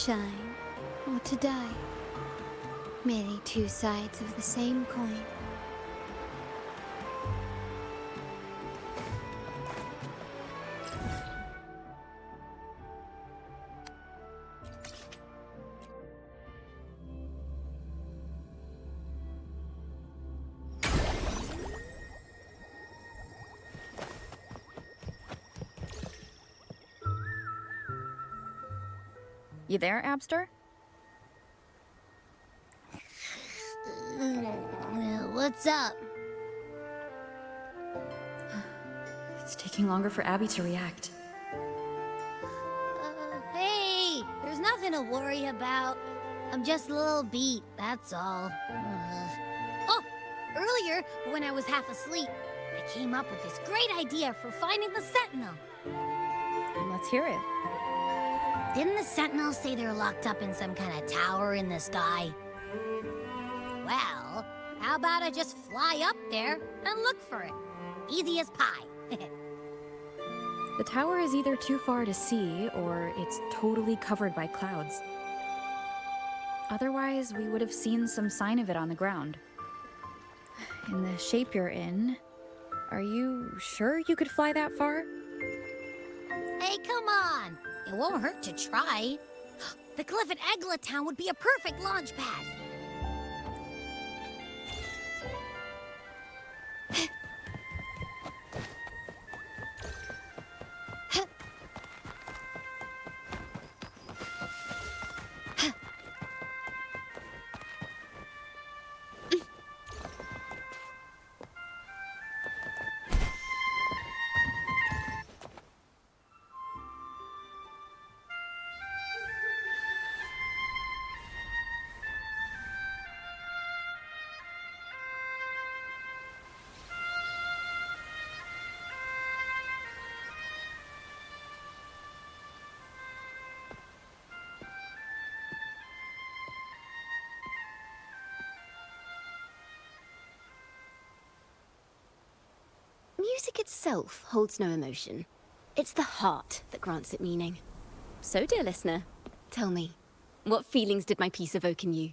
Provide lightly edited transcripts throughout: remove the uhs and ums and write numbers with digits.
shine or to die. Merely two sides of the same coin. You there, Abster? What's up? It's taking longer for Abby to react. Hey, there's nothing to worry about. I'm just a little beat, that's all. Oh, earlier, when I was half asleep, I came up with this great idea for finding the Sentinel. Let's hear it. Didn't the Sentinels say they're locked up in some kind of tower in the sky? Well, how about I just fly up there and look for it? Easy as pie. The tower is either too far to see, or it's totally covered by clouds. Otherwise, we would have seen some sign of it on the ground. In the shape you're in, are you sure you could fly that far? Hey, come on! It won't hurt to try. The cliff at Egla Town would be a perfect launch pad. Music itself holds no emotion. It's the heart that grants it meaning. So, dear listener, tell me, what feelings did my piece evoke in you?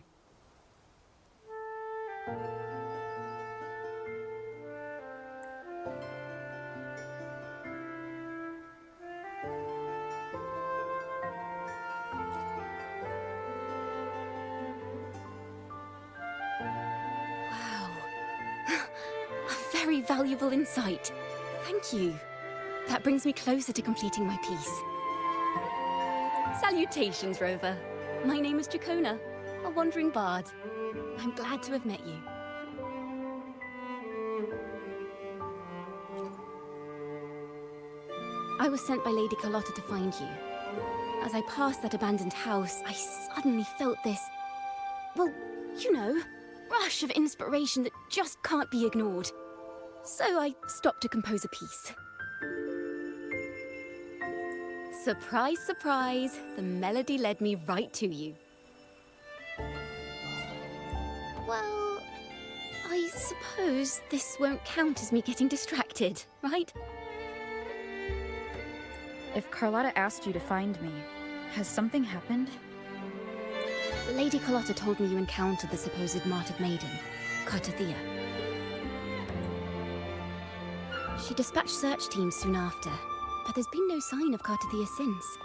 Wow. A very valuable insight. Thank you. That brings me closer to completing my piece. Salutations, Rover. My name is Dracona, a wandering bard. I'm glad to have met you. I was sent by Lady Carlotta to find you. As I passed that abandoned house, I suddenly felt this, well, you know, rush of inspiration that just can't be ignored. So I stopped to compose a piece. Surprise, surprise, the melody led me right to you. Well, I suppose this won't count as me getting distracted, right? If Carlotta asked you to find me, has something happened? Lady Carlotta told me you encountered the supposed martyred maiden, Cartethyia. She dispatched search teams soon after, but there's been no sign of Cartethyia since.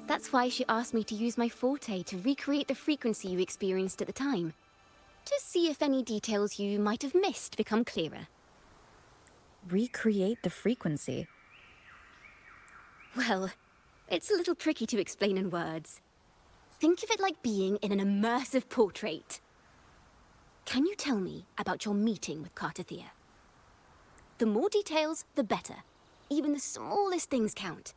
That's why she asked me to use my forte to recreate the frequency you experienced at the time, to see if any details you might have missed become clearer. Recreate the frequency? Well, it's a little tricky to explain in words. Think of it like being in an immersive portrait. Can you tell me about your meeting with Cartethyia? The more details, the better. Even the smallest things count.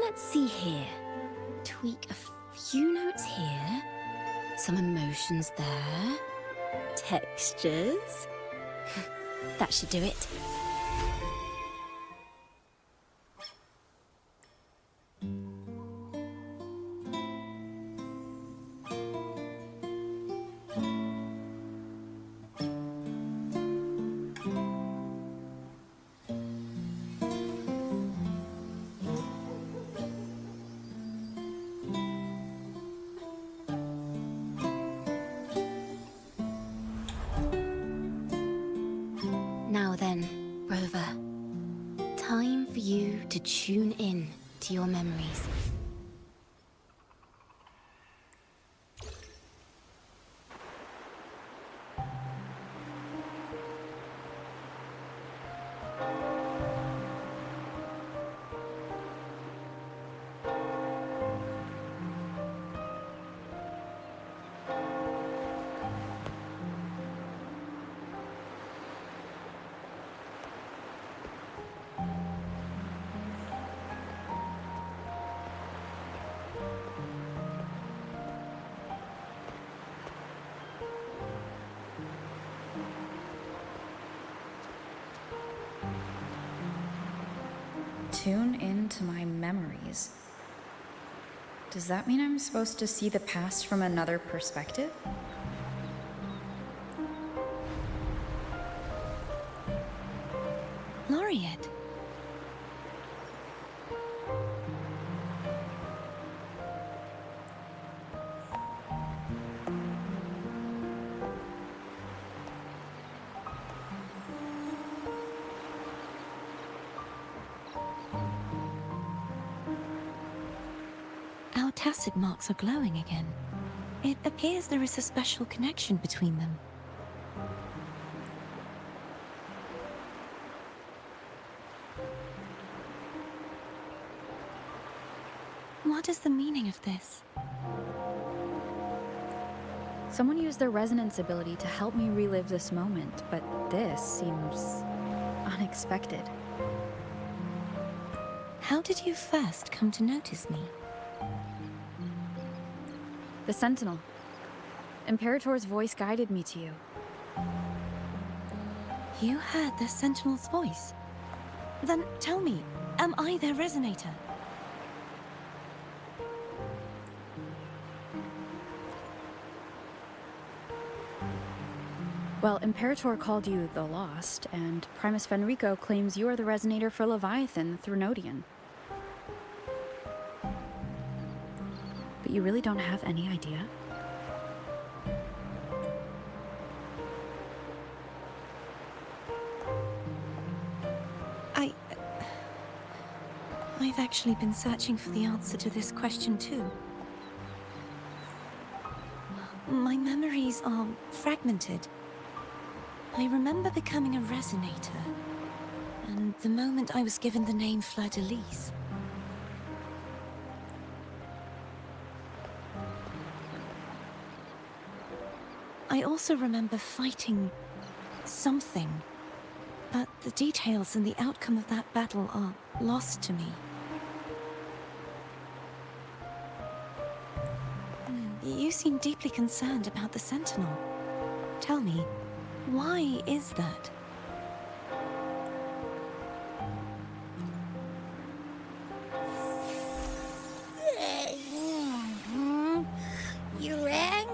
Let's see here. Tweak a few notes here. Some emotions there. Textures. That should do it. to your memories. Tune into my memories. Does that mean I'm supposed to see the past from another perspective? Laureate. Our tacit marks are glowing again. It appears there is a special connection between them. What is the meaning of this? Someone used their resonance ability to help me relive this moment, but this seems unexpected. How did you first come to notice me? The Sentinel. Imperator's voice guided me to you. You heard the Sentinel's voice? Then tell me, am I their resonator? Well, Imperator called you the Lost, and Primus Fenrico claims you are the resonator for Leviathan through Nodian. But you really don't have any idea? I've actually been searching for the answer to this question too. My memories are fragmented. I remember becoming a resonator, and the moment I was given the name Fleur-de-Lis. I also remember fighting something, but the details and the outcome of that battle are lost to me. You seem deeply concerned about the Sentinel. Tell me, why is that? You rang?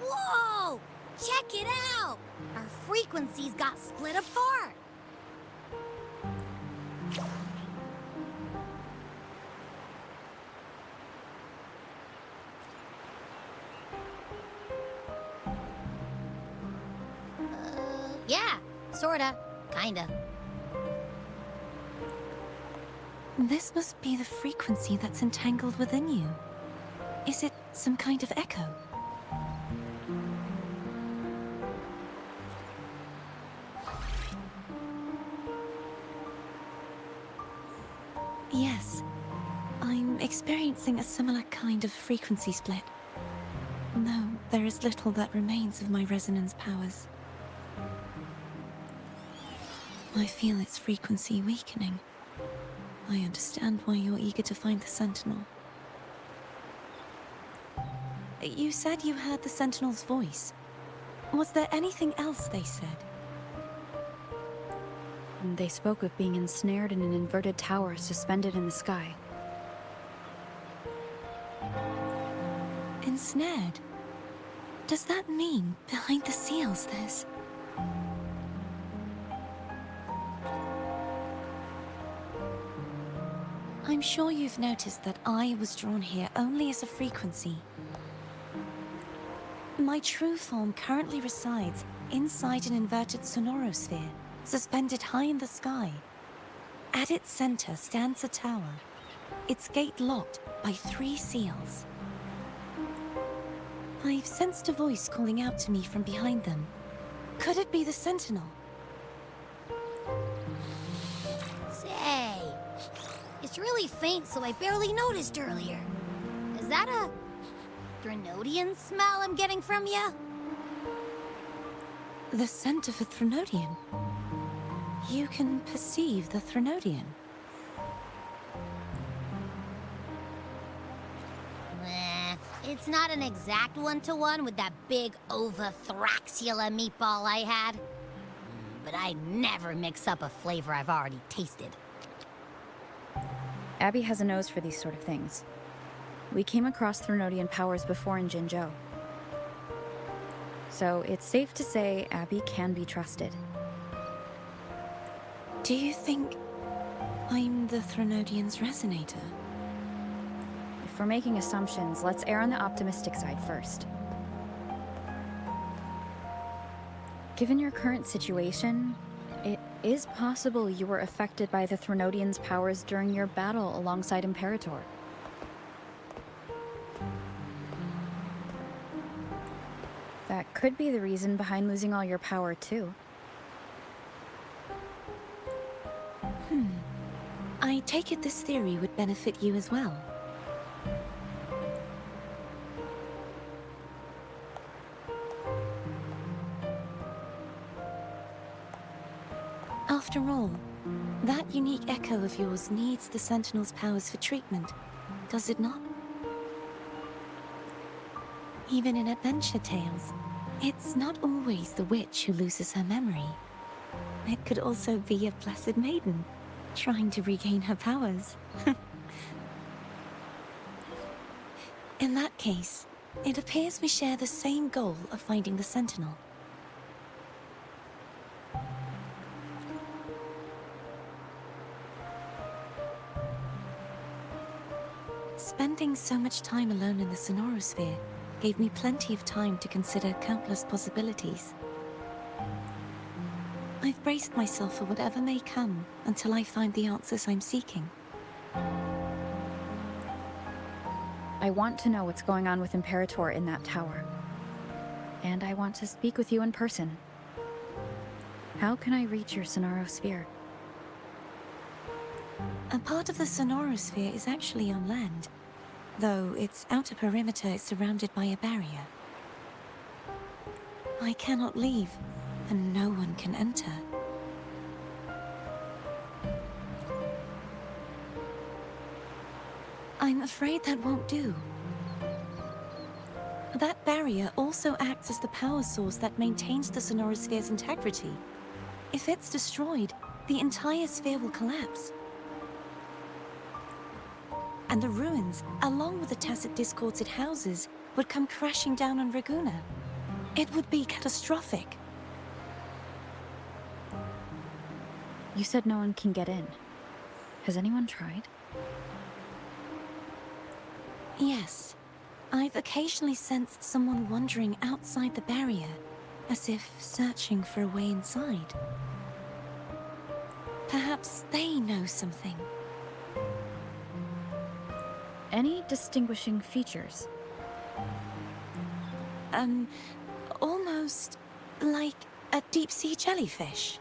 Whoa! Check it out! Our frequencies got split apart. Yeah, sorta, kinda. This must be the frequency that's entangled within you. Is it some kind of echo? Yes, I'm experiencing a similar kind of frequency split. Though there is little that remains of my resonance powers. I feel its frequency weakening. I understand why you're eager to find the Sentinel. You said you heard the Sentinel's voice. Was there anything else they said? They spoke of being ensnared in an inverted tower suspended in the sky. Ensnared? Does that mean behind the seals there's... I'm sure you've noticed that I was drawn here only as a frequency. My true form currently resides inside an inverted sonorosphere. suspended high in the sky. At its center stands a tower, its gate locked by 3 seals. I've sensed a voice calling out to me from behind them. Could it be the Sentinel? Say, it's really faint, so I barely noticed earlier. Is that a Threnodian smell I'm getting from you? The scent of a Threnodian. You can perceive the Threnodian. It's not an exact one-to-one with that big Ovathraxula meatball I had. But I never mix up a flavor I've already tasted. Abby has a nose for these sort of things. We came across Threnodian powers before in Jinzhou. So it's safe to say Abby can be trusted. Do you think I'm the Threnodian's resonator? If we're making assumptions, let's err on the optimistic side first. Given your current situation, it is possible you were affected by the Threnodian's powers during your battle alongside Imperator. That could be the reason behind losing all your power, too. I take it this theory would benefit you as well. After all, that unique echo of yours needs the Sentinel's powers for treatment, does it not? Even in adventure tales, it's not always the witch who loses her memory. It could also be a blessed maiden, trying to regain her powers. In that case, it appears we share the same goal of finding the Sentinel. Spending so much time alone in the Sonorosphere gave me plenty of time to consider countless possibilities. I've braced myself for whatever may come until I find the answers I'm seeking. I want to know what's going on with Imperator in that tower. And I want to speak with you in person. How can I reach your Sonorosphere? A part of the Sonorosphere is actually on land, though its outer perimeter is surrounded by a barrier. I cannot leave, and no one can enter. I'm afraid that won't do. That barrier also acts as the power source that maintains the Sonorosphere's integrity. If it's destroyed, the entire sphere will collapse. And the ruins, along with the tacit discords it houses, would come crashing down on Raguna. It would be catastrophic. You said no one can get in. Has anyone tried? Yes. I've occasionally sensed someone wandering outside the barrier, as if searching for a way inside. Perhaps they know something. Any distinguishing features? Almost like a deep-sea jellyfish.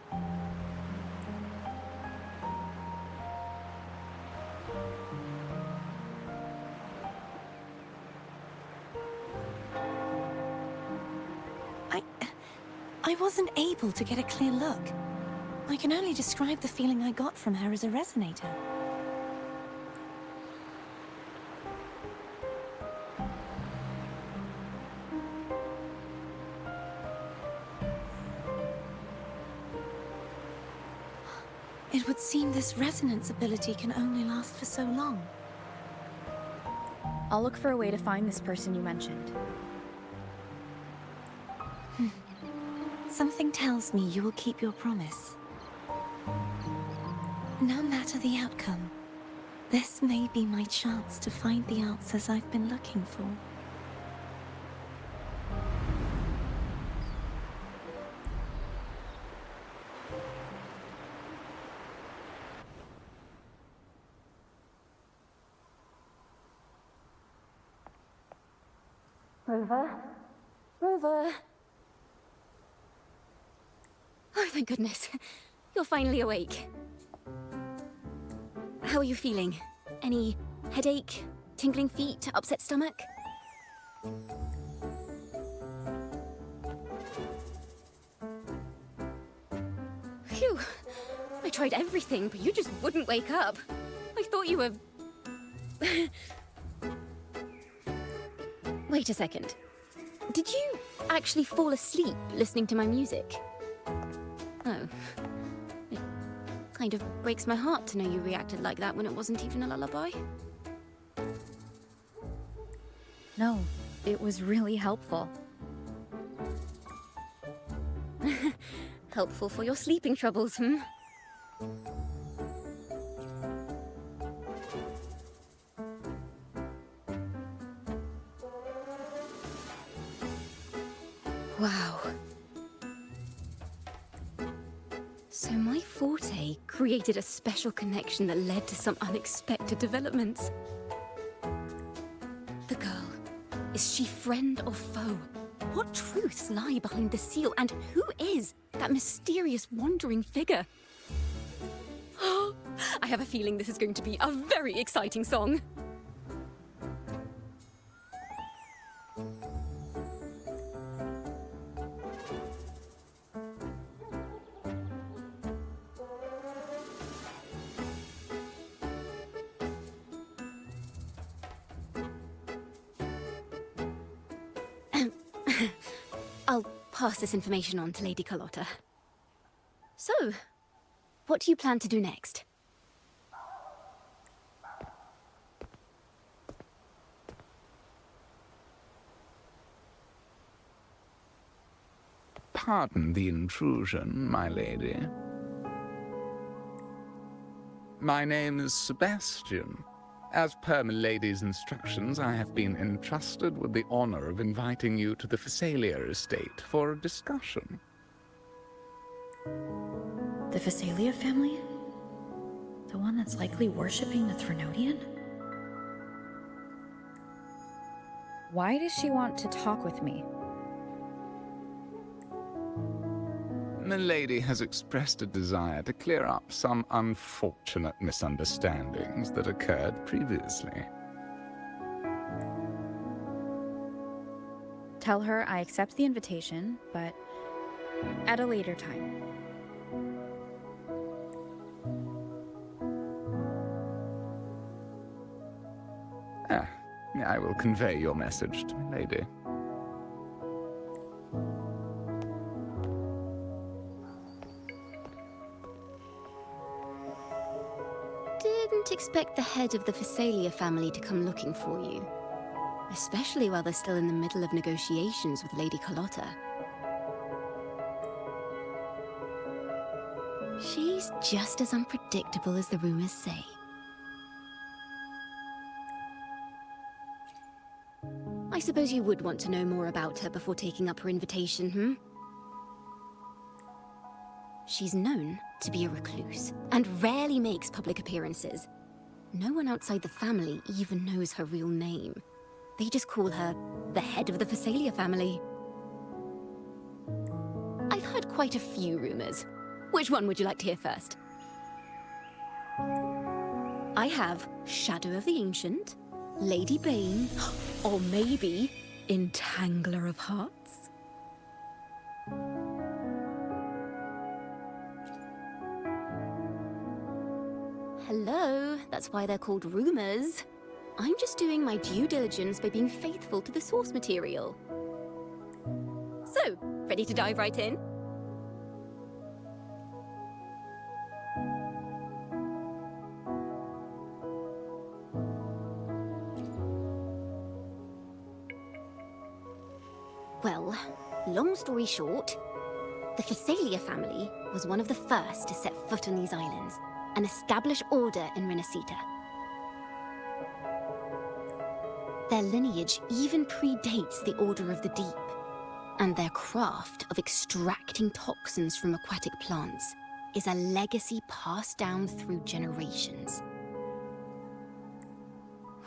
I wasn't able to get a clear look. I can only describe the feeling I got from her as a resonator. It would seem this resonance ability can only last for so long. I'll look for a way to find this person you mentioned. Something tells me you will keep your promise. No matter the outcome, this may be my chance to find the answers I've been looking for. Rover? Rover? Oh, thank goodness. You're finally awake. How are you feeling? Any headache, tingling feet, upset stomach? Phew. I tried everything, but you just wouldn't wake up. I thought you were... Wait a second. Did you actually fall asleep listening to my music? Oh. It kind of breaks my heart to know you reacted like that when it wasn't even a lullaby. No, it was really helpful. Helpful for your sleeping troubles, hmm? Wow. So my forte created a special connection that led to some unexpected developments. The girl, is she friend or foe? What truths lie behind the seal, and who is that mysterious wandering figure? I have a feeling this is going to be a very exciting song. I'll pass this information on to Lady Carlotta. So, what do you plan to do next? Pardon the intrusion, my lady. My name is Sebastian. As per milady's instructions, I have been entrusted with the honor of inviting you to the Phasalia estate for a discussion. The Phasalia family? The one that's likely worshipping the Threnodian? Why does she want to talk with me? Milady has expressed a desire to clear up some unfortunate misunderstandings that occurred previously. Tell her I accept the invitation, but at a later time. I will convey your message to Milady. Didn't expect the head of the Phasalia family to come looking for you. Especially while they're still in the middle of negotiations with Lady Carlotta. She's just as unpredictable as the rumors say. I suppose you would want to know more about her before taking up her invitation, hmm? She's known to be a recluse, and rarely makes public appearances. No one outside the family even knows her real name. They just call her the head of the Phasalia family. I've heard quite a few rumors. Which one would you like to hear first? I have Shadow of the Ancient, Lady Bane, or maybe Entangler of Hearts? Hello, that's why they're called rumors. I'm just doing my due diligence by being faithful to the source material. So, ready to dive right in? Well, long story short, the Phasalia family was one of the first to set foot on these islands and establish order in Renacita. Their lineage even predates the Order of the Deep, and their craft of extracting toxins from aquatic plants is a legacy passed down through generations.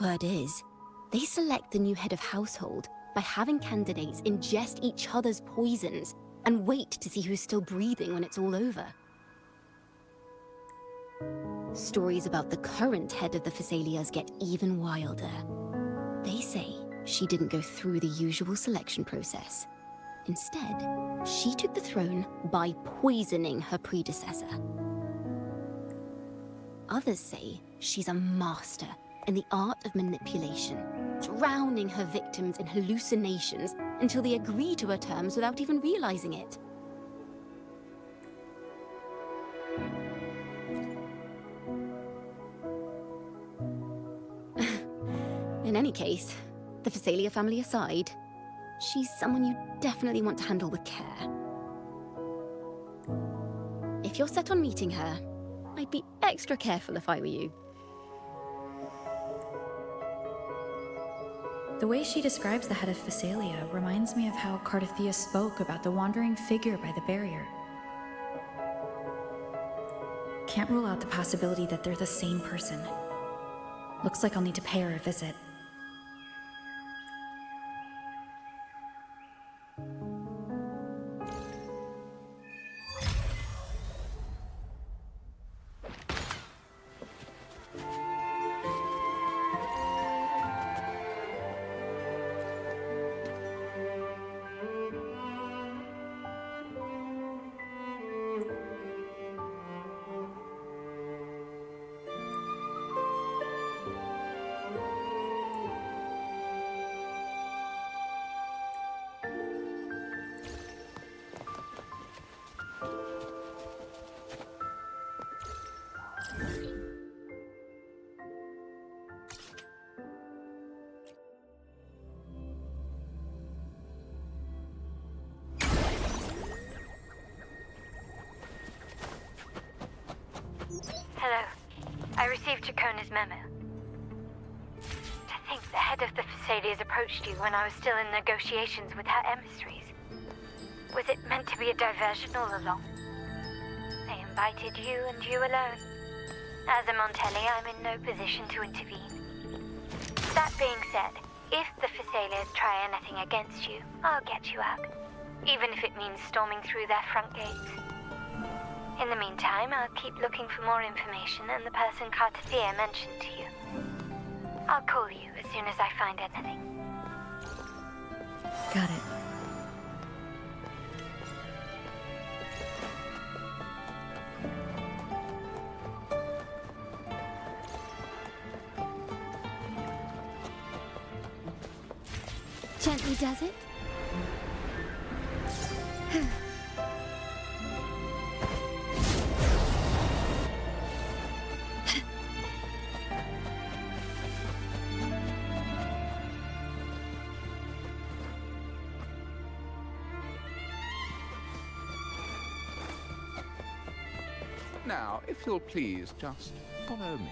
Word is, they select the new head of household by having candidates ingest each other's poisons and wait to see who's still breathing when it's all over. Stories about the current head of the Thessalias get even wilder. They say she didn't go through the usual selection process. Instead, she took the throne by poisoning her predecessor. Others say she's a master in the art of manipulation, drowning her victims in hallucinations until they agree to her terms without even realizing it. In any case, the Thessalia family aside, she's someone you definitely want to handle with care. If you're set on meeting her, I'd be extra careful if I were you. The way she describes the head of Thessalia reminds me of how Cartethyia spoke about the wandering figure by the barrier. Can't rule out the possibility that they're the same person. Looks like I'll need to pay her a visit. Hello. I received Chacona's memo. To think the head of the Thessalias approached you when I was still in negotiations with her emissaries. Was it meant to be a diversion all along? They invited you and you alone. As a Montelli, I'm in no position to intervene. That being said, if the Thessalias try anything against you, I'll get you out. Even if it means storming through their front gates. In the meantime, I'll keep looking for more information and the person Cartethyia mentioned to you. I'll call you as soon as I find anything. Got it. Gently does it? Now, if you'll please just follow me.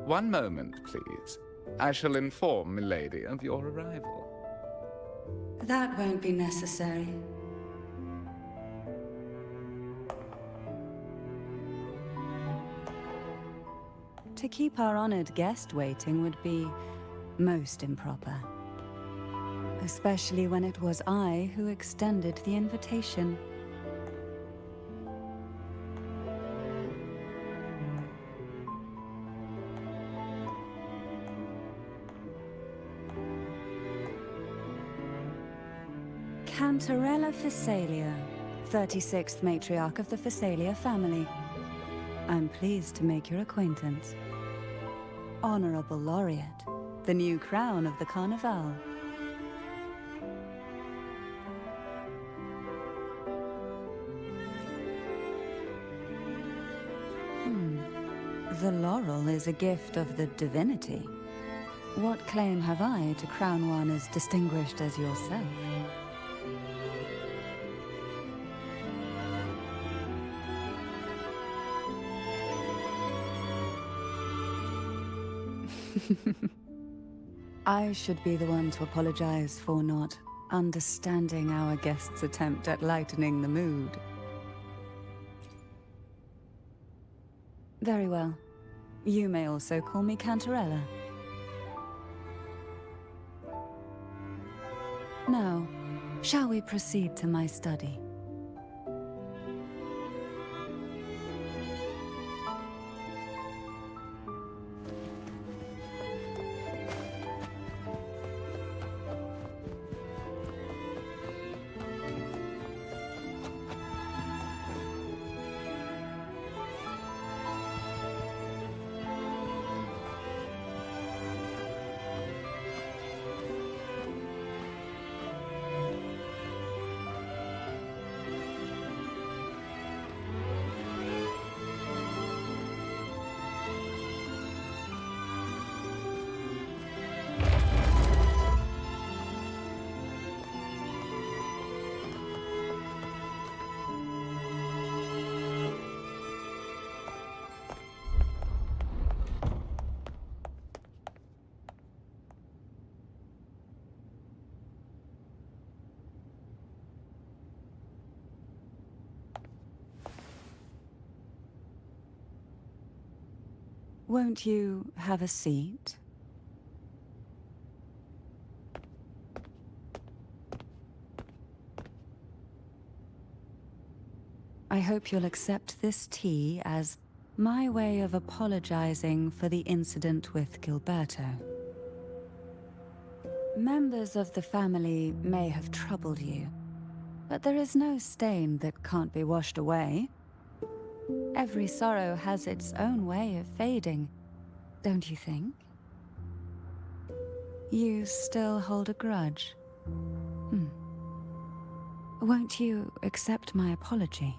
One moment, please. I shall inform Milady of your arrival. That won't be necessary. To keep our honored guest waiting would be most improper. Especially when it was I who extended the invitation. Cantarella Thessalia, 36th matriarch of the Thessalia family. I'm pleased to make your acquaintance. Honorable Laureate, the new crown of the Carnival. The laurel is a gift of the divinity. What claim have I to crown one as distinguished as yourself? I should be the one to apologize for not understanding our guest's attempt at lightening the mood. Very well. You may also call me Cantarella. Now, shall we proceed to my study? Won't you have a seat? I hope you'll accept this tea as my way of apologizing for the incident with Gilberto. Members of the family may have troubled you, but there is no stain that can't be washed away. Every sorrow has its own way of fading, don't you think? You still hold a grudge? Won't you accept my apology?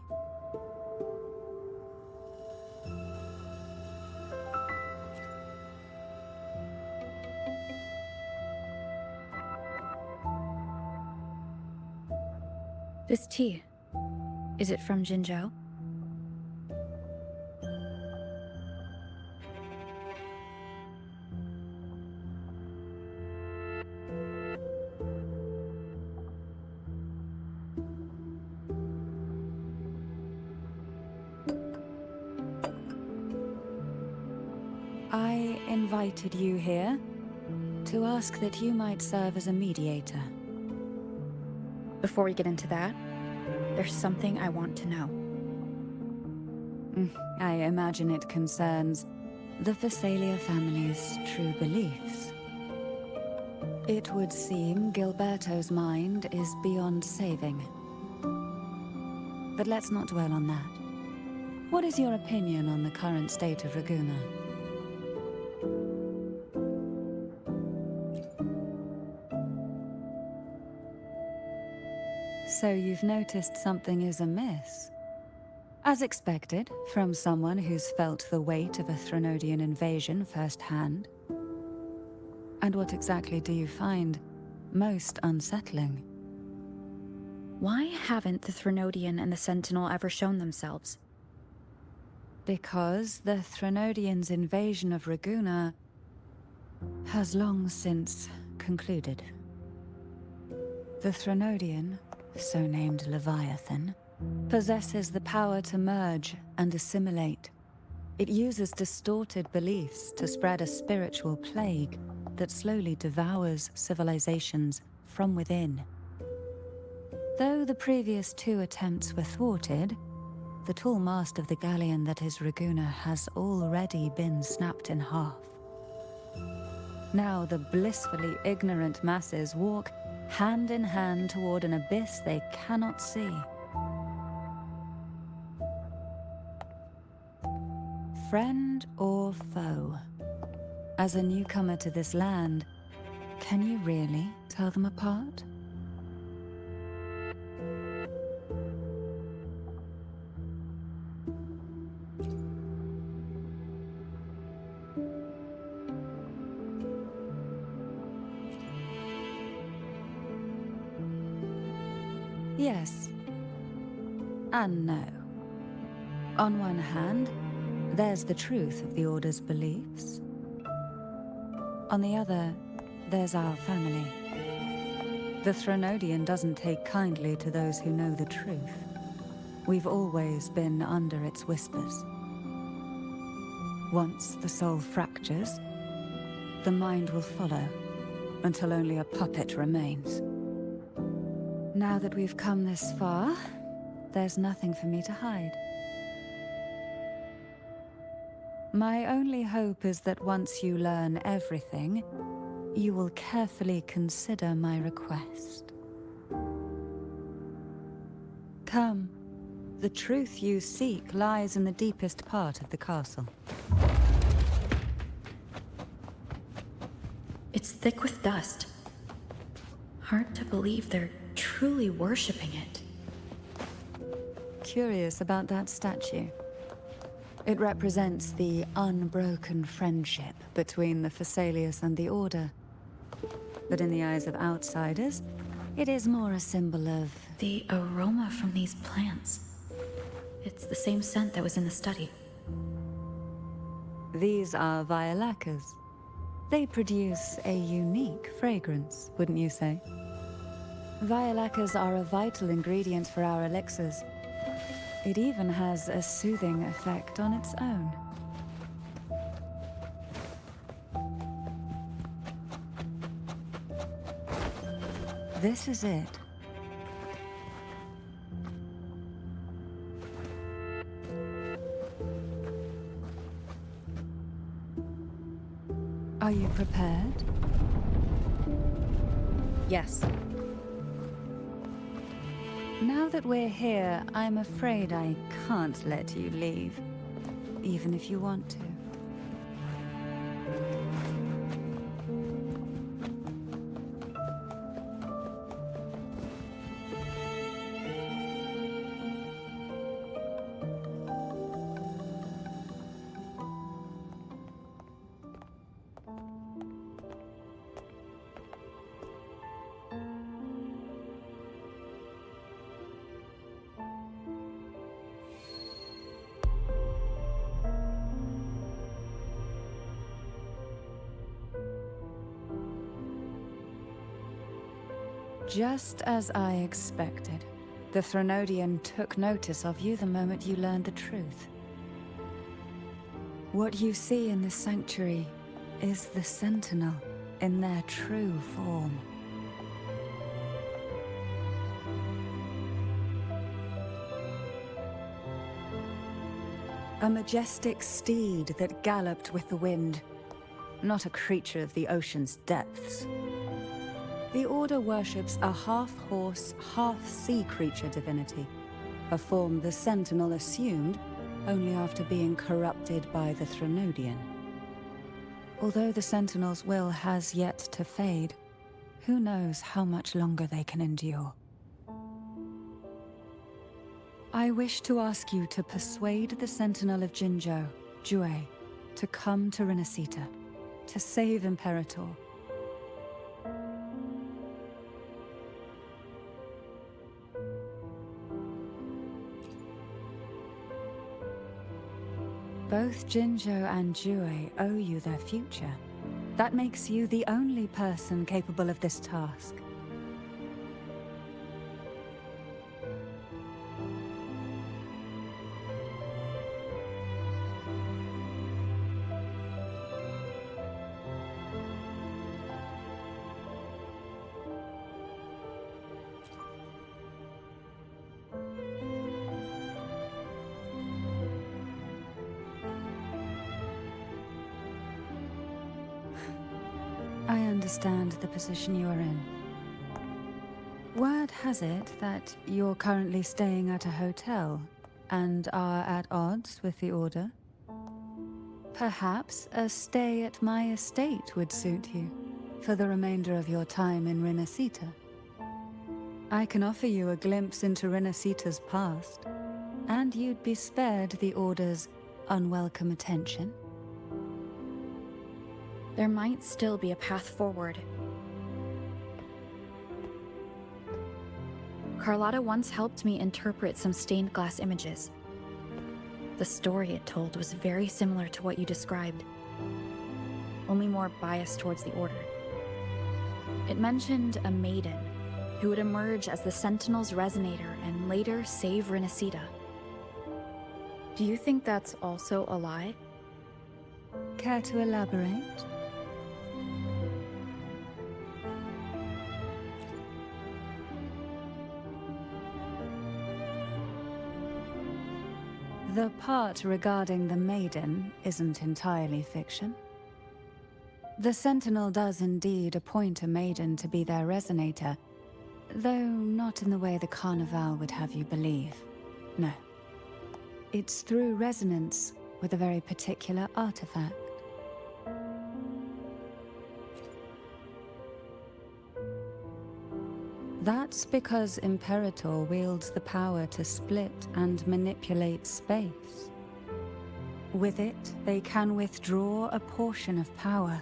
This tea, is it from Jinzhou? I invited you here to ask that you might serve as a mediator. Before we get into that, there's something I want to know. I imagine it concerns the Phasalia family's true beliefs. It would seem Gilberto's mind is beyond saving. But let's not dwell on that. What is your opinion on the current state of Raguna? So you've noticed something is amiss. As expected, from someone who's felt the weight of a Threnodian invasion firsthand. And what exactly do you find most unsettling? Why haven't the Threnodian and the Sentinel ever shown themselves? Because the Threnodians' invasion of Raguna has long since concluded. The Threnodian, so named Leviathan, possesses the power to merge and assimilate. It uses distorted beliefs to spread a spiritual plague that slowly devours civilizations from within. Though the previous two attempts were thwarted, the tall mast of the galleon that is Raguna has already been snapped in half. Now the blissfully ignorant masses walk hand in hand toward an abyss they cannot see. Friend or foe? As a newcomer to this land, can you really tell them apart? Yes. And no. On one hand, there's the truth of the Order's beliefs. On the other, there's our family. The Thronodian doesn't take kindly to those who know the truth. We've always been under its whispers. Once the soul fractures, the mind will follow, until only a puppet remains. Now that we've come this far, there's nothing for me to hide. My only hope is that once you learn everything, you will carefully consider my request. Come. The truth you seek lies in the deepest part of the castle. It's thick with dust. Hard to believe they're truly worshipping it. Curious about that statue. It represents the unbroken friendship between the Phasaelius and the Order. But in the eyes of outsiders, it is more a symbol of... The aroma from these plants. It's the same scent that was in the study. These are violacas. They produce a unique fragrance, wouldn't you say? Violacas are a vital ingredient for our elixirs. It even has a soothing effect on its own. This is it. Are you prepared? Yes. Now that we're here, I'm afraid I can't let you leave, even if you want to. Just as I expected. The Thronodian took notice of you the moment you learned the truth. What you see in this sanctuary is the Sentinel in their true form. A majestic steed that galloped with the wind, not a creature of the ocean's depths. The Order worships a half-horse, half-sea creature divinity, a form the Sentinel assumed only after being corrupted by the Thronodian. Although the Sentinel's will has yet to fade, who knows how much longer they can endure. I wish to ask you to persuade the Sentinel of Jinzhou, Jue, to come to Renacita, to save Imperator. Both Jinzhou and Jue owe you their future. That makes you the only person capable of this task. I understand the position you are in. Word has it that you're currently staying at a hotel and are at odds with the Order. Perhaps a stay at my estate would suit you for the remainder of your time in Renacita. I can offer you a glimpse into Renacita's past, and you'd be spared the Order's unwelcome attention. There might still be a path forward. Carlotta once helped me interpret some stained glass images. The story it told was very similar to what you described, only more biased towards the Order. It mentioned a maiden who would emerge as the Sentinel's resonator and later save Renacida. Do you think that's also a lie? Care to elaborate? The part regarding the maiden isn't entirely fiction. The Sentinel does indeed appoint a maiden to be their resonator, though not in the way the Carnival would have you believe. No. It's through resonance with a very particular artifact. That's because Imperator wields the power to split and manipulate space. With it, they can withdraw a portion of power.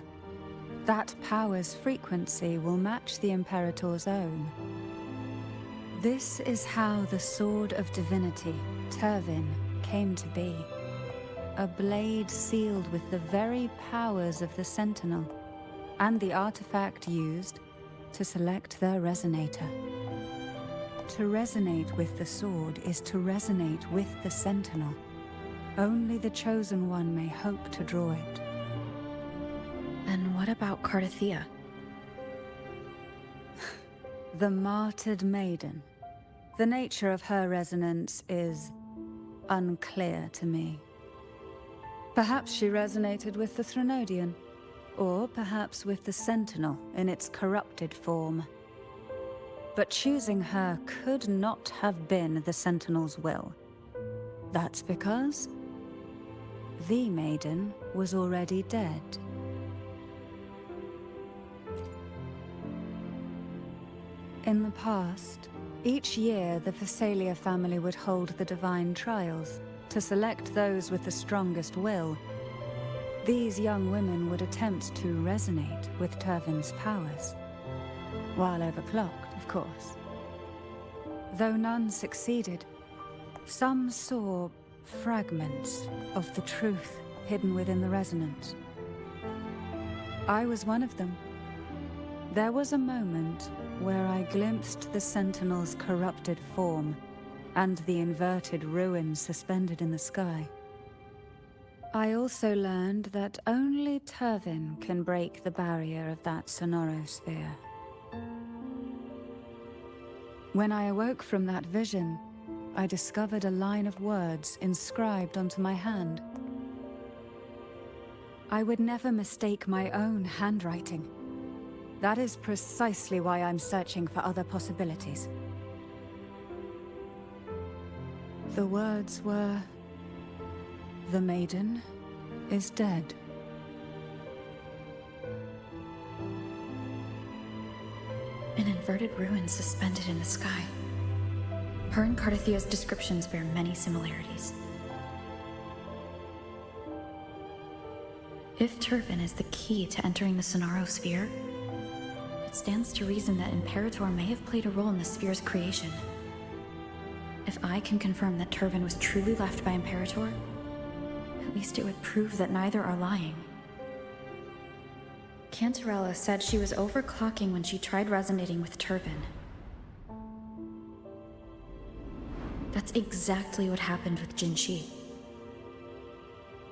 That power's frequency will match the Imperator's own. This is how the Sword of Divinity, Turvin, came to be. A blade sealed with the very powers of the Sentinel, and the artifact used to select their resonator. To resonate with the sword is to resonate with the Sentinel. Only the Chosen One may hope to draw it. And what about Cartethyia? The martyred maiden. The nature of her resonance is unclear to me. Perhaps she resonated with the Threnodian, or perhaps with the Sentinel in its corrupted form. But choosing her could not have been the Sentinel's will. That's because the maiden was already dead. In the past, each year the Phasalia family would hold the Divine Trials to select those with the strongest will. These young women would attempt to resonate with Turvin's powers, while overclocked, of course. Though none succeeded, some saw fragments of the truth hidden within the resonance. I was one of them. There was a moment where I glimpsed the Sentinel's corrupted form and the inverted ruins suspended in the sky. I also learned that only Turvin can break the barrier of that sonorosphere. When I awoke from that vision, I discovered a line of words inscribed onto my hand. I would never mistake my own handwriting. That is precisely why I'm searching for other possibilities. The words were, "The maiden is dead." An inverted ruin suspended in the sky. Her and Cartethia's descriptions bear many similarities. If Turvin is the key to entering the Sonarosphere, it stands to reason that Imperator may have played a role in the sphere's creation. If I can confirm that Turvin was truly left by Imperator, at least it would prove that neither are lying. Cantarella said she was overclocking when she tried resonating with Turvin. That's exactly what happened with Jinshi.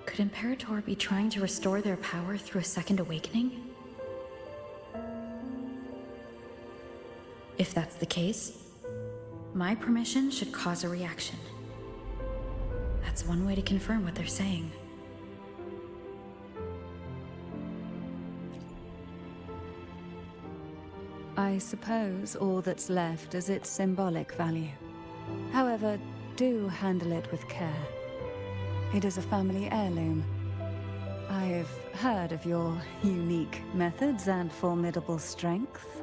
Could Imperator be trying to restore their power through a second awakening? If that's the case, my permission should cause a reaction. That's one way to confirm what they're saying. I suppose all that's left is its symbolic value. However, do handle it with care. It is a family heirloom. I've heard of your unique methods and formidable strength.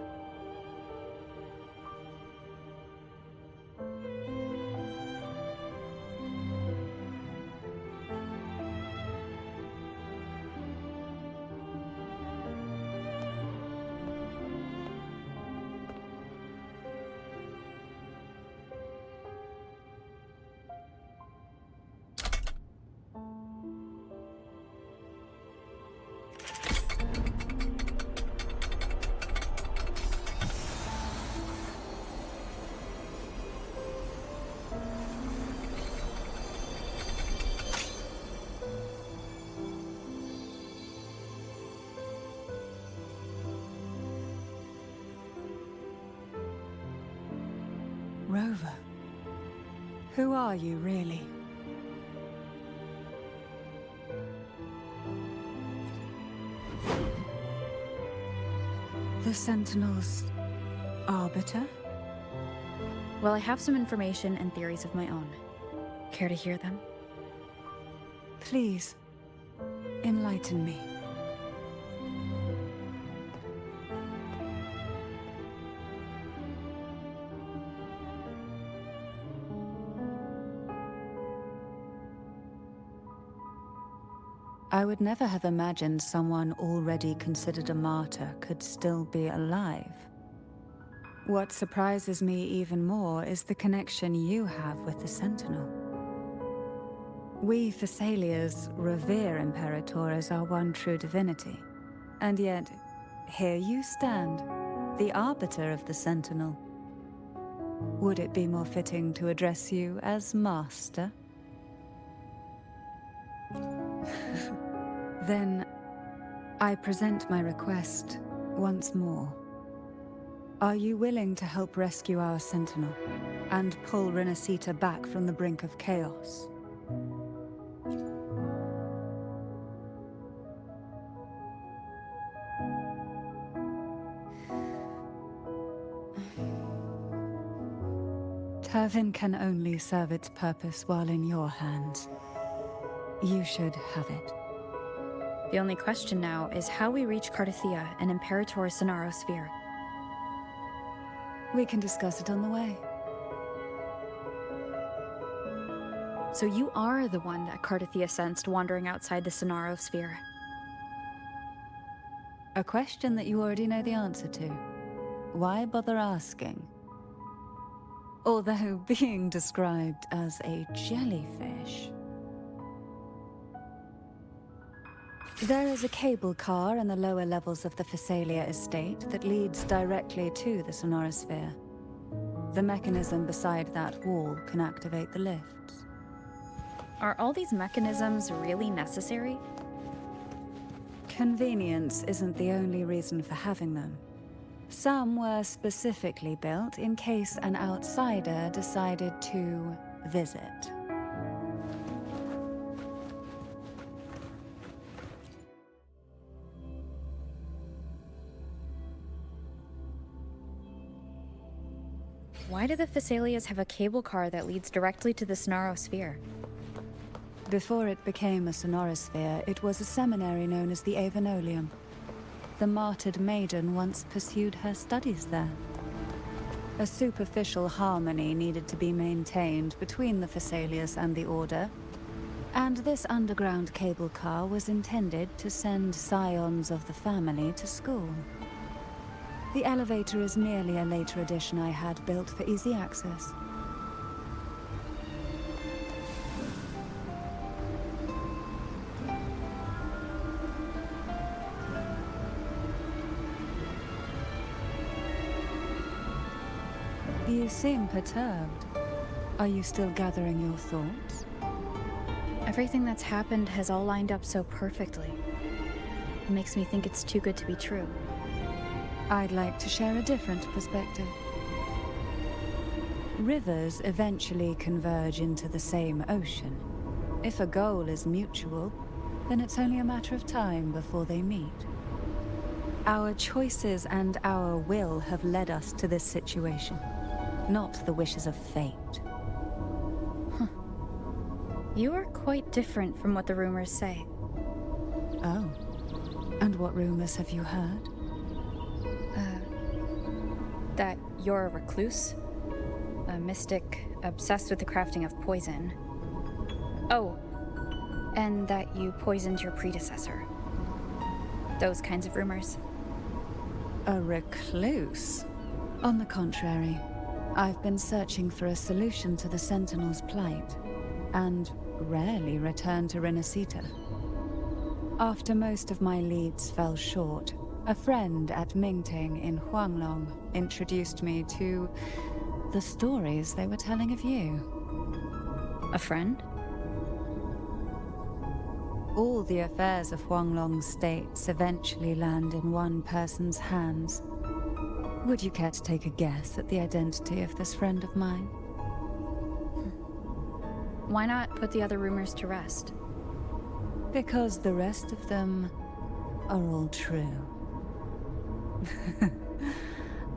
rover. Who are you, really? The Sentinel's arbiter? Well, I have some information and theories of my own. Care to hear them? Please, enlighten me. I would never have imagined someone already considered a martyr could still be alive. What surprises me even more is the connection you have with the Sentinel. We Thessalians revere Imperator as our one true divinity, and yet, here you stand, the arbiter of the Sentinel. Would it be more fitting to address you as Master? Then, I present my request once more. Are you willing to help rescue our Sentinel and pull Renacita back from the brink of chaos? Turvin can only serve its purpose while in your hands. You should have it. The only question now is how we reach Cartethyia and Imperator's Sonaro Sphere. We can discuss it on the way. So you are the one that Cartethyia sensed wandering outside the Sonaro Sphere. A question that you already know the answer to. Why bother asking? Although being described as a jellyfish. There is a cable car in the lower levels of the Thessalia estate that leads directly to the Sonorosphere. The mechanism beside that wall can activate the lifts. Are all these mechanisms really necessary? Convenience isn't the only reason for having them. Some were specifically built in case an outsider decided to visit. Why do the Thessalias have a cable car that leads directly to the Sonaro Sphere? Before it became a Sonorosphere, it was a seminary known as the Avenolium. The martyred maiden once pursued her studies there. A superficial harmony needed to be maintained between the Thessalias and the Order, and this underground cable car was intended to send scions of the family to school. The elevator is merely a later addition I had built for easy access. You seem perturbed. Are you still gathering your thoughts? Everything that's happened has all lined up so perfectly. It makes me think it's too good to be true. I'd like to share a different perspective. Rivers eventually converge into the same ocean. If a goal is mutual, then it's only a matter of time before they meet. Our choices and our will have led us to this situation, not the wishes of fate. You are quite different from what the rumors say. Oh. And what rumors have you heard? That you're a recluse, a mystic obsessed with the crafting of poison. Oh, and that you poisoned your predecessor. Those kinds of rumors. A recluse? On the contrary, I've been searching for a solution to the Sentinel's plight, and rarely return to Renacita. After most of my leads fell short, a friend at Mingting in Huanglong introduced me to the stories they were telling of you. A friend? All the affairs of Huanglong states eventually land in one person's hands. Would you care to take a guess at the identity of this friend of mine? Why not put the other rumors to rest? Because the rest of them are all true.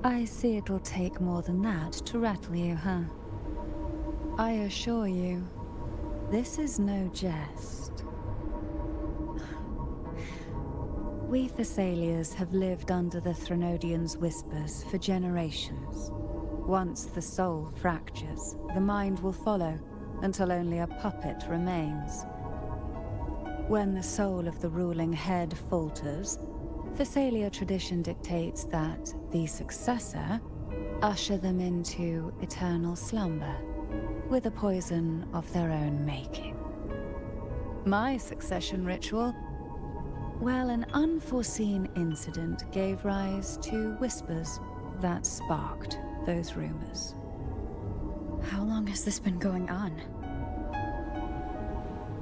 I see it'll take more than that to rattle you, huh? I assure you, this is no jest. We Thessalians have lived under the Threnodians' whispers for generations. Once the soul fractures, the mind will follow, until only a puppet remains. When the soul of the ruling head falters, Thessalia tradition dictates that the successor usher them into eternal slumber, with a poison of their own making. My succession ritual, well, an unforeseen incident gave rise to whispers that sparked those rumors. How long has this been going on?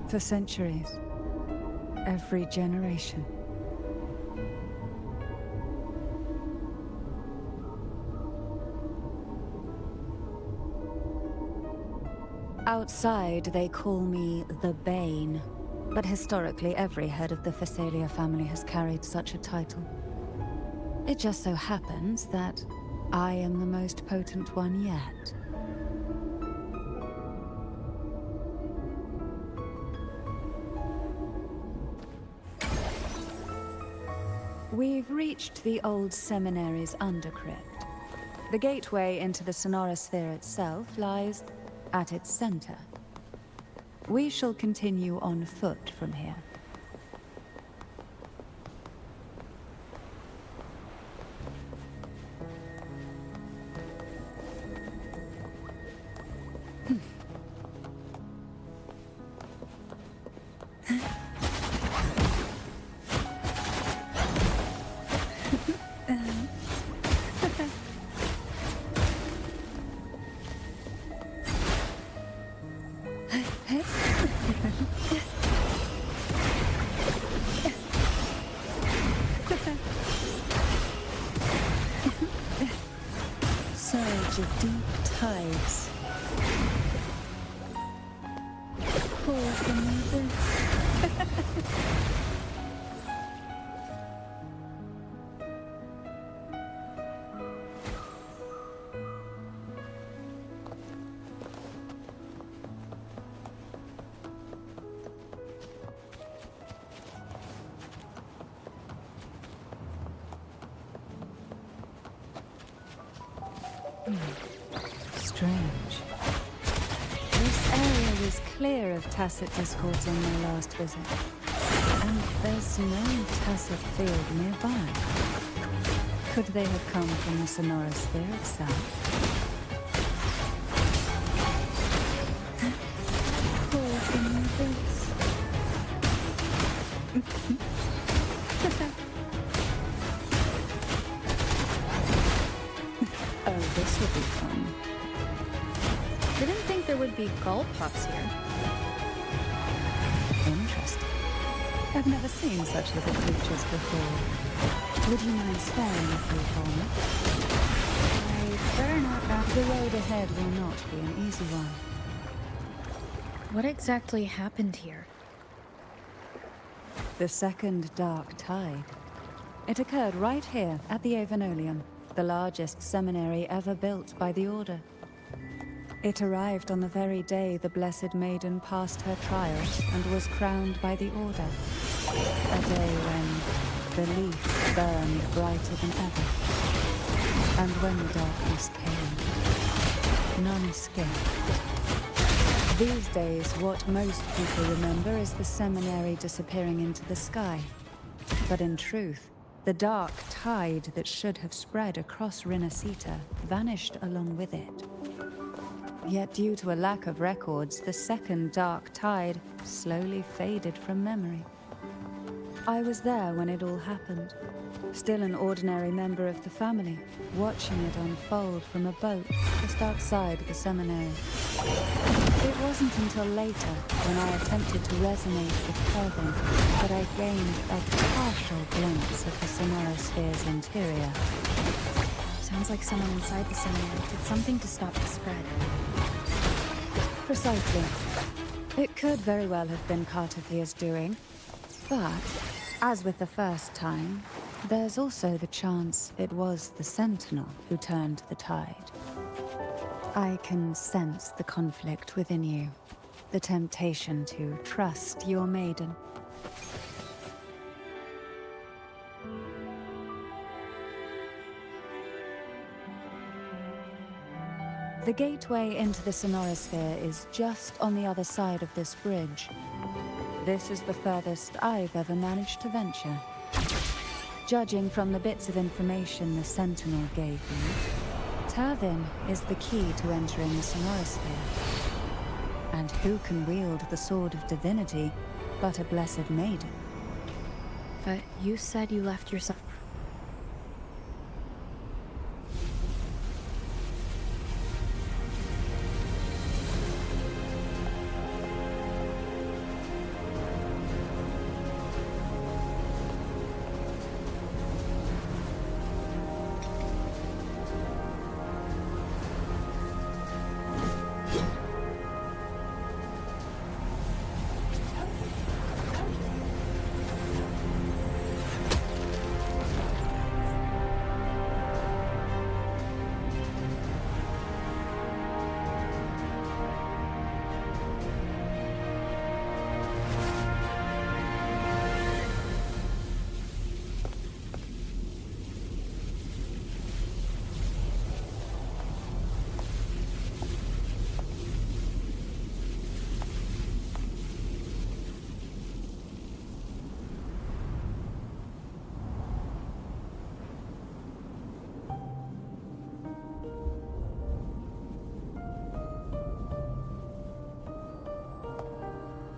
For centuries. Every generation. Outside, they call me the Bane, but historically every head of the Thessalia family has carried such a title. It just so happens that I am the most potent one yet. We've reached the old seminary's undercrypt. The gateway into the Sonorosphere itself lies at its center. We shall continue on foot from here. Surge of deep tides. Pour from the Strange. This area was clear of tacit discords on my last visit. And there's no tacit field nearby. Could they have come from the Sonorosphere itself? Poor thing this. Oh, this would be fun. Didn't think there would be gull pups here. Interesting. I've never seen such little creatures before. Would you mind sparing a few for me? I'd better not have. The road ahead will not be an easy one. What exactly happened here? The second dark tide. It occurred right here at the Avenolium, the largest seminary ever built by the Order. It arrived on the very day the Blessed Maiden passed her trial and was crowned by the Order. A day when the leaf burned brighter than ever. And when the darkness came, none escaped. These days, what most people remember is the seminary disappearing into the sky. But in truth, the dark tide that should have spread across Rinascita vanished along with it. Yet due to a lack of records, the second dark tide slowly faded from memory. I was there when it all happened, still an ordinary member of the family, watching it unfold from a boat just outside the seminary. It wasn't until later, when I attempted to resonate with Kervin, that I gained a partial glimpse of the Sonorosphere's interior. Sounds like someone inside the seminary did something to stop the spread. Precisely. It could very well have been Cartethia's doing, but, as with the first time, there's also the chance it was the Sentinel who turned the tide. I can sense the conflict within you, the temptation to trust your maiden. The gateway into the Sonorosphere is just on the other side of this bridge. This is the furthest I've ever managed to venture. Judging from the bits of information the Sentinel gave me, Turvin is the key to entering the Sonorosphere. And who can wield the Sword of Divinity but a Blessed Maiden? But you said you left yourself.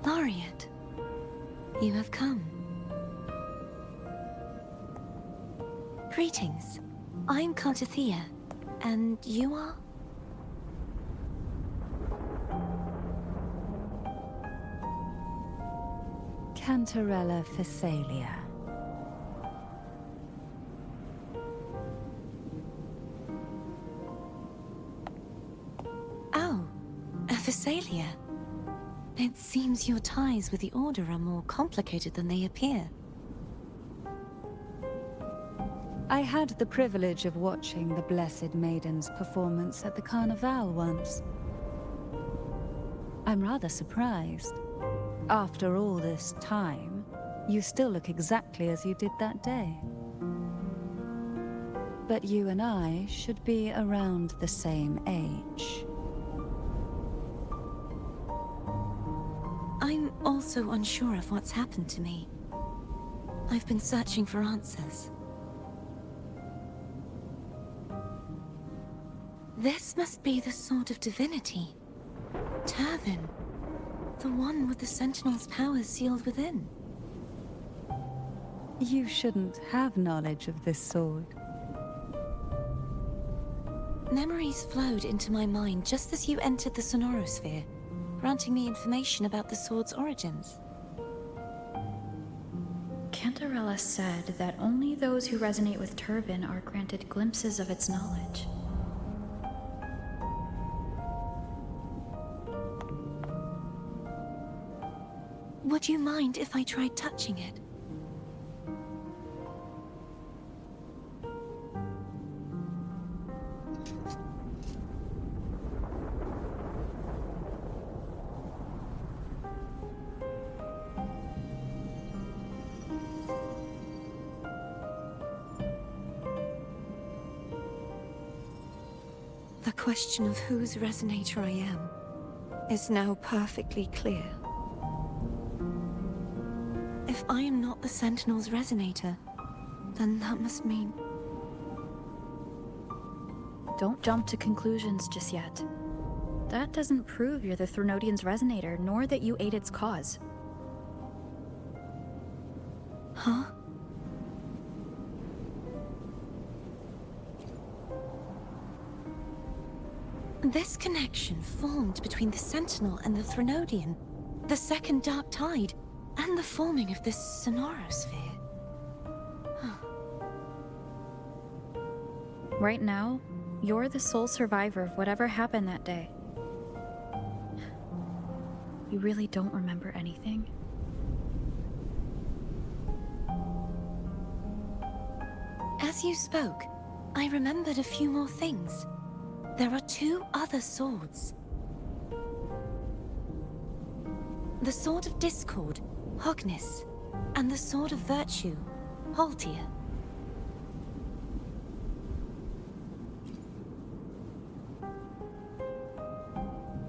Laureate, you have come. Greetings. I'm Cartethyia, and you are? Cantarella Physalia. Oh, a Physalia. It seems your ties with the Order are more complicated than they appear. I had the privilege of watching the Blessed Maiden's performance at the Carnival once. I'm rather surprised. After all this time, you still look exactly as you did that day. But you and I should be around the same age. I'm also unsure of what's happened to me. I've been searching for answers. This must be the Sword of Divinity. Turvin. The one with the Sentinel's powers sealed within. You shouldn't have knowledge of this sword. Memories flowed into my mind just as you entered the Sonorosphere, granting me information about the sword's origins. Cantarella said that only those who resonate with Turvin are granted glimpses of its knowledge. Would you mind if I tried touching it? The question of whose resonator I am is now perfectly clear. If I am not the Sentinel's resonator, then that must mean... Don't jump to conclusions just yet. That doesn't prove you're the Threnodian's resonator, nor that you aid its cause. Huh? This connection formed between the Sentinel and the Threnodian, the second Dark Tide, and the forming of this Sonorosphere. Huh. Right now, you're the sole survivor of whatever happened that day. You really don't remember anything? As you spoke, I remembered a few more things. There are 2 other swords. The Sword of Discord, Hognis, and the Sword of Virtue, Haltia.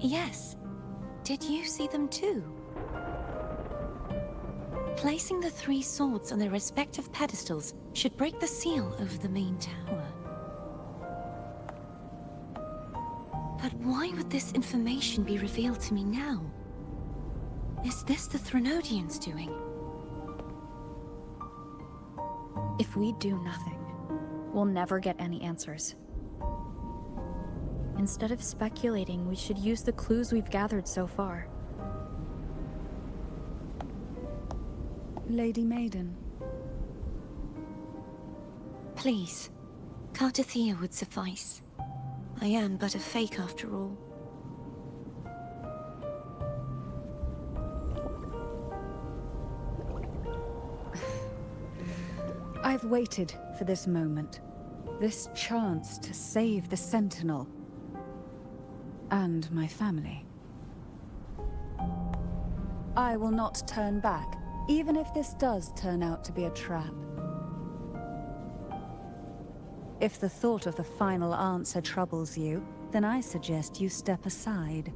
Yes. Did you see them too? Placing the 3 swords on their respective pedestals should break the seal over the main tower. But why would this information be revealed to me now? Is this the Threnodians' doing? If we do nothing, we'll never get any answers. Instead of speculating, we should use the clues we've gathered so far. Lady Maiden. Please, Cartethyia would suffice. I am but a fake after all. I've waited for this moment. This chance to save the Sentinel. And my family. I will not turn back, even if this does turn out to be a trap. If the thought of the final answer troubles you, then I suggest you step aside.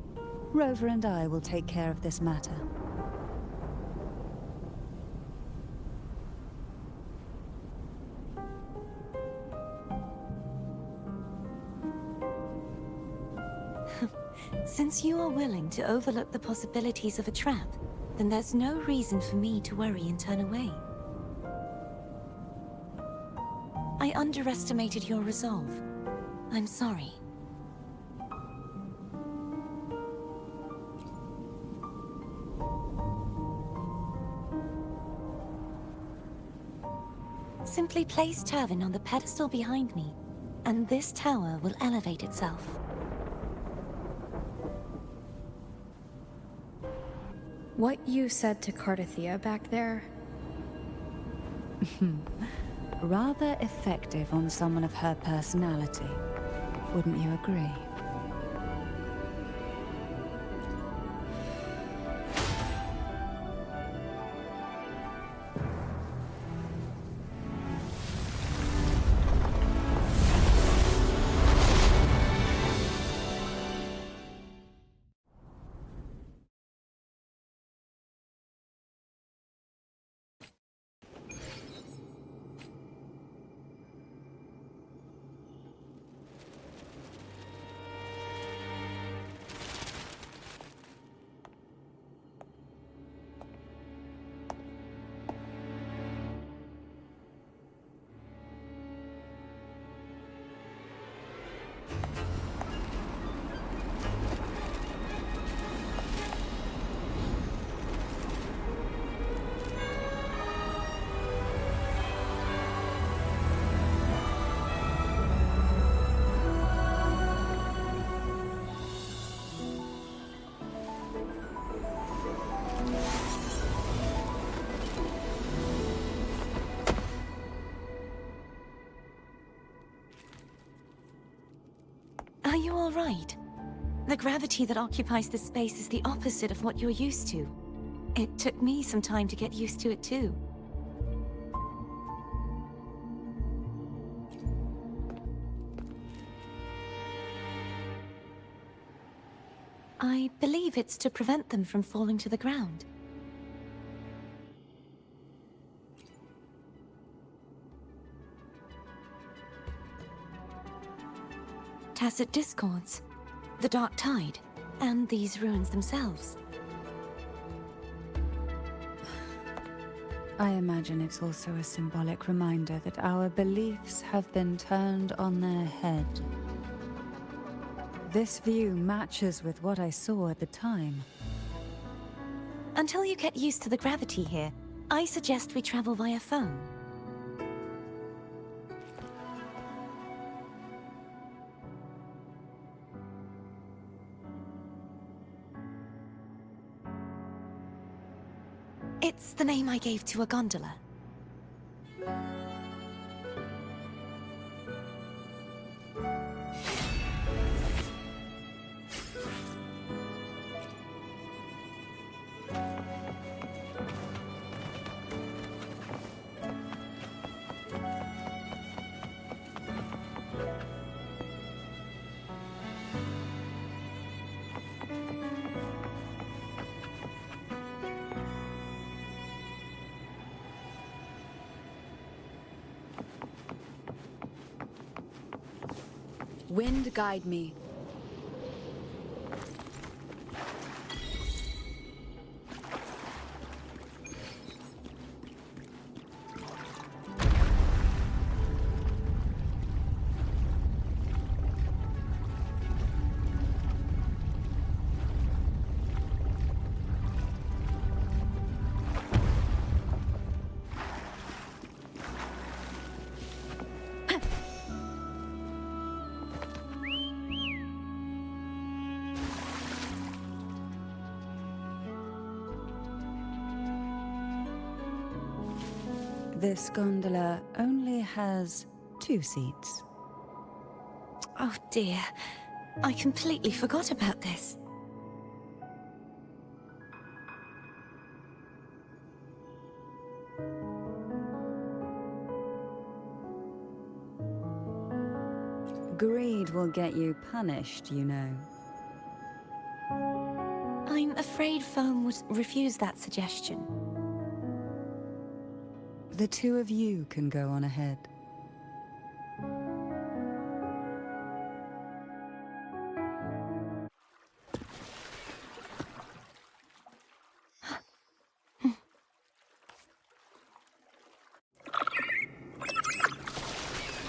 Rover and I will take care of this matter. Since you are willing to overlook the possibilities of a trap, then there's no reason for me to worry and turn away. I underestimated your resolve. I'm sorry. Simply place Tavin on the pedestal behind me, and this tower will elevate itself. What you said to Cartethyia back there? Rather effective on someone of her personality. Wouldn't you agree? Are you all right? The gravity that occupies this space is the opposite of what you're used to. It took me some time to get used to it too. I believe it's to prevent them from falling to the ground. Tacit discords, the Dark Tide, and these ruins themselves. I imagine it's also a symbolic reminder that our beliefs have been turned on their head. This view matches with what I saw at the time. Until you get used to the gravity here, I suggest we travel via phone. It's the name I gave to a gondola. Wind guide me. This gondola only has 2 seats. Oh dear, I completely forgot about this. Greed will get you punished, you know. I'm afraid Foam would refuse that suggestion. The 2 of you can go on ahead.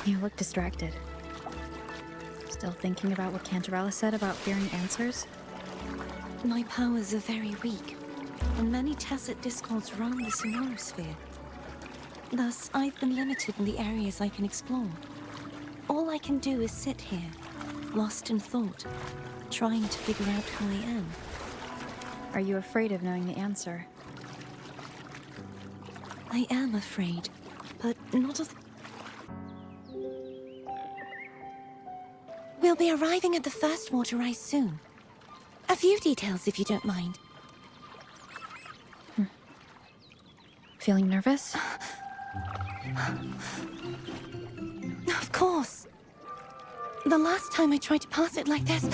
You look distracted. Still thinking about what Cantarella said about fearing answers? My powers are very weak, and many tacit discords roam the Sonorosphere. Thus, I've been limited in the areas I can explore. All I can do is sit here, lost in thought, trying to figure out who I am. Are you afraid of knowing the answer? I am afraid, but not of... We'll be arriving at the first water rise soon. A few details, if you don't mind. Feeling nervous? Of course. The last time I tried to pass it like this...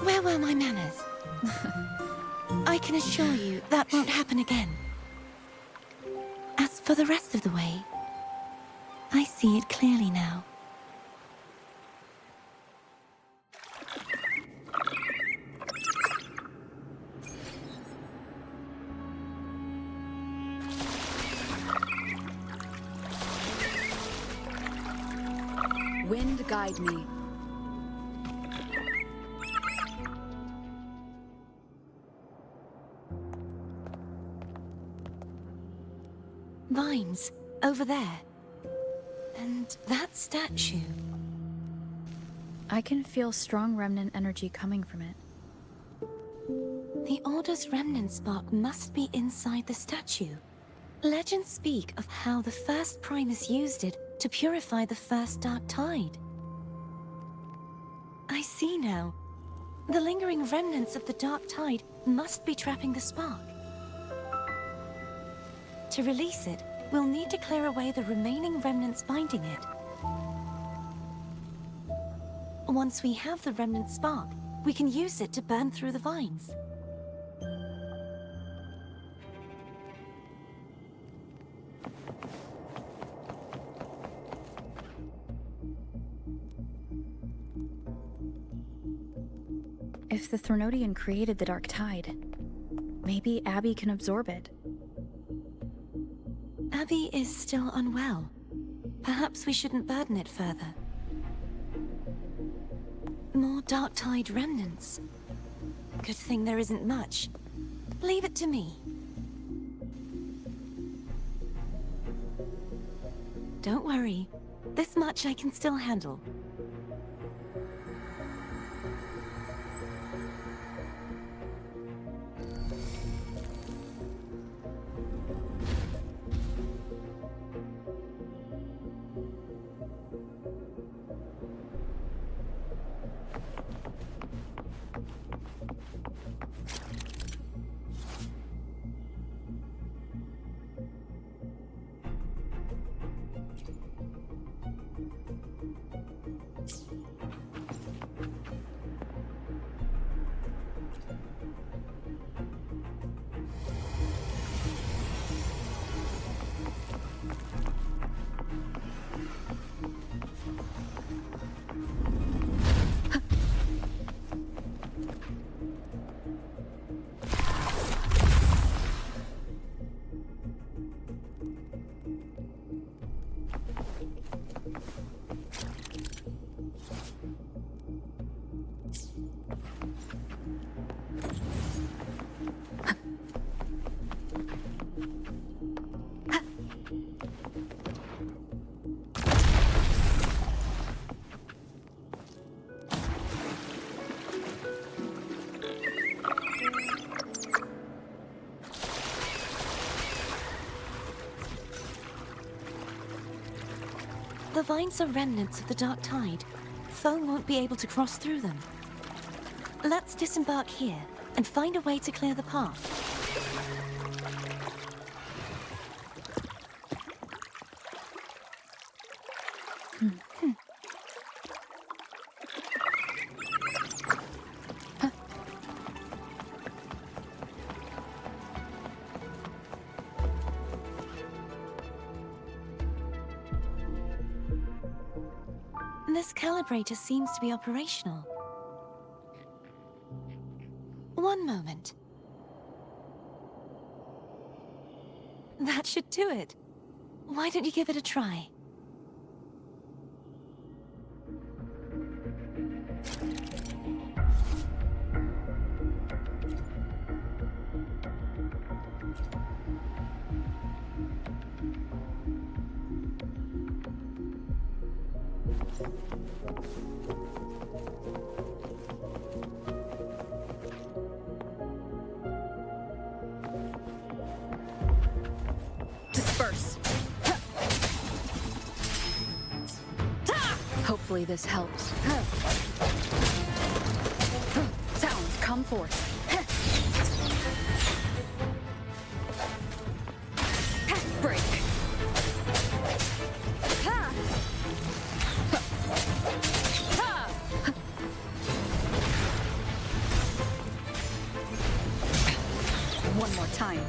Where were my manners? I can assure you that won't happen again. As for the rest of the way, I see it clearly now. Wind guide me. Vines, over there. And that statue. I can feel strong remnant energy coming from it. The Order's remnant spark must be inside the statue. Legends speak of how the first Primus used it to purify the first Dark Tide. I see now. The lingering remnants of the Dark Tide must be trapping the spark. To release it, we'll need to clear away the remaining remnants binding it. Once we have the remnant spark, we can use it to burn through the vines. If the Threnodian created the Dark Tide, Maybe Abby can absorb it. Abby is still unwell. Perhaps we shouldn't burden it further. More Dark Tide remnants. Good thing there isn't much. Leave it to me. Don't worry. This much I can still handle. The vines are remnants of the Dark Tide. Foe won't be able to cross through them. Let's disembark here and find a way to clear the path. This calibrator seems to be operational. One moment. That should do it. Why don't you give it a try? Disperse. Hopefully this helps. Sounds, come forth. Break. One more time.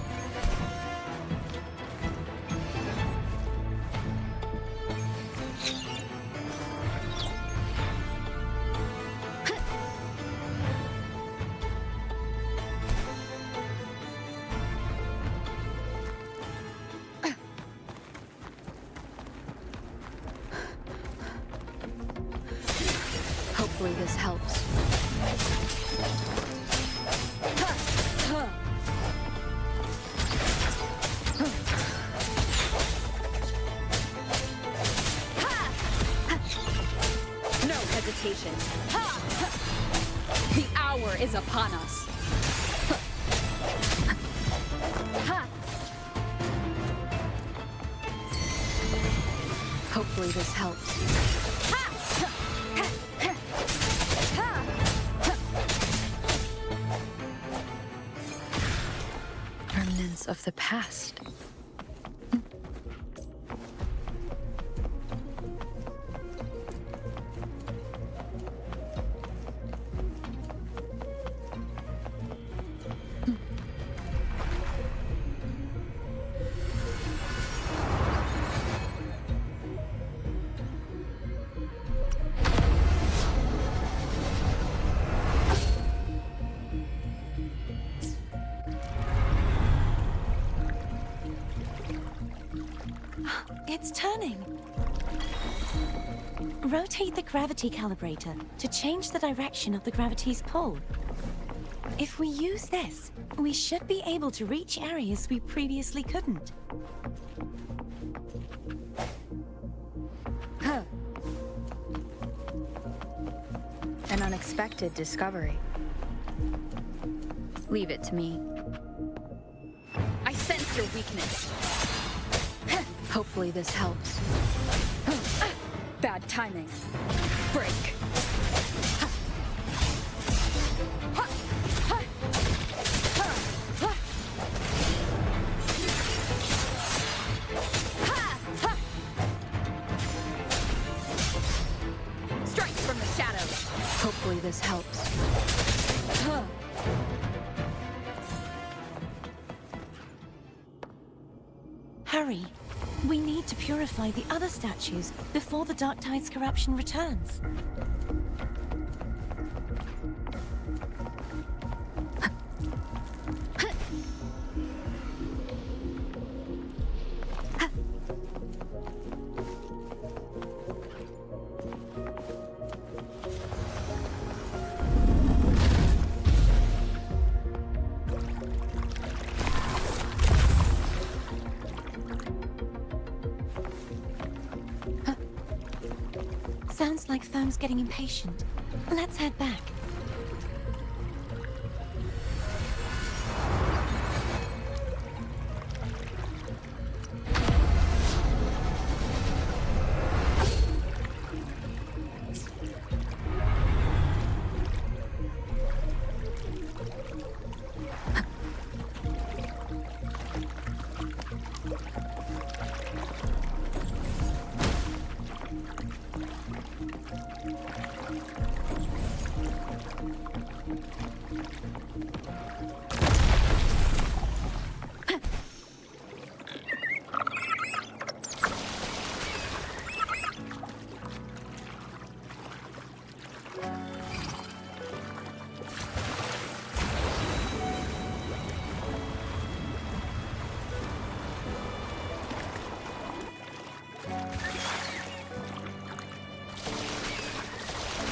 Hopefully this helps. No hesitation. The hour is upon us. Hopefully this helps. Remnants of the past. It's turning. Rotate the gravity calibrator to change the direction of the gravity's pull. If we use this, we should be able to reach areas we previously couldn't. An unexpected discovery. Leave it to me. I sense your weakness. Hopefully this helps. Bad timing. Break. Strike from the shadows. Hopefully this helps. Hurry. We need to purify the other statues before the Dark Tide's corruption returns. Sounds like Therm's getting impatient. Let's head back.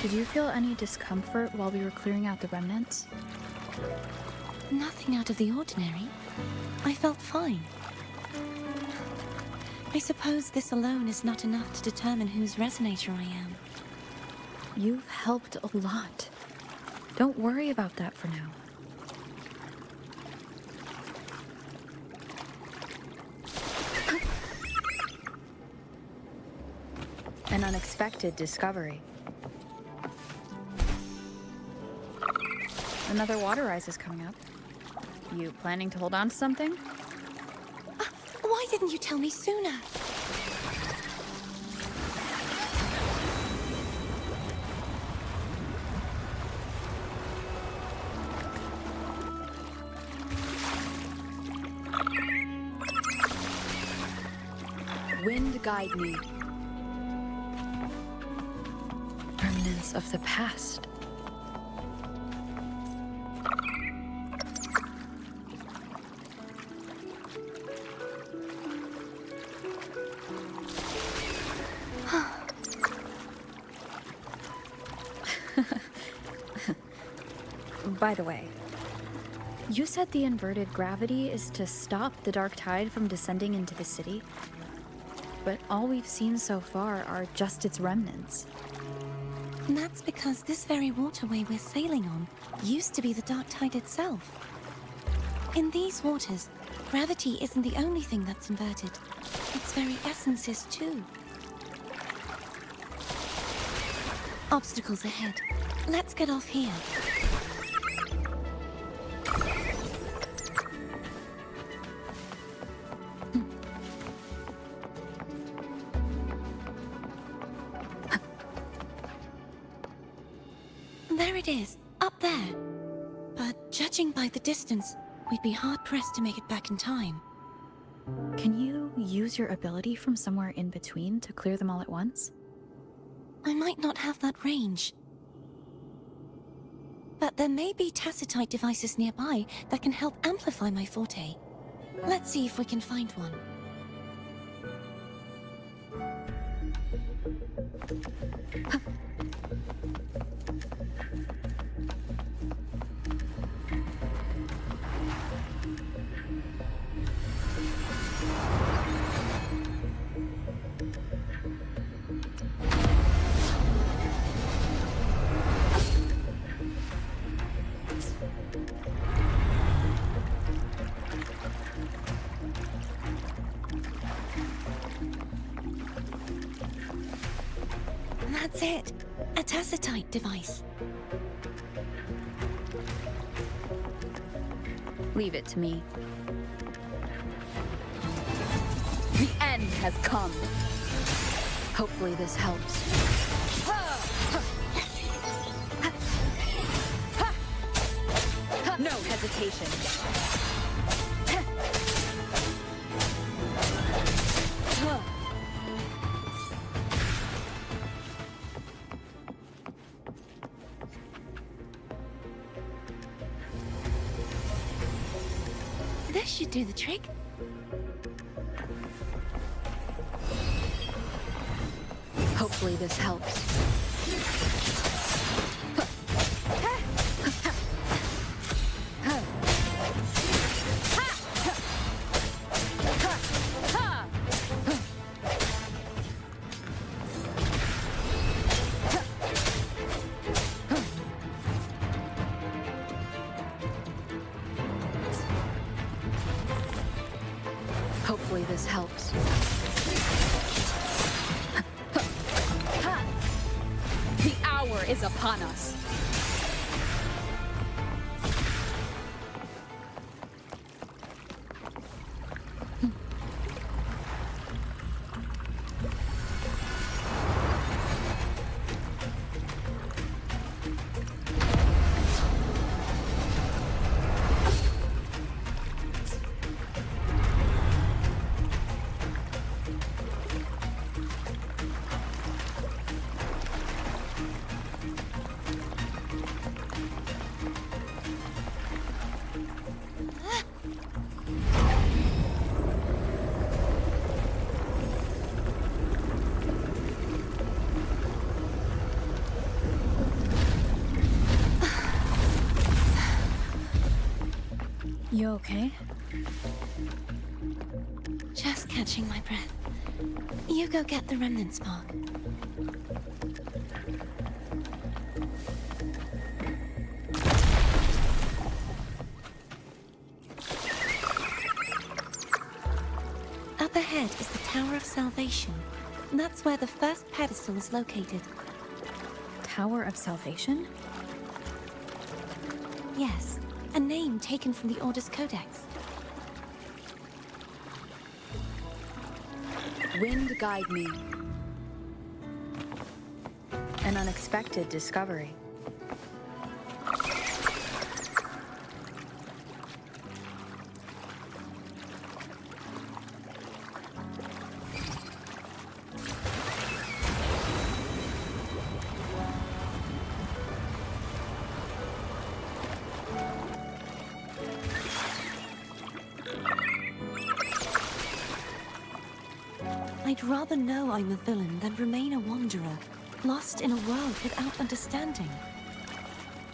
Did you feel any discomfort while we were clearing out the remnants? Nothing out of the ordinary. I felt fine. I suppose this alone is not enough to determine whose resonator I am. You've helped a lot. Don't worry about that for now. An unexpected discovery. Another water rise is coming up. You planning to hold on to something? Why didn't you tell me sooner? Wind guide me. Remnants of the past. By the way, you said the inverted gravity is to stop the Dark Tide from descending into the city, but all we've seen so far are just its remnants. And that's because this very waterway we're sailing on used to be the Dark Tide itself. In these waters, gravity isn't the only thing that's inverted. Its very essence is too. Obstacles ahead. Let's get off here. There it is, up there. But judging by the distance, we'd be hard-pressed to make it back in time. Can you use your ability from somewhere in between to clear them all at once? I might not have that range. But there may be tacitite devices nearby that can help amplify my forte. Let's see if we can find one. That's it. A tacitite device. Leave it to me. The end has come. Hopefully this helps. No hesitation. This should do the trick. Hopefully this helps. Hopefully this helps. The hour is upon us. You okay? Just catching my breath. You go get the remnant spark. Up ahead is the Tower of Salvation. That's where the first pedestal is located. Tower of Salvation? Yes, a name taken from the Order's Codex. Wind guide me. An unexpected discovery. I'd rather know I'm a villain than remain a wanderer, lost in a world without understanding.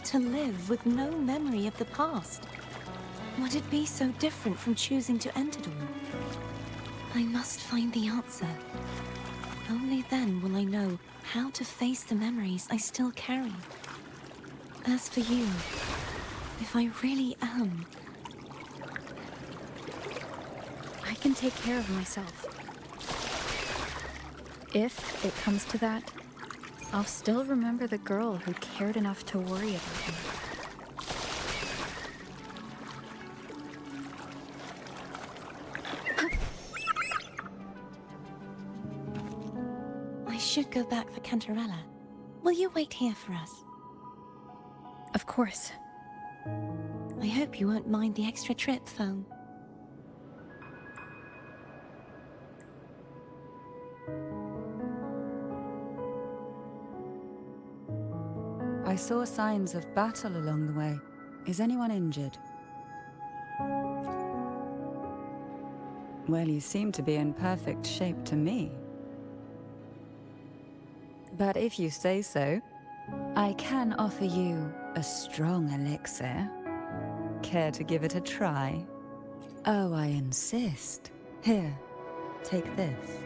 To live with no memory of the past. Would it be so different from choosing to end it all? I must find the answer. Only then will I know how to face the memories I still carry. As for you, if I really am... I can take care of myself. If it comes to that, I'll still remember the girl who cared enough to worry about me. I should go back for Cantarella. Will you wait here for us? Of course. I hope you won't mind the extra trip, Foam. I saw signs of battle along the way. Is anyone injured? Well, you seem to be in perfect shape to me. But if you say so, I can offer you a strong elixir. Care to give it a try? Oh, I insist. Here, take this.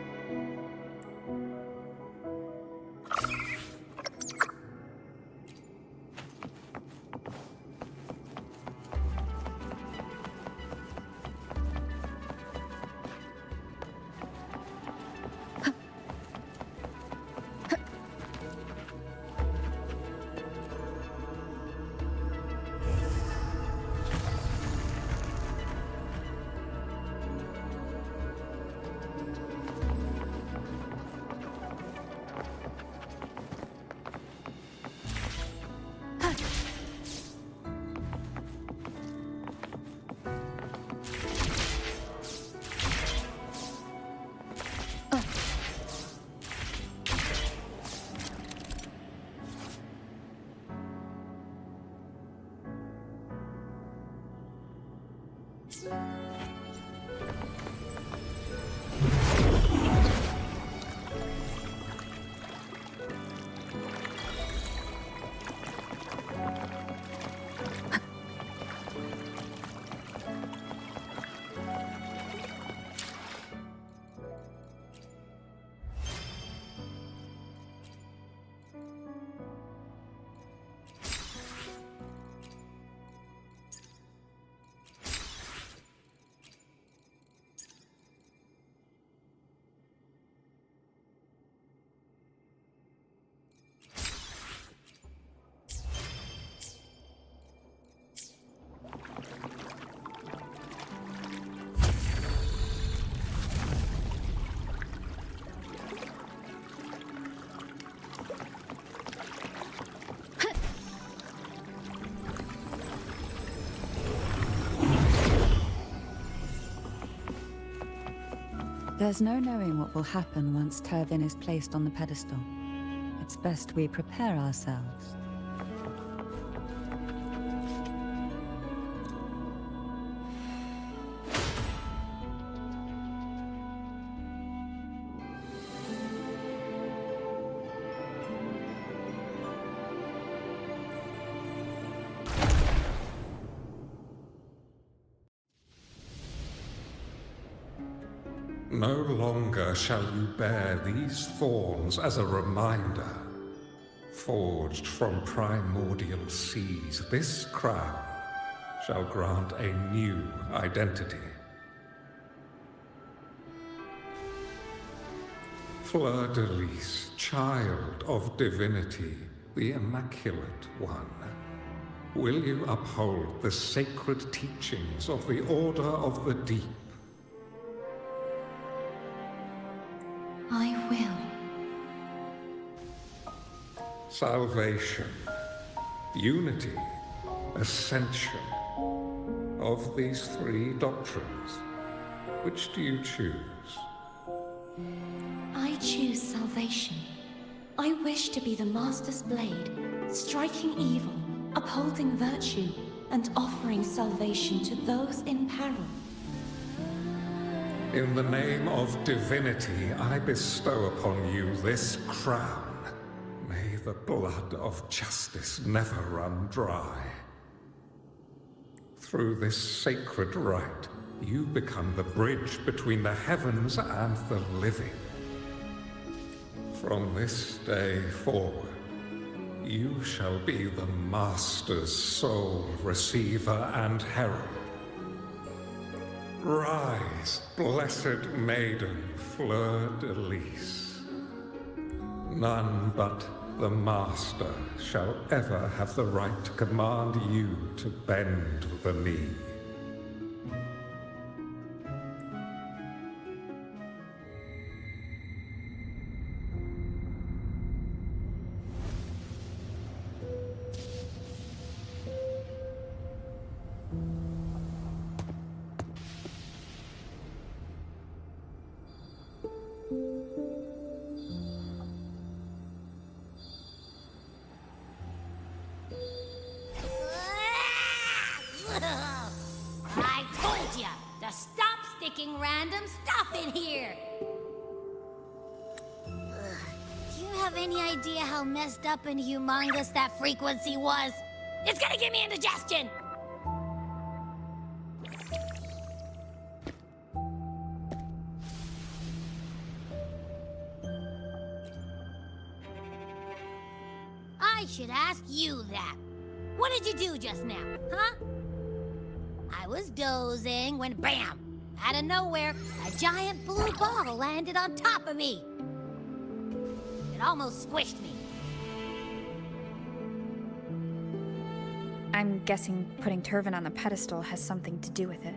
There's no knowing what will happen once Tervin is placed on the pedestal. It's best we prepare ourselves. No longer shall you bear these thorns as a reminder. Forged from primordial seas, this crown shall grant a new identity. Fleur-de-Lis, child of divinity, the Immaculate One, will you uphold the sacred teachings of the Order of the Deep? I will. Salvation, unity, ascension. Of these three doctrines, which do you choose? I choose salvation. I wish to be the Master's blade, striking evil, upholding virtue, and offering salvation to those in peril. In the name of divinity, I bestow upon you this crown. May the blood of justice never run dry. Through this sacred rite, you become the bridge between the heavens and the living. From this day forward, you shall be the Master's sole receiver and herald. Rise, blessed maiden Fleur-de-Lis. None but the Master shall ever have the right to command you to bend the knee. I told ya to stop sticking random stuff in here. Do you have any idea how messed up and humongous that frequency was. It's gonna give me indigestion! I should ask you that. What did you do just now, huh? I was dozing when BAM! Out of nowhere, a giant blue ball landed on top of me. It almost squished me. I'm guessing putting Turvin on the pedestal has something to do with it.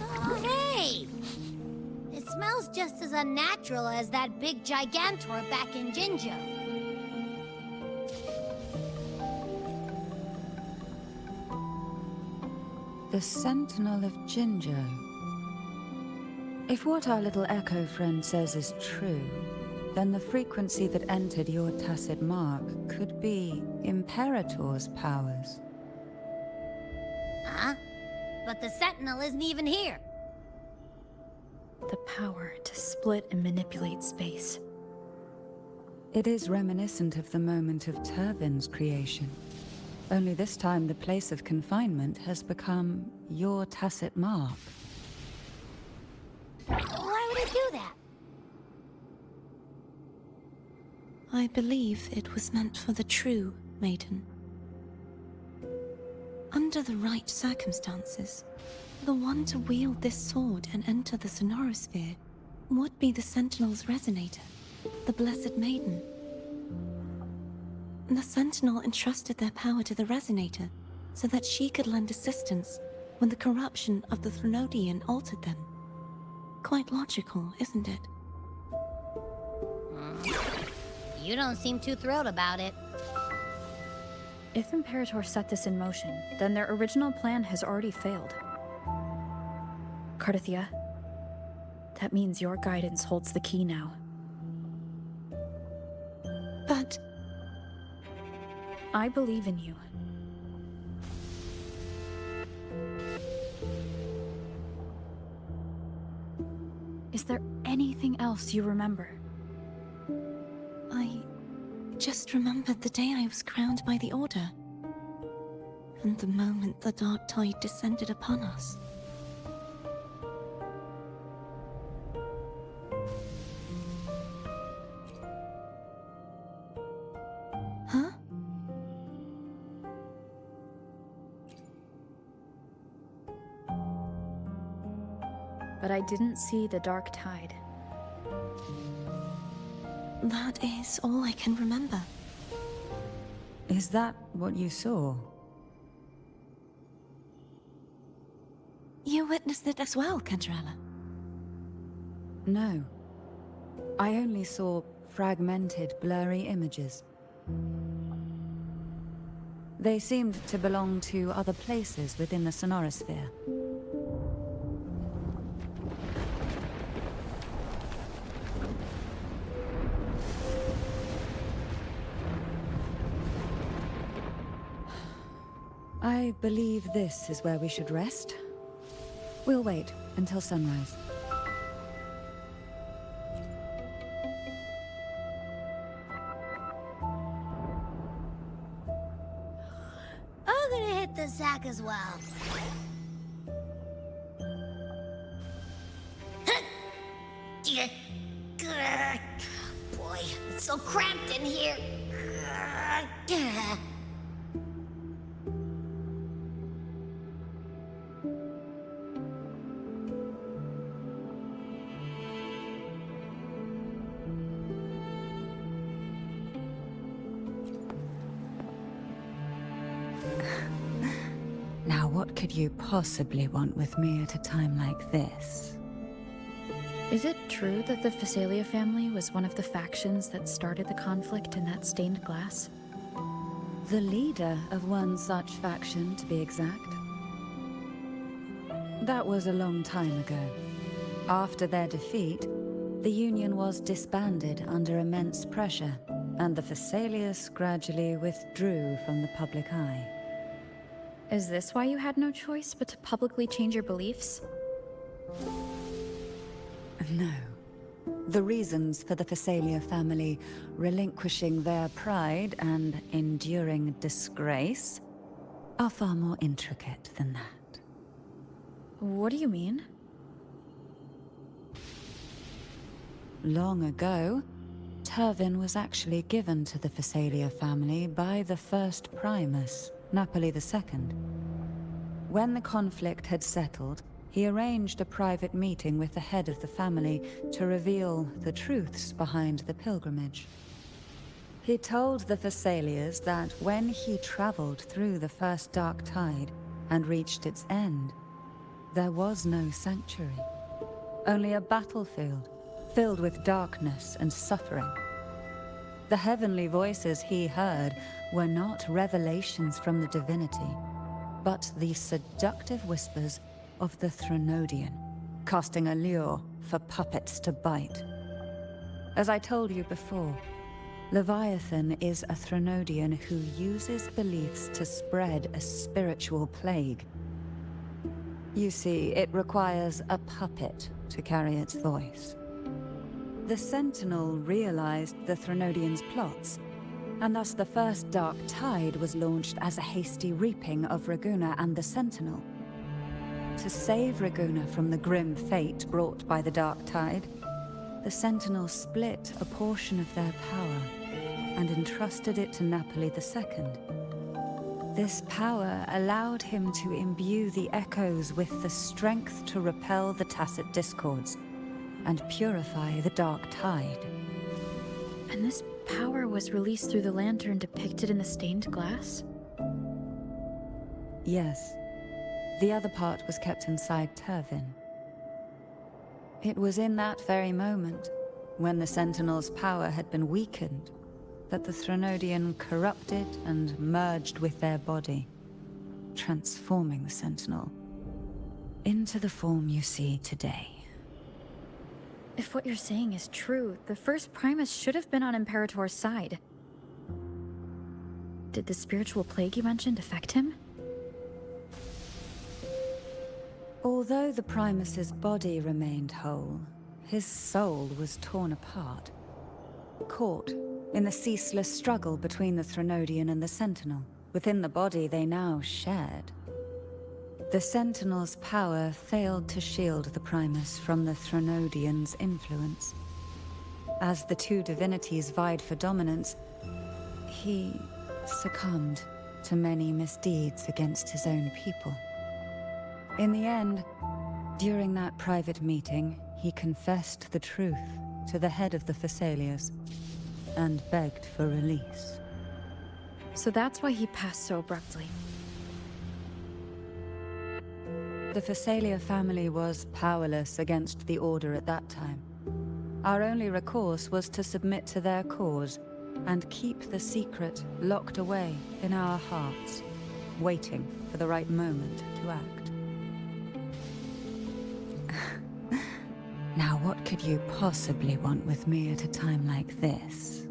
Oh, hey! It smells just as unnatural as that big gigantor back in Jinjo. The Sentinel of Jinjo. If what our little echo friend says is true, then the frequency that entered your tacit mark could be Imperator's powers. Huh? But the Sentinel isn't even here. The power to split and manipulate space. It is reminiscent of the moment of Turvin's creation. Only this time the place of confinement has become your tacit mark. Why would it do that? I believe it was meant for the true maiden. Under the right circumstances, the one to wield this sword and enter the Sonorosphere would be the Sentinel's resonator, the Blessed Maiden. The Sentinel entrusted their power to the Resonator so that she could lend assistance when the corruption of the Threnodian altered them. Quite logical, isn't it? You don't seem too thrilled about it. If Imperator set this in motion, then their original plan has already failed. Cartethyia, that means your guidance holds the key now. But I believe in you. Is there anything else you remember? I just remembered the day I was crowned by the Order, and the moment the dark tide descended upon us. Huh? But I didn't see the dark tide. That is all I can remember. Is that what you saw? You witnessed it as well, Cantarella. No. I only saw fragmented, blurry images. They seemed to belong to other places within the Sonorosphere. I believe this is where we should rest. We'll wait until sunrise. I'm gonna hit the sack as well. Boy, it's so cramped in here. Now, what could you possibly want with me at a time like this? Is it true that the Physalia family was one of the factions that started the conflict in that stained glass? The leader of one such faction, to be exact. That was a long time ago. After their defeat, the Union was disbanded under immense pressure, and the Physalius gradually withdrew from the public eye. Is this why you had no choice but to publicly change your beliefs? No. The reasons for the Phasalia family relinquishing their pride and enduring disgrace are far more intricate than that. What do you mean? Long ago, Turvin was actually given to the Phasalia family by the first Primus, Napoli II. When the conflict had settled, he arranged a private meeting with the head of the family to reveal the truths behind the pilgrimage. He told the Phasalias that when he traveled through the first dark tide and reached its end, there was no sanctuary, only a battlefield filled with darkness and suffering. The heavenly voices he heard were not revelations from the divinity, but the seductive whispers of the Threnodian, casting a lure for puppets to bite. As I told you before, Leviathan is a Threnodian who uses beliefs to spread a spiritual plague. You see, it requires a puppet to carry its voice. The Sentinel realized the Threnodian's plots, and thus the first Dark Tide was launched as a hasty reaping of Raguna and the Sentinel. To save Raguna from the grim fate brought by the Dark Tide, the Sentinel split a portion of their power and entrusted it to Napoli II. This power allowed him to imbue the echoes with the strength to repel the Tacit Discords and purify the Dark Tide. And this power was released through the lantern depicted in the stained glass? Yes. The other part was kept inside Turvin. It was in that very moment, when the Sentinel's power had been weakened, that the Threnodian corrupted and merged with their body, transforming the Sentinel into the form you see today. If what you're saying is true, the first Primus should have been on Imperator's side. Did the spiritual plague you mentioned affect him? Although the Primus's body remained whole, his soul was torn apart, caught in the ceaseless struggle between the Threnodian and the Sentinel. Within the body they now shared. The Sentinel's power failed to shield the Primus from the Threnodian's influence. As the two divinities vied for dominance, he succumbed to many misdeeds against his own people. In the end, during that private meeting, he confessed the truth to the head of the Phasalias and begged for release. So that's why he passed so abruptly. The Phasalia family was powerless against the Order at that time. Our only recourse was to submit to their cause and keep the secret locked away in our hearts, waiting for the right moment to act. Now, what could you possibly want with me at a time like this?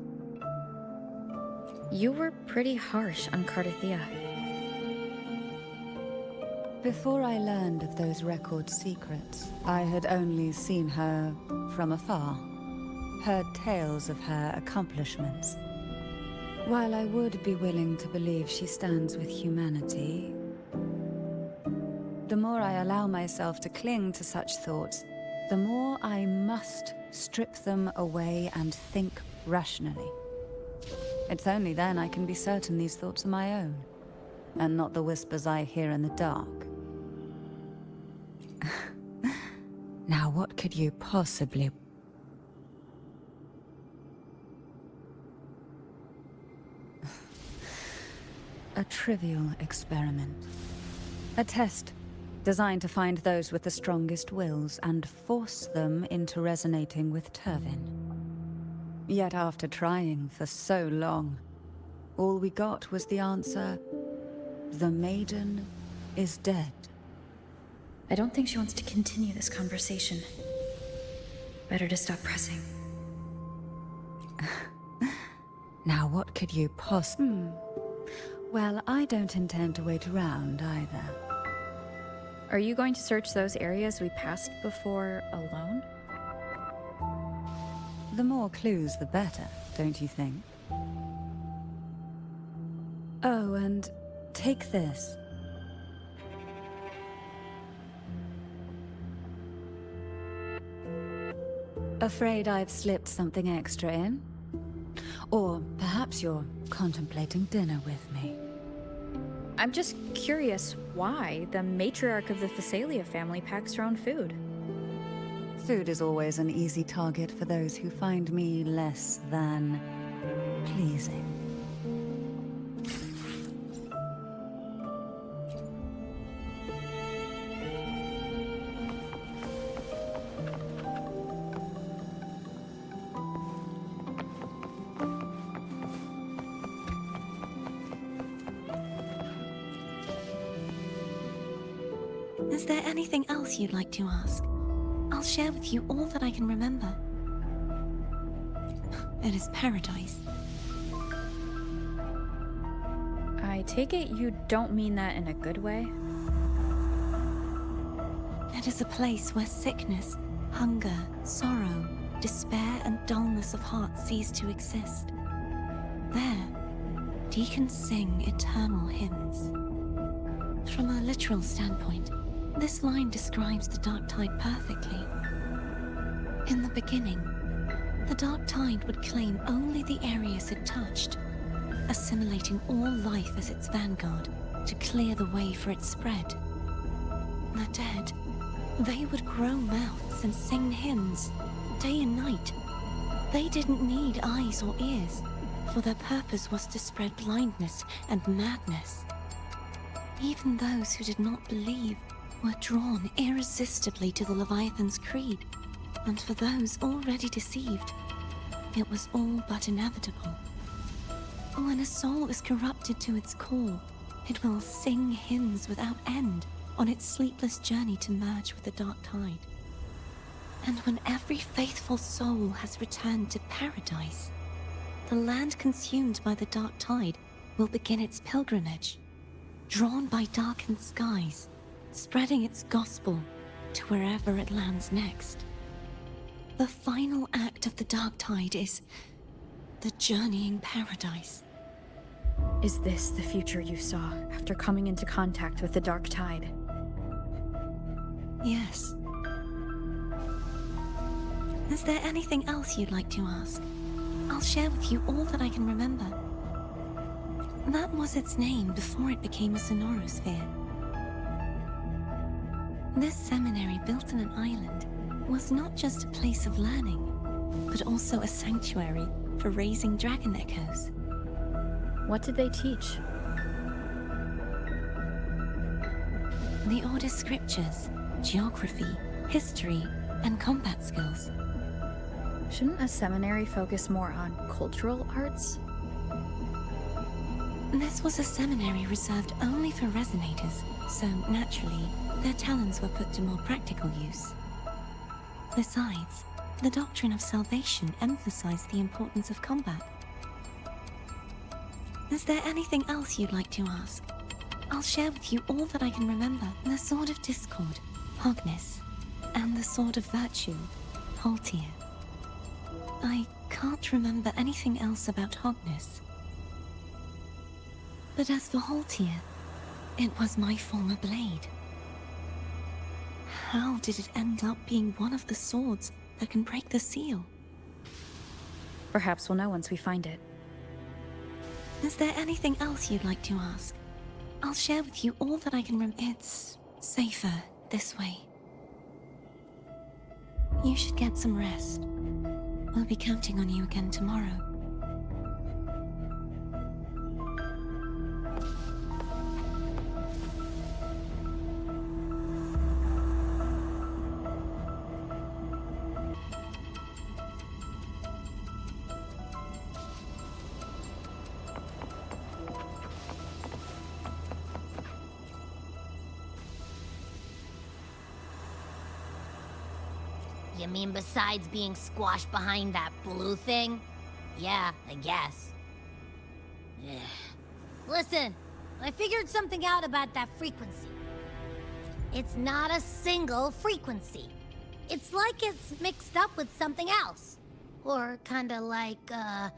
You were pretty harsh on Cartethyia. Before I learned of those record secrets, I had only seen her from afar, heard tales of her accomplishments. While I would be willing to believe she stands with humanity, the more I allow myself to cling to such thoughts, the more I must strip them away and think rationally. It's only then I can be certain these thoughts are my own, and not the whispers I hear in the dark. Now, what could you possibly... A trivial experiment. A test designed to find those with the strongest wills and force them into resonating with Turvin. Yet after trying for so long, all we got was the answer, "The maiden is dead." I don't think she wants to continue this conversation. Better to stop pressing. Now, what could you possibly... Well, I don't intend to wait around either. Are you going to search those areas we passed before alone? The more clues, the better, don't you think? Oh, and take this. Afraid I've slipped something extra in? Or perhaps you're contemplating dinner with me. I'm just curious why the matriarch of the Phasalia family packs her own food. Food is always an easy target for those who find me less than pleasing. Is there anything else you'd like to ask? I'll share with you all that I can remember. It is paradise. I take it you don't mean that in a good way? It is a place where sickness, hunger, sorrow, despair, and dullness of heart cease to exist. There, deacons sing eternal hymns. From a literal standpoint, this line describes the Dark Tide perfectly. In the beginning, the Dark Tide would claim only the areas it touched, assimilating all life as its vanguard to clear the way for its spread. The dead, they would grow mouths and sing hymns, day and night. They didn't need eyes or ears, for their purpose was to spread blindness and madness. Even those who did not believe were drawn irresistibly to the Leviathan's creed, and for those already deceived, it was all but inevitable. When a soul is corrupted to its core, it will sing hymns without end on its sleepless journey to merge with the Dark Tide. And when every faithful soul has returned to paradise, the land consumed by the Dark Tide will begin its pilgrimage, drawn by darkened skies, spreading its gospel to wherever it lands next. The final act of the Dark Tide is the journeying paradise. Is this the future you saw after coming into contact with the Dark Tide? Yes. Is there anything else you'd like to ask? I'll share with you all that I can remember. That was its name before it became a sonorosphere. This seminary, built on an island, was not just a place of learning, but also a sanctuary for raising dragon echoes. What did they teach? The Order's scriptures, geography, history, and combat skills. Shouldn't a seminary focus more on cultural arts? This was a seminary reserved only for resonators, so naturally, their talents were put to more practical use. Besides, the doctrine of salvation emphasized the importance of combat. Is there anything else you'd like to ask? I'll share with you all that I can remember. The Sword of Discord, Hogness, and the Sword of Virtue, Haltia. I can't remember anything else about Hogness. But as for Haltia, it was my former blade. How did it end up being one of the swords that can break the seal? Perhaps we'll know once we find it. Is there anything else you'd like to ask? I'll share with you all that I can remember. It's safer this way. You should get some rest. We'll be counting on you again tomorrow. You mean besides being squashed behind that blue thing? Yeah, I guess. Ugh. Listen, I figured something out about that frequency. It's not a single frequency. It's like it's mixed up with something else. Or kinda like, a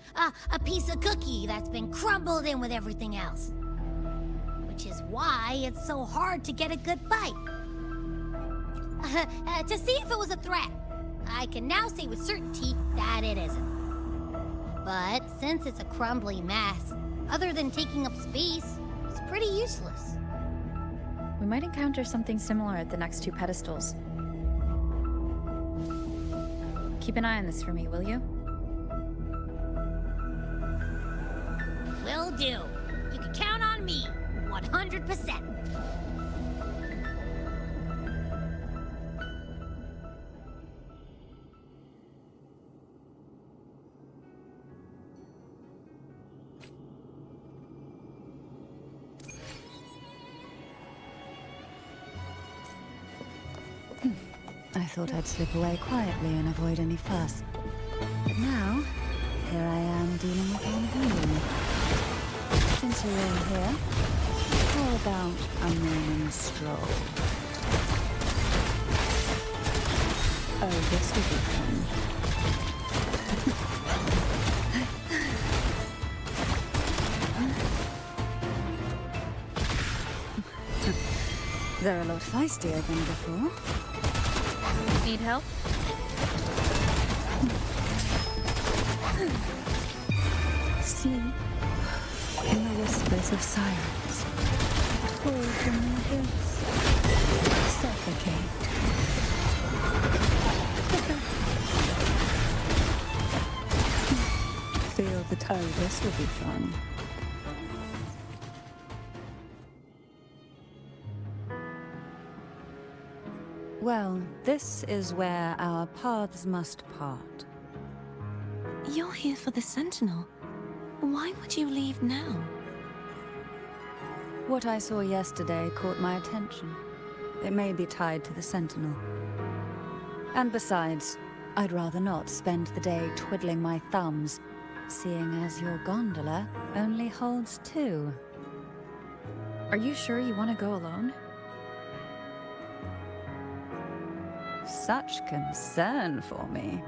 piece of cookie that's been crumbled in with everything else. Which is why it's so hard to get a good bite. To see if it was a threat, I can now say with certainty that it isn't. But since it's a crumbly mess, other than taking up space, it's pretty useless. We might encounter something similar at the next two pedestals. Keep an eye on this for me, will you? Will do. You can count on me, 100%. I thought I'd slip away quietly and avoid any fuss. But now, here I am dealing with one of you. Since you're all here, how about a morning stroll? Oh, this will be fun. They're a lot feistier than before. Need help? Sleep in the whispers of silence. Pull from your hips. Suffocate. Feel the toe. This will be fun. Well, this is where our paths must part. You're here for the Sentinel. Why would you leave now? What I saw yesterday caught my attention. It may be tied to the Sentinel. And besides, I'd rather not spend the day twiddling my thumbs, seeing as your gondola only holds 2. Are you sure you want to go alone? Such concern for me.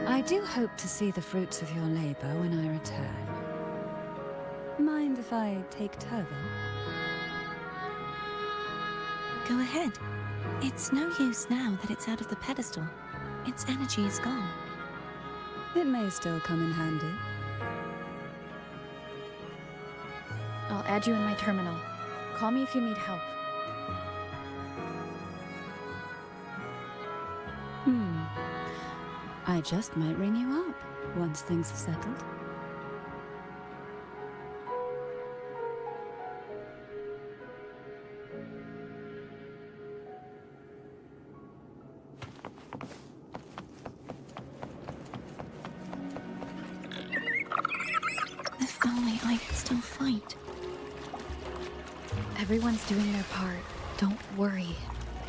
I do hope to see the fruits of your labor when I return. Mind if I take Turvin? Go ahead. It's no use now that it's out of the pedestal. Its energy is gone. It may still come in handy. I'll add you in my terminal. Call me if you need help. I just might ring you up once things are settled. If only I could still fight. Everyone's doing their part. Don't worry.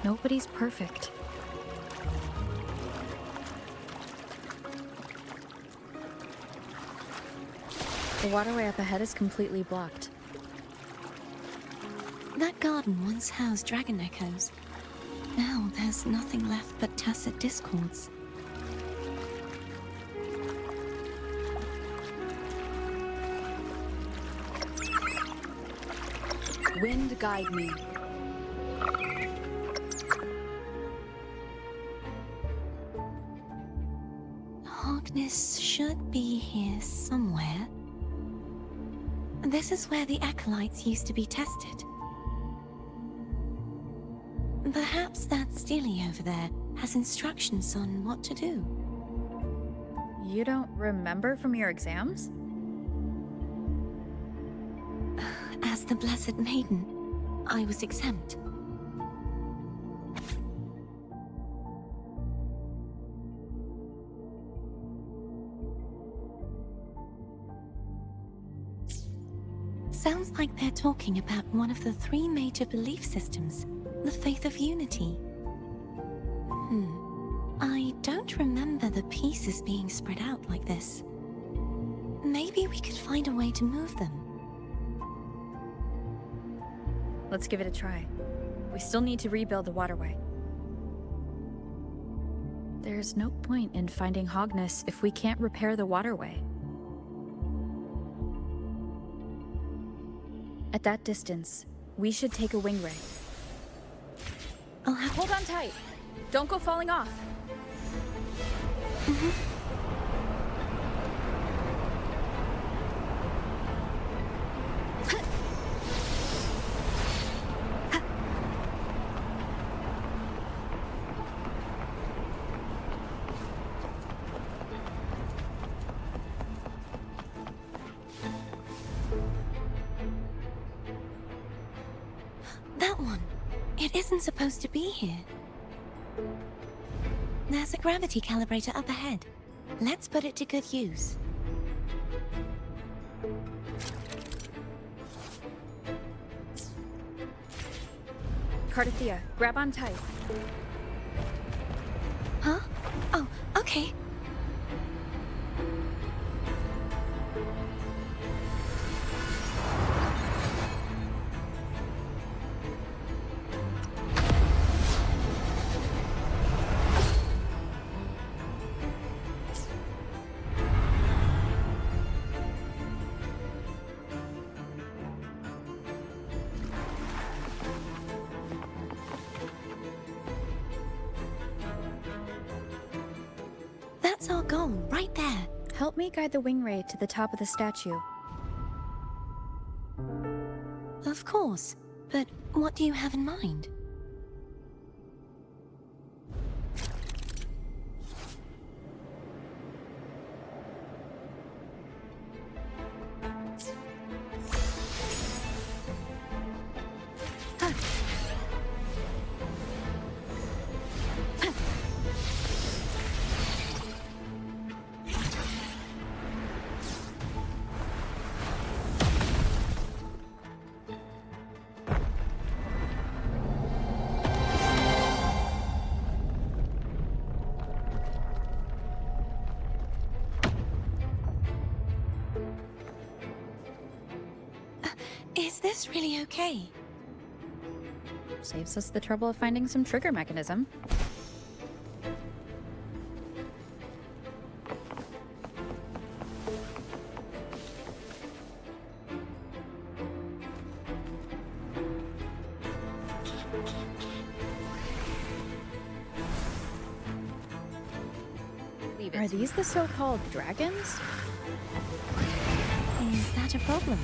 Nobody's perfect. The waterway up ahead is completely blocked. That garden once housed dragon echoes. Now there's nothing left but tacit discords. Wind guide me. Harkness should be here somewhere. This is where the acolytes used to be tested. Perhaps that Steely over there has instructions on what to do. You don't remember from your exams? As the Blessed Maiden, I was exempt. Sounds like they're talking about one of the 3 major belief systems, the faith of unity. I don't remember the pieces being spread out like this. Maybe we could find a way to move them. Let's give it a try. We still need to rebuild the waterway. There's no point in finding Hogness if we can't repair the waterway. At that distance, we should take a wing ray. I'll have Hold on tight! Don't go falling off! that one. It isn't supposed to be here. There's a gravity calibrator up ahead. Let's put it to good use. Cartethyia, grab on tight. Huh? Oh, okay. That's our goal, right there. Help me guide the wing ray to the top of the statue. Of course. But what do you have in mind? Is this really okay? Saves us the trouble of finding some trigger mechanism. Are these the so-called dragons? Is that a problem?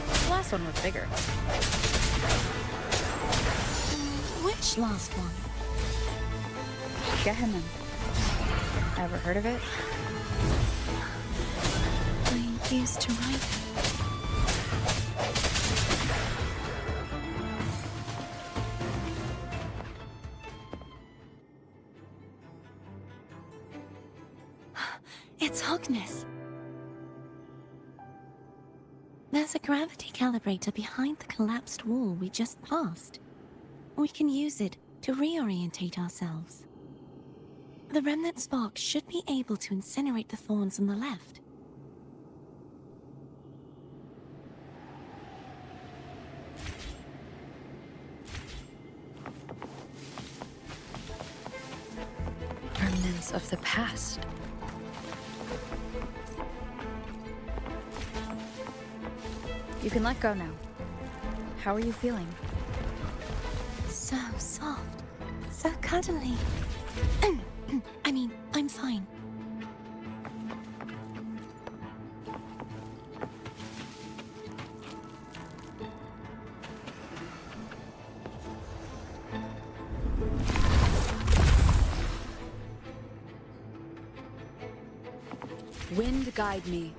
The last one was bigger. Which last one? Gehenna. Ever heard of it? I used to write. It's Hogness. There's a gravity calibrator behind the collapsed wall we just passed. We can use it to reorientate ourselves. The remnant spark should be able to incinerate the thorns on the left. Remnants of the past. You can let go now. How are you feeling? So soft. So cuddly. I mean, I'm fine. Wind guide me.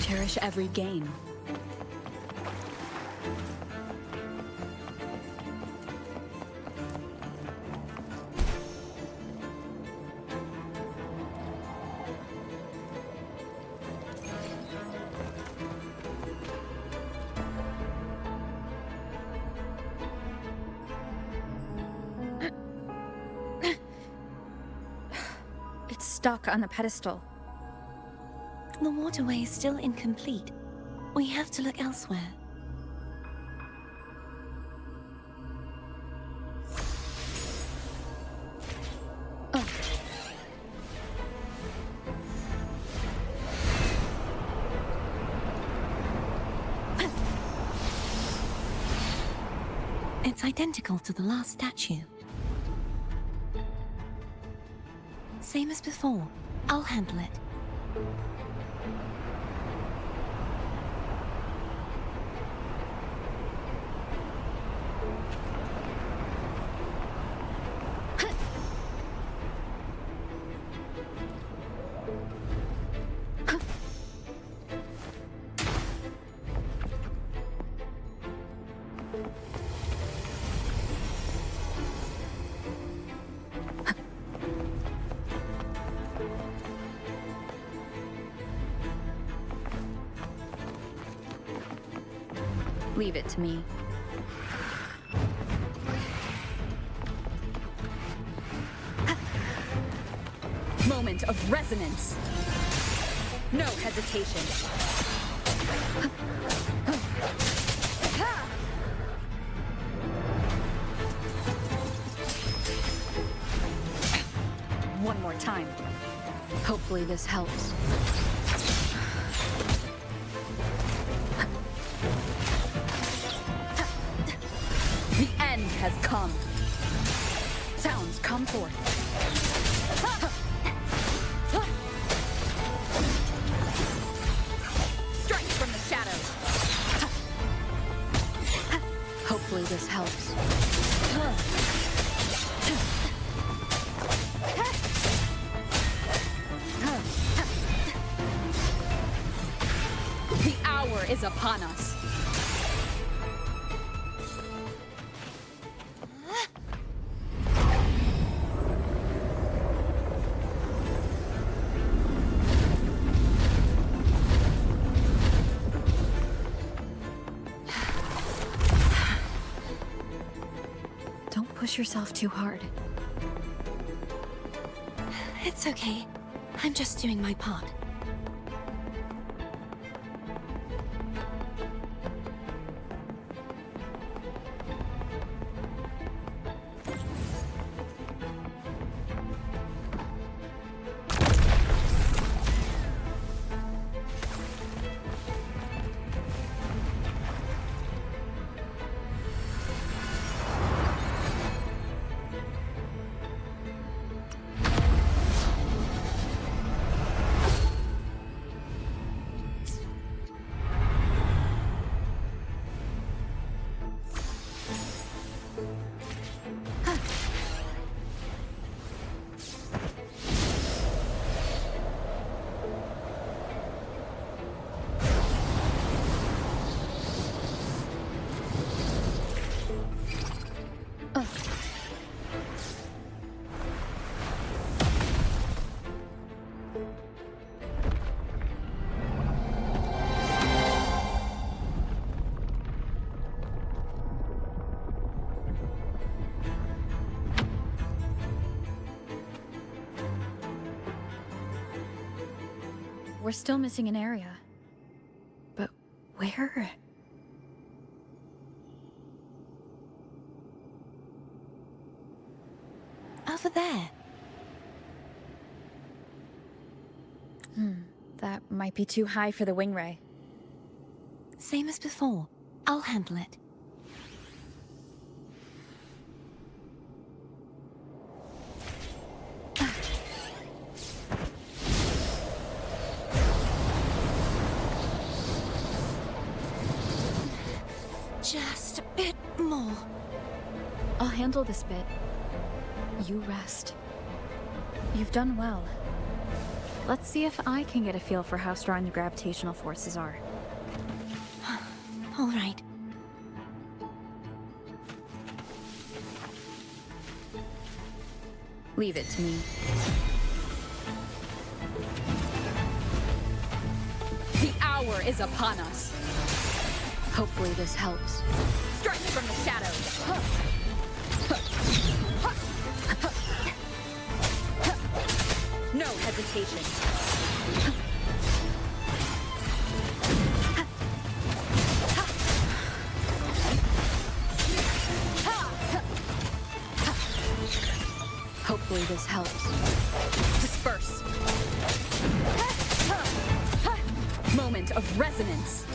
Cherish every gain. stuck on the pedestal. The waterway is still incomplete. We have to look elsewhere. It's identical to the last statue. Same as before. I'll handle it. Leave it to me. Moment of resonance. No hesitation. One more time. Hopefully this helps. The end has come. Sounds come forth. Strike from the shadows. Hopefully this helps. The hour is upon us. Don't push yourself too hard. It's okay. I'm just doing my part. We're still missing an area. But where? Over there. That might be too high for the wing ray. Same as before. I'll handle it. Just a bit more. I'll handle this bit. You rest. You've done well. Let's see if I can get a feel for how strong the gravitational forces are. All right. Leave it to me. The hour is upon us. Hopefully this helps. Strike from the shadows. No hesitation. Hopefully this helps. Disperse. Moment of resonance.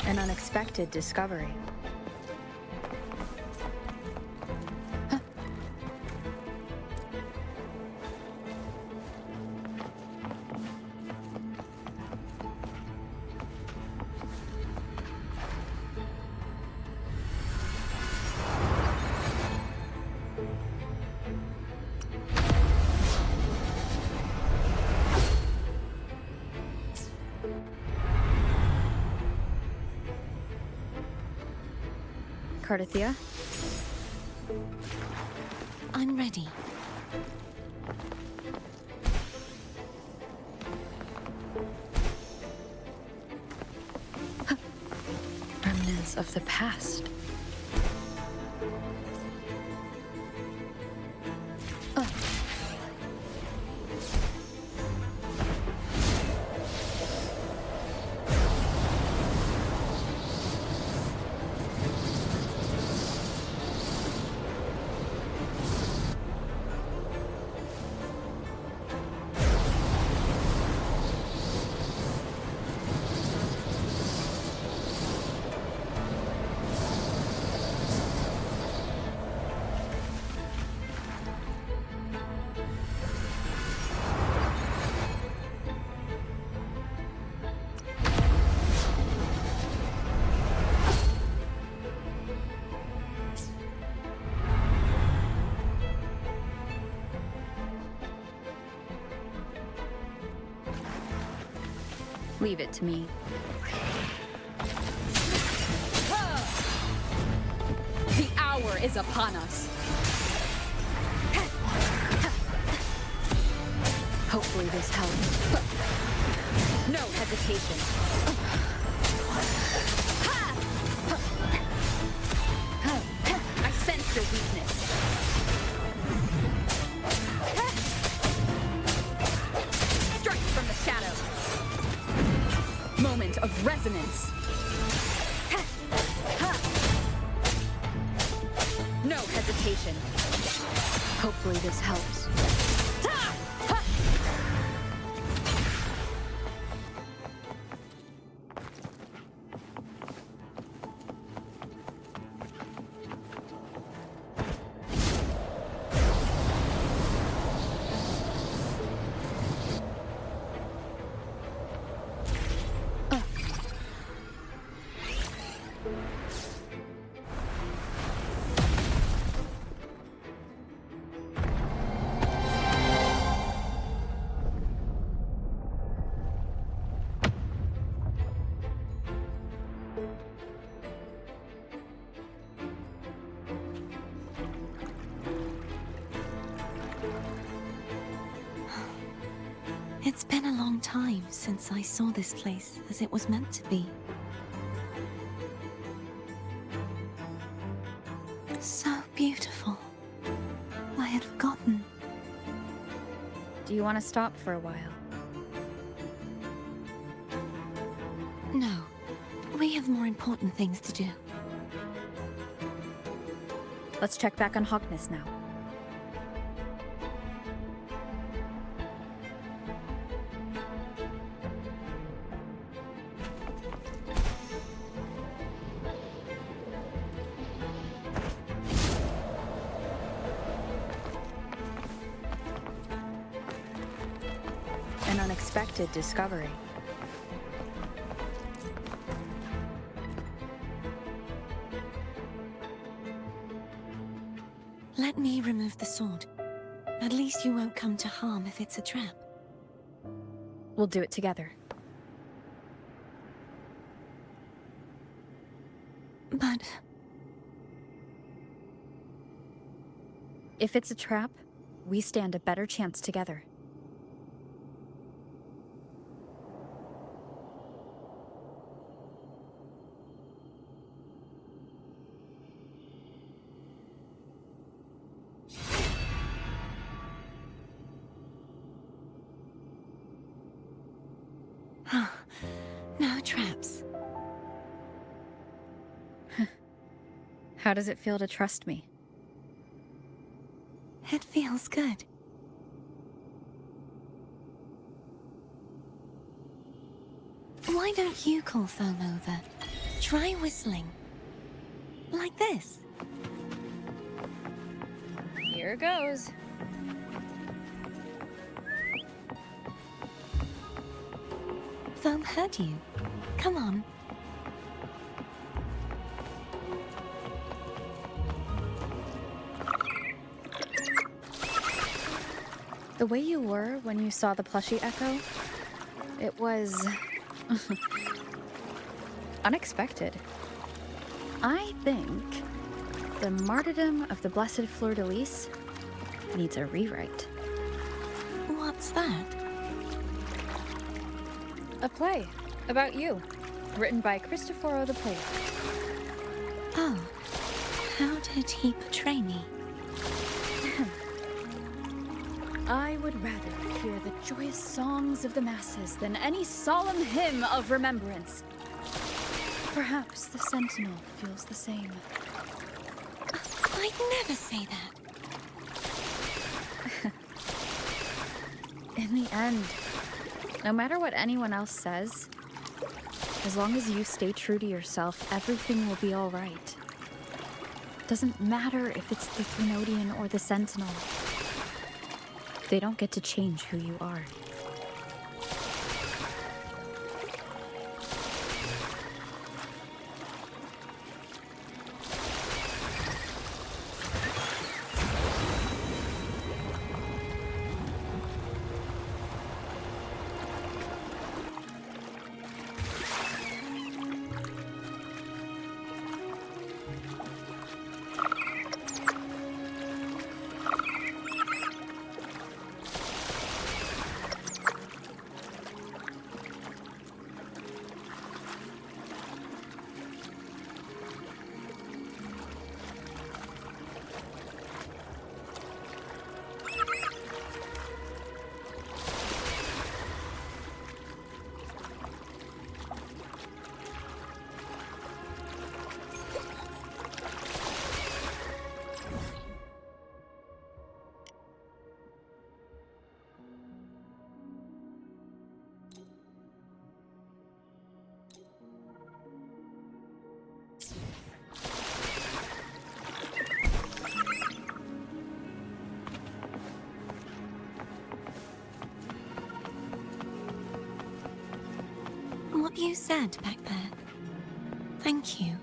An unexpected discovery. Cartethyia? I'm ready. Remnants of the past. Leave it to me. The hour is upon us. Hopefully this helps. No hesitation. I sense your weakness. Strike from the shadows. Moment of resonance. No hesitation. Hopefully this helps. It's been a long time since I saw this place as it was meant to be. So beautiful. I had forgotten. Do you want to stop for a while? No. We have more important things to do. Let's check back on Hogness now. An unexpected discovery. Let me remove the sword. At least you won't come to harm if it's a trap. We'll do it together. But If it's a trap, we stand a better chance together. no traps. How does it feel to trust me? It feels good. Why don't you call Foam over? Try whistling. Like this. Here goes. Foam heard you. Come on. The way you were when you saw the plushie echo, it was unexpected. I think the martyrdom of the Blessed Fleur-de-Lis needs a rewrite. What's that? A play about you, written by Cristoforo the playwright. Oh, how did he portray me? I would rather hear the joyous songs of the masses than any solemn hymn of remembrance. Perhaps the Sentinel feels the same. I'd never say that. In the end, no matter what anyone else says, as long as you stay true to yourself, everything will be all right. Doesn't matter if it's the Thrunodian or the Sentinel. They don't get to change who you are. What you said back there. Thank you.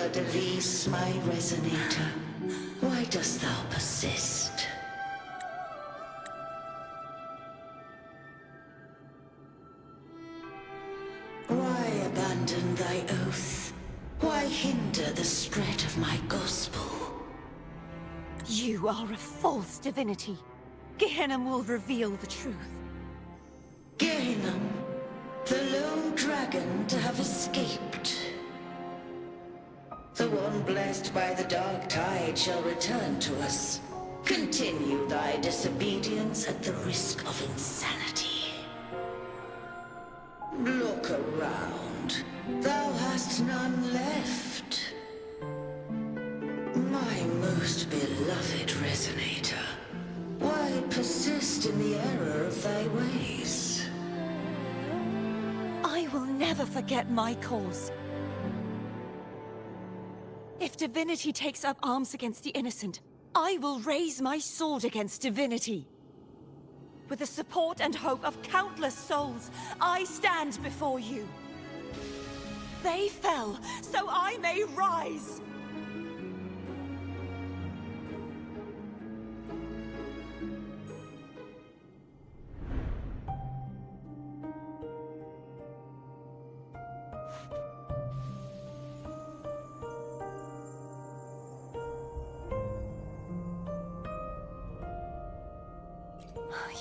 Fleur-de-lis, my resonator, why dost thou persist? Why abandon thy oath? Why hinder the spread of my gospel? You are a false divinity. Gehenna will reveal the truth. Gehenna, the lone dragon to have escaped. The one blessed by the dark tide shall return to us. Continue thy disobedience at the risk of insanity. Look around. Thou hast none left. My most beloved resonator, why persist in the error of thy ways? I will never forget my cause. If divinity takes up arms against the innocent, I will raise my sword against divinity. With the support and hope of countless souls, I stand before you. They fell, so I may rise!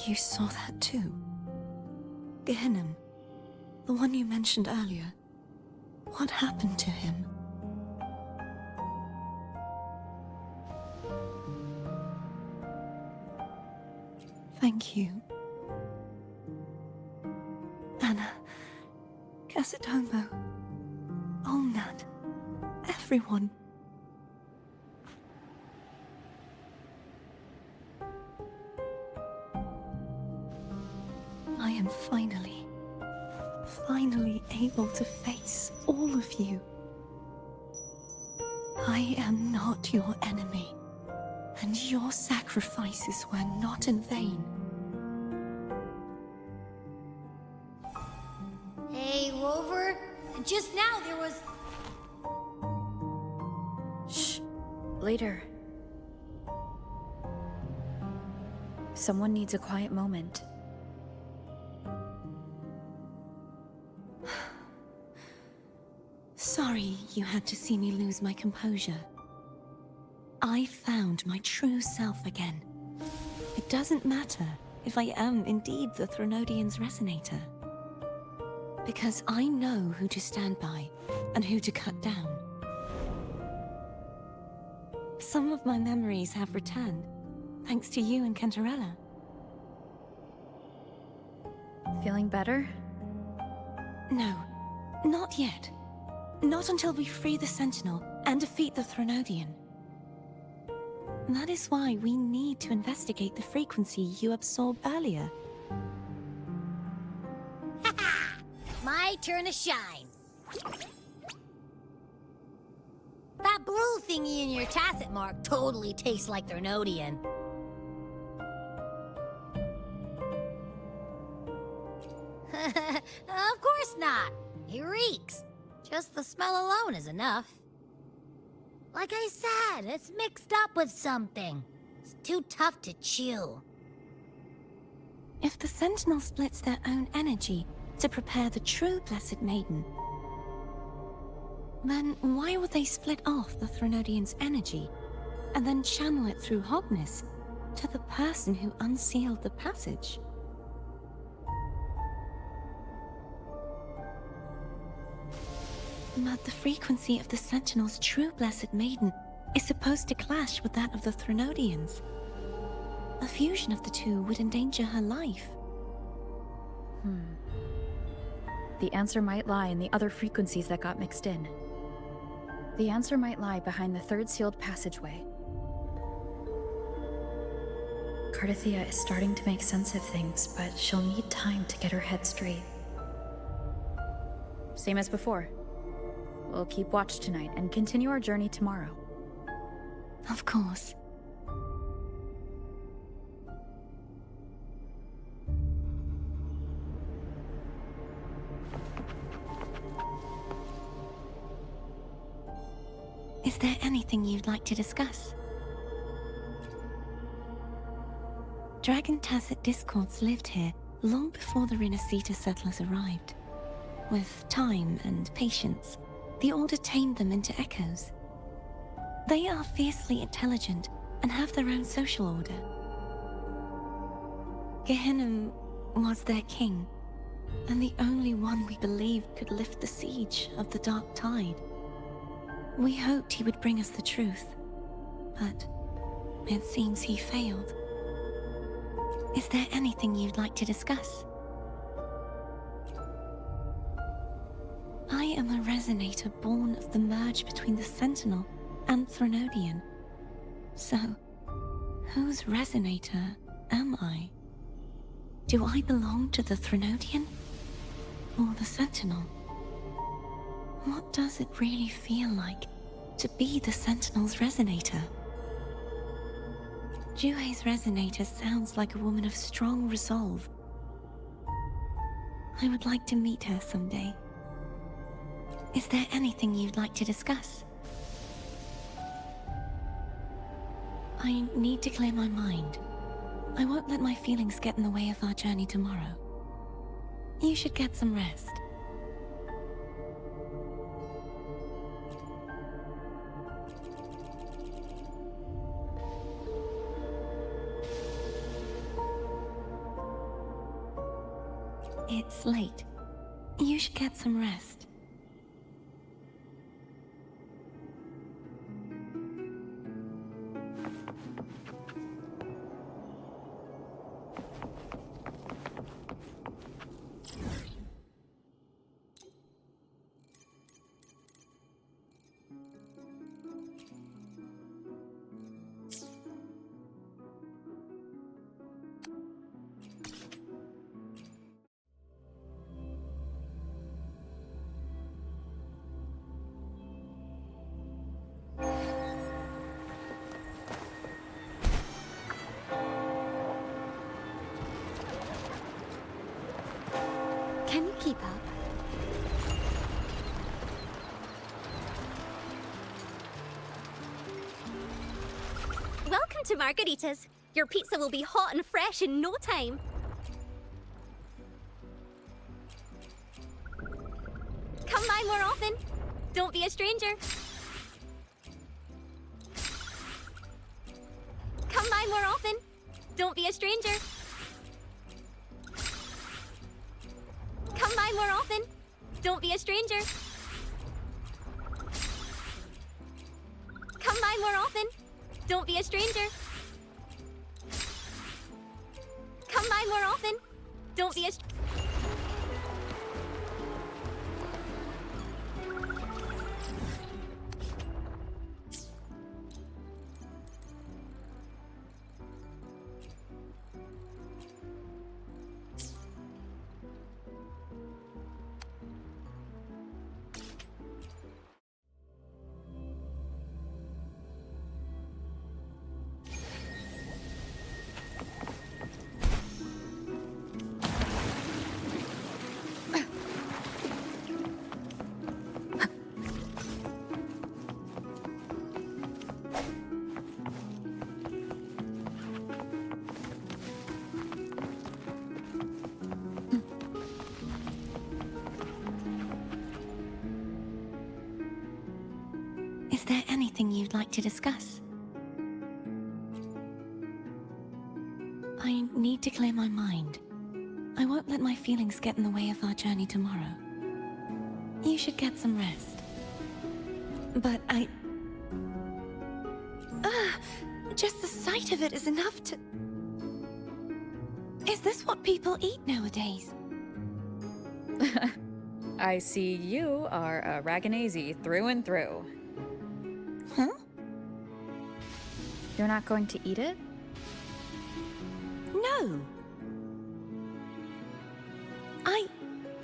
You saw that too? Gehenna, the one you mentioned earlier. What happened to him? Thank you. Anna, Casatomo, Olnat, everyone. I am finally able to face all of you. I am not your enemy, and your sacrifices were not in vain. Hey, Rover. Just now there was... Shh. Later. Someone needs a quiet moment. Sorry you had to see me lose my composure. I found my true self again. It doesn't matter if I am indeed the Threnodian's resonator. Because I know who to stand by and who to cut down. Some of my memories have returned, thanks to you and Cantarella. Feeling better? No, not yet. Not until we free the Sentinel and defeat the Threnodian. That is why we need to investigate the frequency you absorbed earlier. My turn to shine. That blue thingy in your tacit mark totally tastes like Threnodian. Of course not. He reeks. Just the smell alone is enough. Like I said, it's mixed up with something. It's too tough to chew. If the Sentinel splits their own energy to prepare the true Blessed Maiden, then why would they split off the Threnodian's energy and then channel it through Hognis to the person who unsealed the passage? But the frequency of the Sentinel's true Blessed Maiden is supposed to clash with that of the Threnodian's. A fusion of the two would endanger her life. The answer might lie in the other frequencies that got mixed in. The answer might lie behind the third sealed passageway. Cartethyia is starting to make sense of things, but she'll need time to get her head straight. Same as before. We'll keep watch tonight and continue our journey tomorrow. Of course. there anything you'd like to discuss? Dragon Tacet discords lived here long before the Renacita settlers arrived. With time and patience, the Order tamed them into echoes. They are fiercely intelligent and have their own social order. Gehinnom was their king, and the only one we believed could lift the siege of the Dark Tide. We hoped he would bring us the truth, but it seems he failed. Is there anything you'd like to discuss? I am a resonator born of the merge between the Sentinel and Threnodian. So, whose resonator am I? Do I belong to the Threnodian? Or the Sentinel? What does it really feel like to be the Sentinel's resonator? Juhe's resonator sounds like a woman of strong resolve. I would like to meet her someday. Is there anything you'd like to discuss? I need to clear my mind. I won't let my feelings get in the way of our journey tomorrow. You should get some rest. It's late. You should get some rest. Can you keep up? Welcome to Margaritas. Your pizza will be hot and fresh in no time. Come by more often. Don't be a stranger. Come by more often. Don't be a stranger. Come by more often. Don't be a stranger. Come by more often. Don't be a stranger. Come by more often. Don't be a stranger. Is there anything you'd like to discuss? I need to clear my mind. I won't let my feelings get in the way of our journey tomorrow. You should get some rest. But just the sight of it is enough to... Is this what people eat nowadays? I see you are a Raganese through and through. Huh? You're not going to eat it? No. I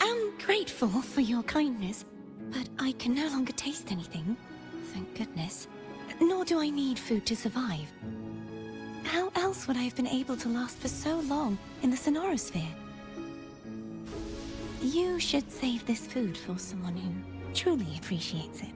am grateful for your kindness, but I can no longer taste anything. Thank goodness. Nor do I need food to survive. How else would I have been able to last for so long in the Sonorosphere? You should save this food for someone who truly appreciates it.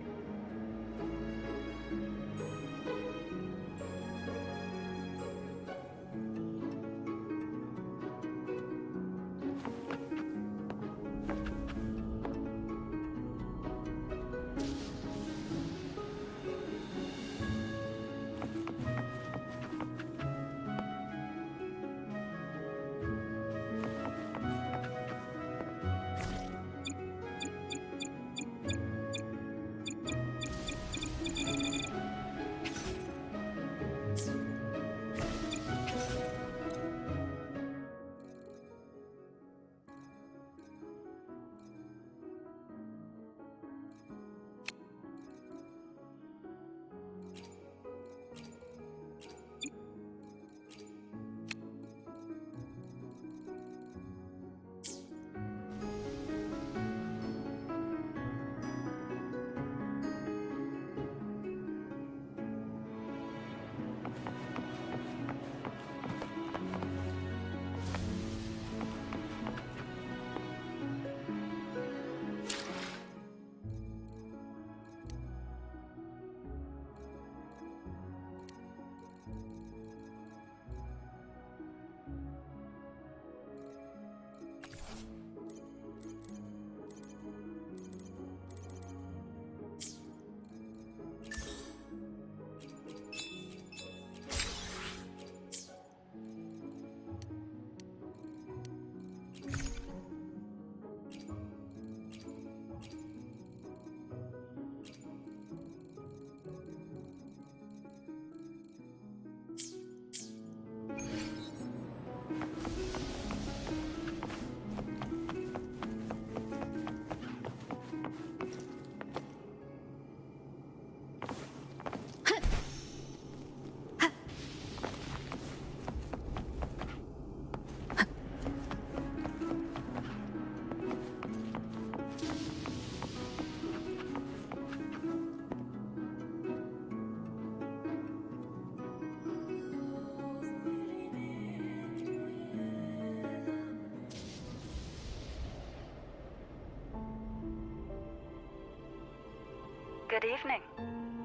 Good evening.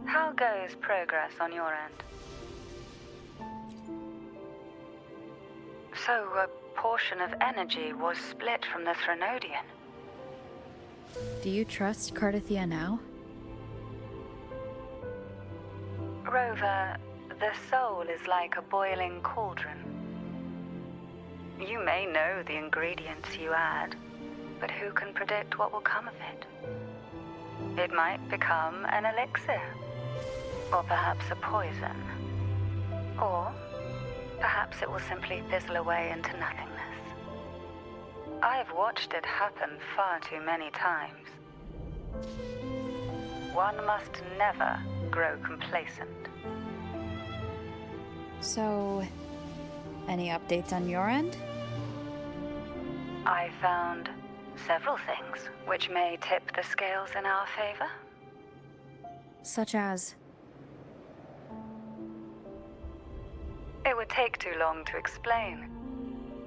How goes progress on your end? So, a portion of energy was split from the Threnodian. Do you trust Cartethyia now? Rover, the soul is like a boiling cauldron. You may know the ingredients you add, but who can predict what will come of it? It might become an elixir, or perhaps a poison, or perhaps it will simply fizzle away into nothingness. I've watched it happen far too many times. One must never grow complacent. So, any updates on your end? I found several things which may tip the scales in our favor. Such as? It would take too long to explain.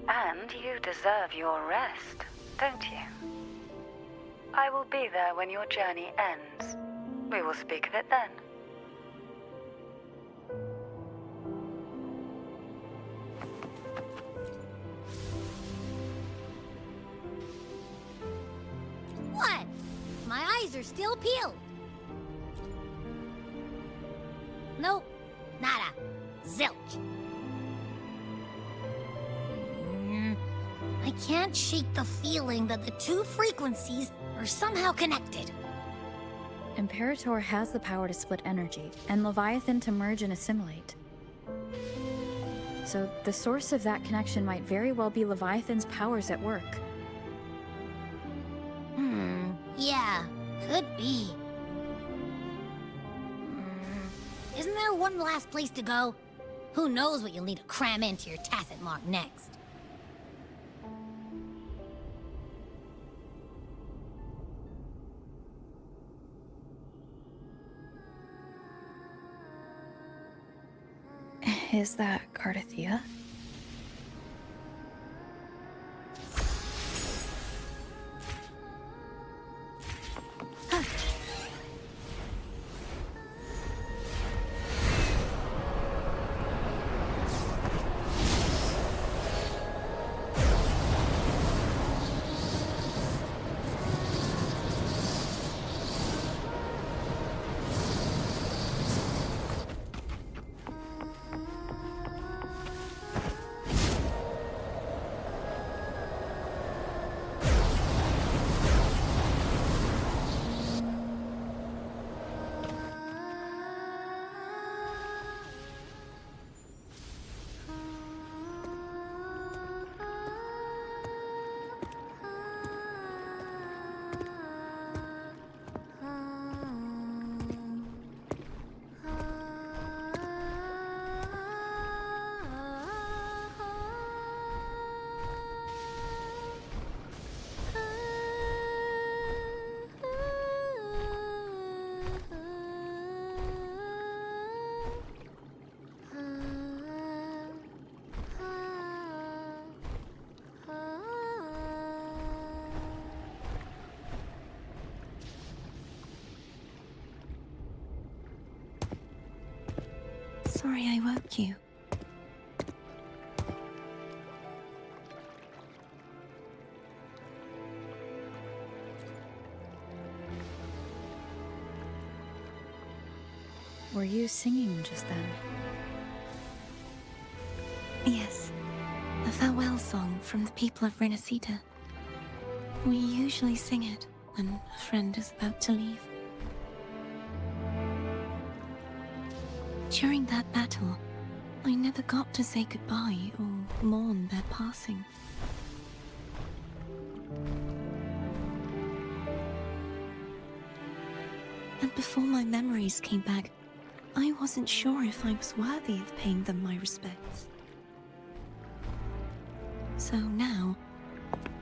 And you deserve your rest, don't you? I will be there when your journey ends. We will speak of it then. What? My eyes are still peeled. Nope. Nada. Zilch. I can't shake the feeling that the two frequencies are somehow connected. Imperator has the power to split energy, and Leviathan to merge and assimilate. So the source of that connection might very well be Leviathan's powers at work. Yeah, could be. Isn't there one last place to go? Who knows what you'll need to cram into your tacit mark next? Is that Cartethyia? Sorry I woke you. Were you singing just then? Yes. A farewell song from the people of Renacita. We usually sing it when a friend is about to leave. During that battle, I never got to say goodbye or mourn their passing. And before my memories came back, I wasn't sure if I was worthy of paying them my respects. So now,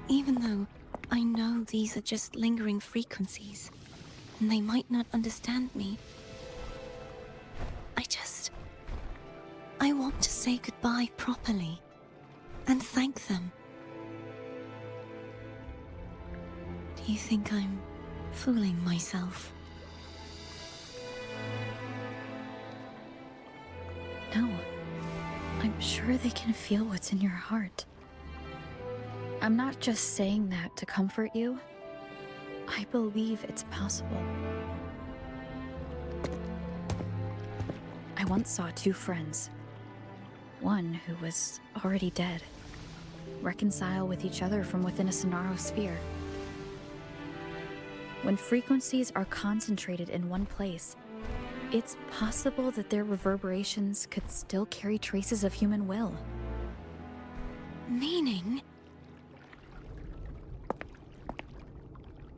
even though I know these are just lingering frequencies, and they might not understand me, I want to say goodbye properly, and thank them. Do you think I'm fooling myself? No. I'm sure they can feel what's in your heart. I'm not just saying that to comfort you. I believe it's possible. I once saw two friends. One who was already dead. Reconcile with each other from within a Sonaro sphere. When frequencies are concentrated in one place, it's possible that their reverberations could still carry traces of human will. Meaning?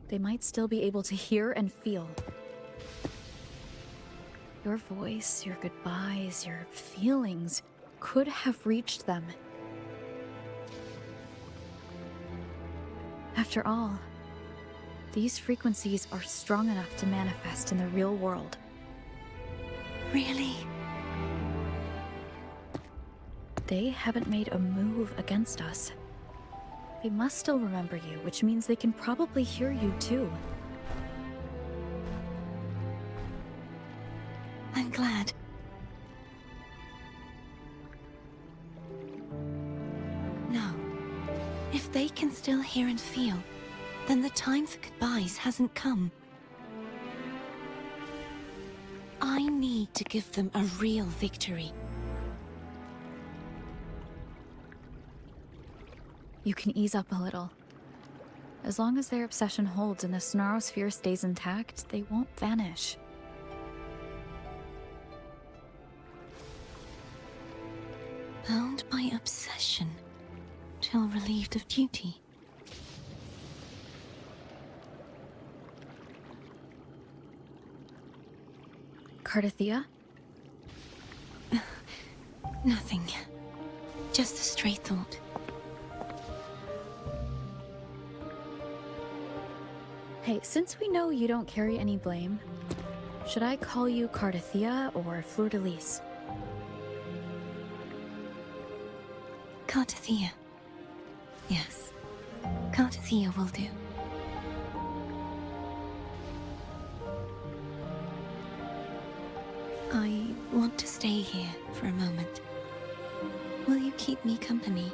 They might still be able to hear and feel. Your voice, your goodbyes, your feelings could have reached them. After all, these frequencies are strong enough to manifest in the real world. Really? They haven't made a move against us. They must still remember you, which means they can probably hear you too. I'm glad. No. If they can still hear and feel, then the time for goodbyes hasn't come. I need to give them a real victory. You can ease up a little. As long as their obsession holds and the Sonaro sphere stays intact, they won't vanish. Bound by obsession, till relieved of duty. Cartethyia? Nothing. Just a stray thought. Hey, since we know you don't carry any blame, should I call you Cartethyia or Fleur-de-Lis? Cartethyia. Yes. Cartethyia will do. I want to stay here for a moment. Will you keep me company?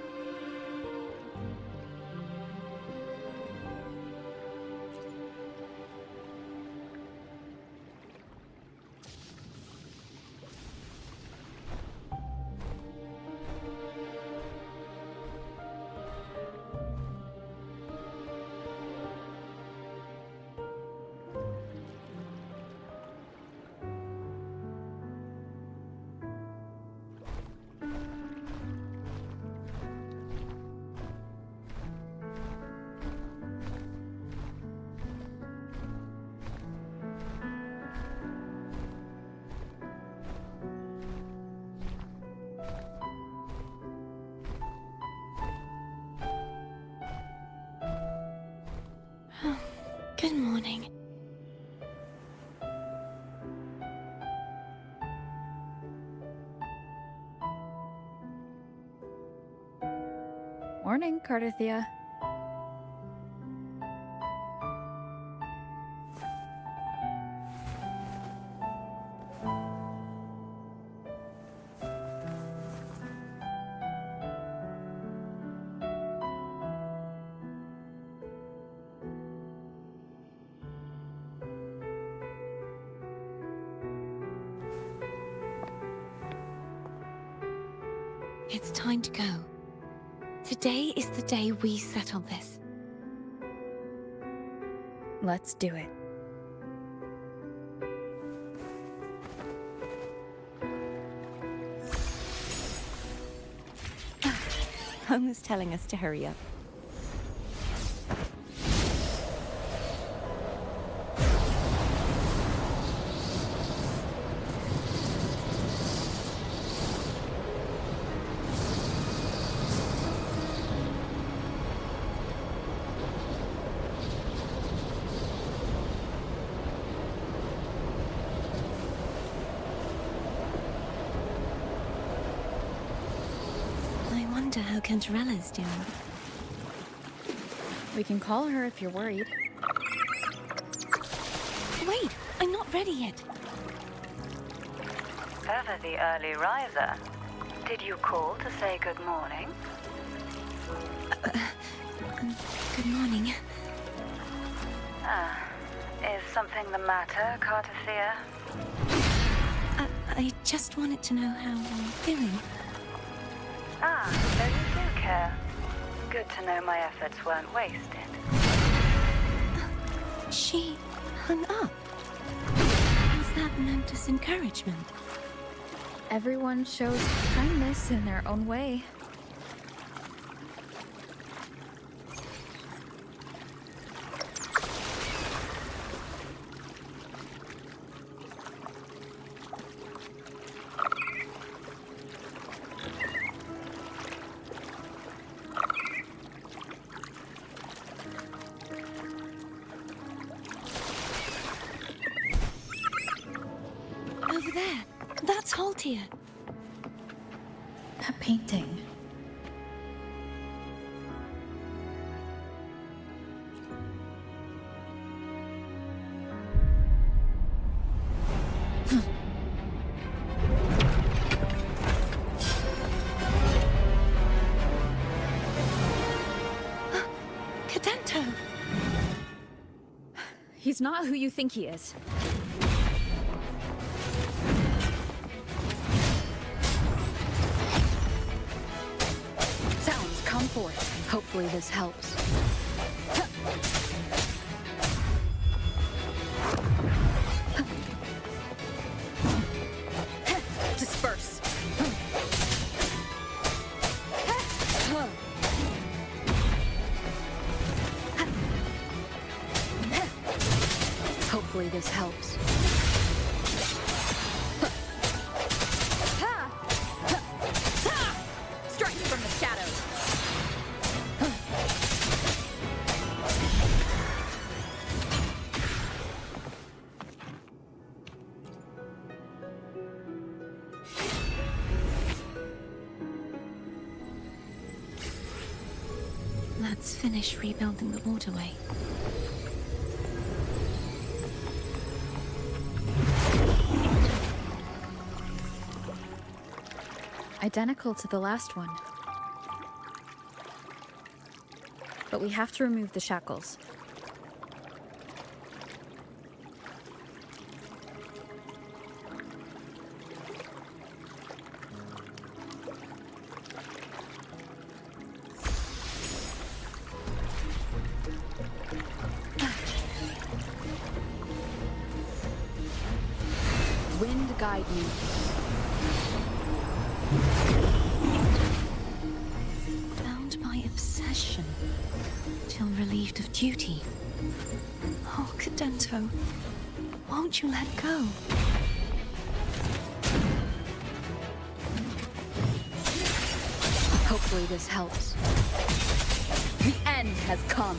Good morning. Morning, Cartethyia. It's time to go. Today is the day we settle this. Let's do it. Home's telling us to hurry up. I wonder how Cantarella's doing. We can call her if you're worried. Wait, I'm not ready yet. ever the early riser. Did you call to say good morning? Good morning. Is something the matter, Cartethyia? I just wanted to know how you're doing. So you do care. Good to know my efforts weren't wasted. She hung up. Was that meant as encouragement? Everyone shows kindness in their own way. Over there. That's Cartethyia. That painting. Cadento! He's not who you think he is. Sounds, come forth. Hopefully this helps. Disperse. Hopefully this helps. Strike from the shadows. Let's finish rebuilding the waterway. Identical to the last one. But we have to remove the shackles. Wind guide me. Bound by obsession, till relieved of duty. Oh, Cadento, won't you let go? Hopefully this helps. The end has come.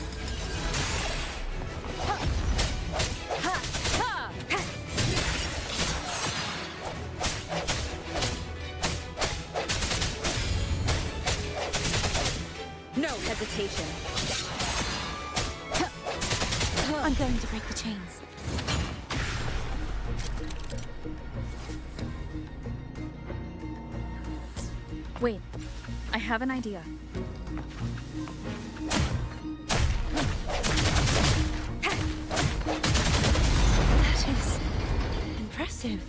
No hesitation. I'm going to break the chains. Wait, I have an idea. That is impressive.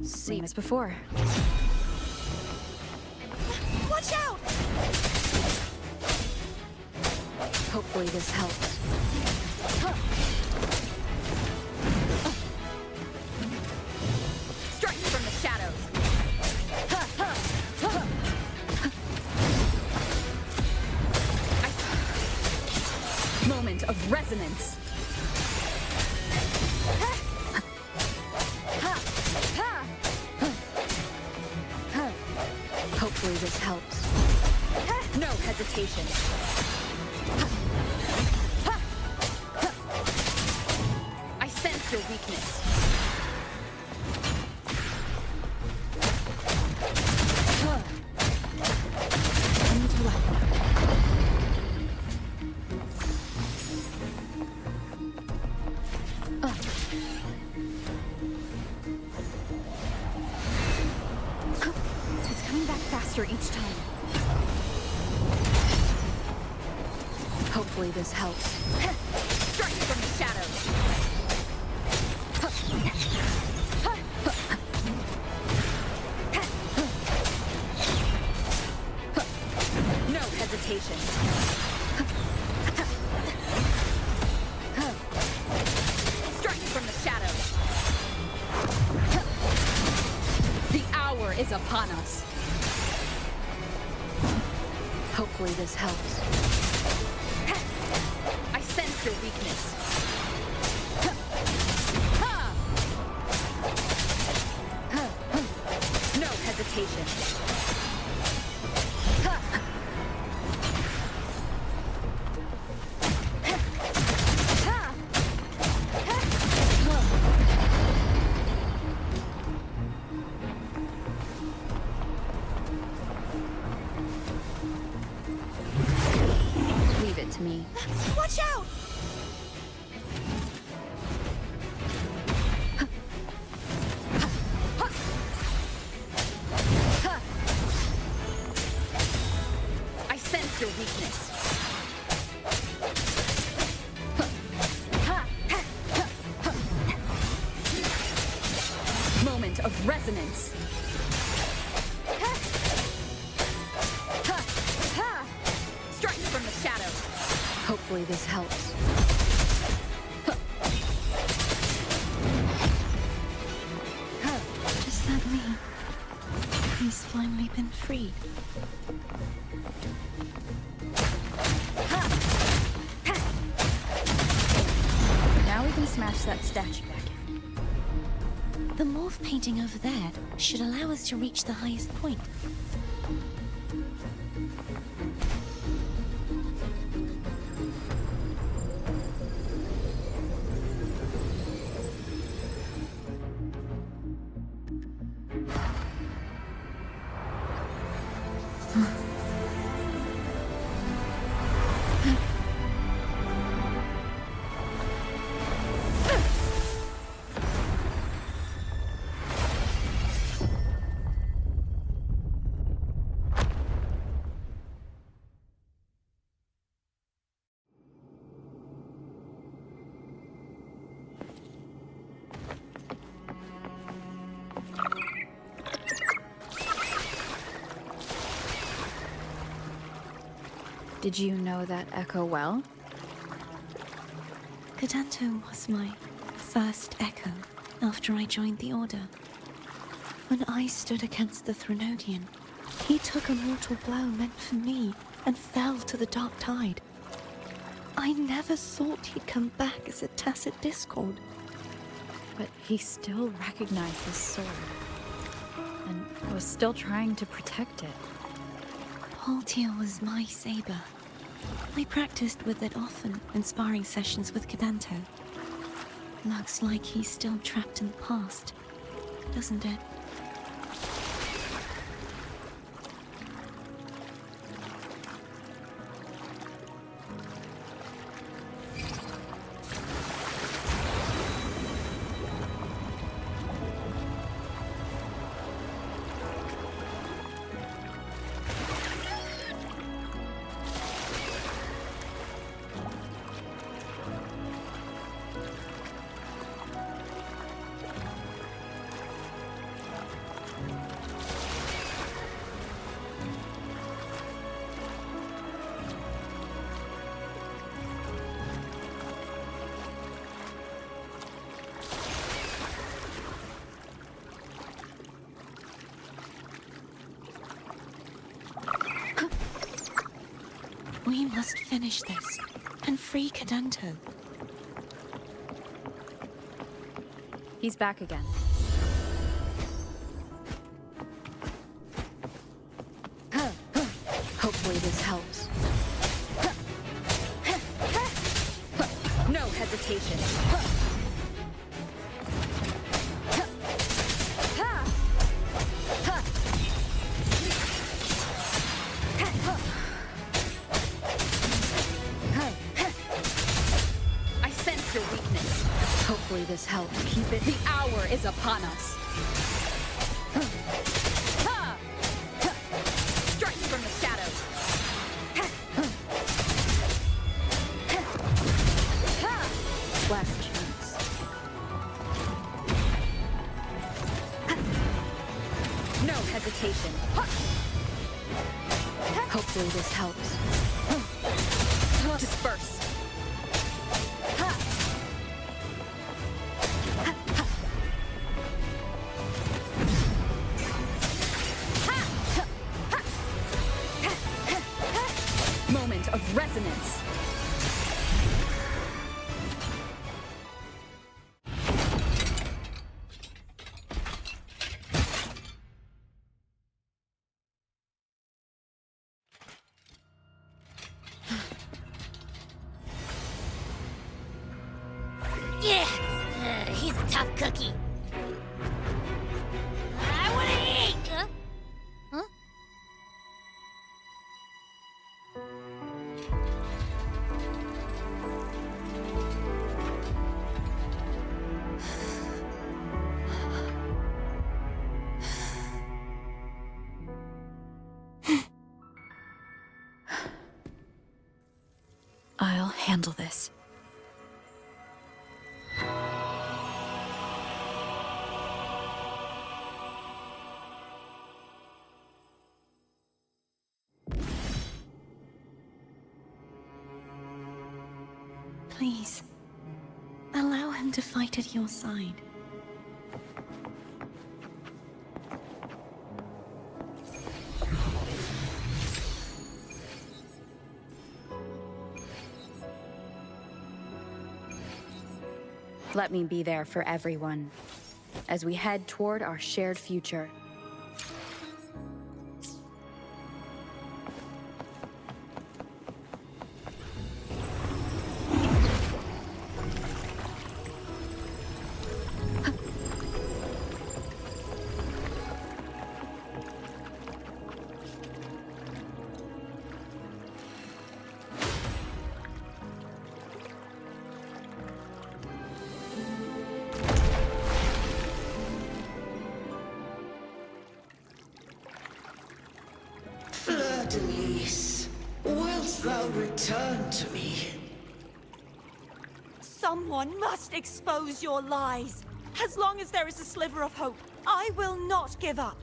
Same as before. Watch out! Hopefully this helps. Strike from the shadows. Moment of resonance. Hopefully this helps. No hesitation. I sense your weakness. I need a weapon. Hopefully this helps. Strike from the shadows. No hesitation. Strike from the shadows. The hour is upon us. Hopefully this helps. I sense your weakness. No hesitation. Leave it to me. Watch out! I sense your weakness. Moment of resonance. Strike from the shadows. Hopefully this helps. Does that mean he's finally been freed? Now we can smash that statue back in. The morph painting over there should allow us to reach the highest point. Did you know that echo well? Cartethyia was my first echo after I joined the Order. When I stood against the Threnodian, he took a mortal blow meant for me and fell to the dark tide. I never thought he'd come back as a tacit discord. But he still recognized this sword. And was still trying to protect it. Cartethyia was my saber. I practiced with it often in sparring sessions with Cartethyia. Looks like he's still trapped in the past, doesn't it? We must finish this and free Cartethyia. He's back again. Hopefully this helps. No hesitation. I sense your weakness. Hopefully this helps. Keep it. The hour is upon us. Strike from the shadows. Last chance. No hesitation. Hopefully this helps. Disperse. Moment of resonance. Yeah, he's a tough cookie. I want to eat! Huh? I'll handle this. Please, allow him to fight at your side. Let me be there for everyone, as we head toward our shared future. Fleur-de-Lis, wilt thou return to me? Someone must expose your lies. As long as there is a sliver of hope, I will not give up.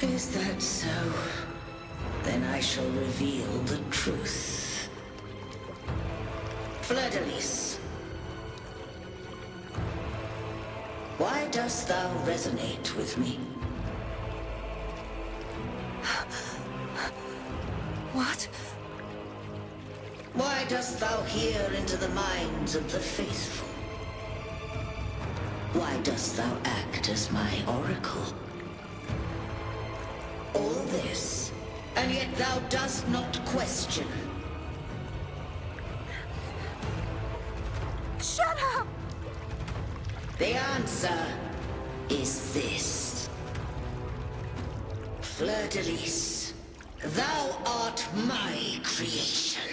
Is that so? Then I shall reveal the truth. Fleur-de-Lis, why dost thou resonate with me? What? Why dost thou hear into the minds of the faithful? Why dost thou act as my oracle? All this, and yet thou dost not question. Shut up! The answer is this. Fleur-de-Lis, thou art my creation.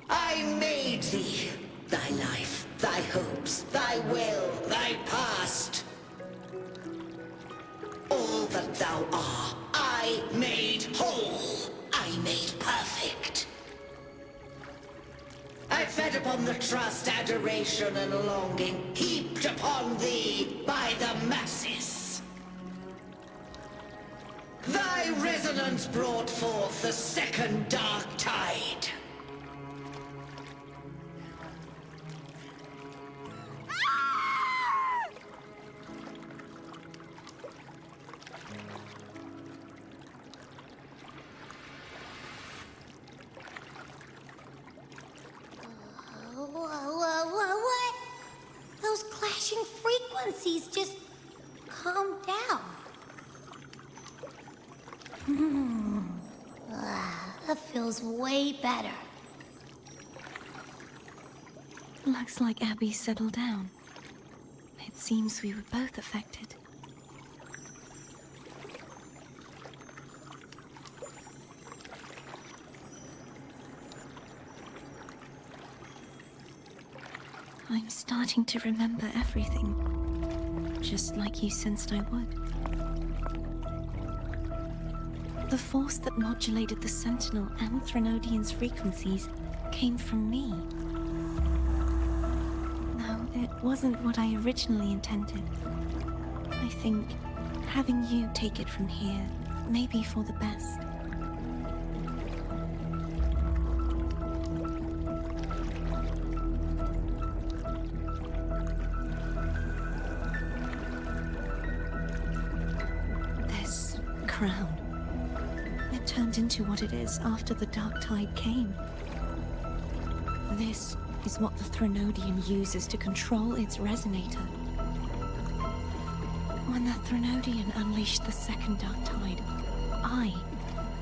I made thee, thy life, thy hopes, thy will, thy past. All that thou art, I made whole. I made perfect. I fed upon the trust, adoration, and longing heaped upon thee by the masses. Thy resonance brought forth the second dark tide. What? Those clashing frequencies just calm down. That feels way better. Looks like Abby settled down. It seems we were both affected. I'm starting to remember everything, just like you sensed I would. The force that modulated the Sentinel and Threnodian's frequencies came from me. No, it wasn't what I originally intended. I think having you take it from here may be for the best. This crown. It turned into what it is after the Dark Tide came. This is what the Threnodian uses to control its resonator. When the Threnodian unleashed the second Dark Tide, I,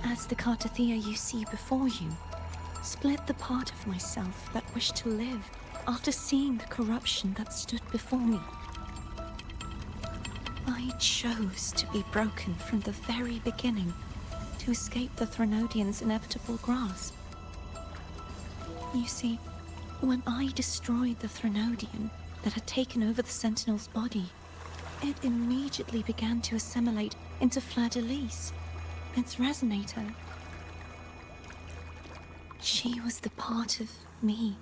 as the Cartethyia you see before you, split the part of myself that wished to live after seeing the corruption that stood before me. I chose to be broken from the very beginning to escape the Threnodian's inevitable grasp. You see, when I destroyed the Threnodian that had taken over the Sentinel's body, it immediately began to assimilate into Fleur-de-Lis, its resonator. She was the part of me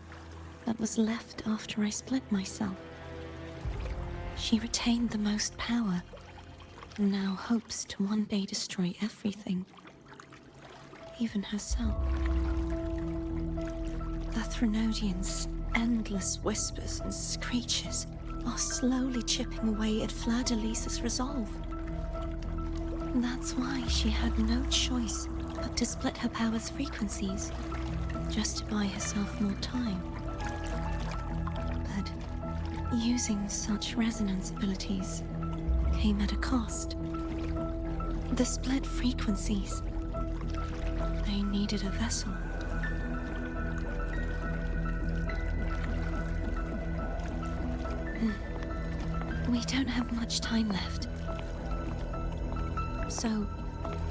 that was left after I split myself. She retained the most power, and now hopes to one day destroy everything, even herself. The Threnodian's endless whispers and screeches are slowly chipping away at Fleur-de-Lis's resolve. That's why she had no choice but to split her power's frequencies, just to buy herself more time. But using such resonance abilities came at a cost. The split frequencies. They needed a vessel. We don't have much time left. So,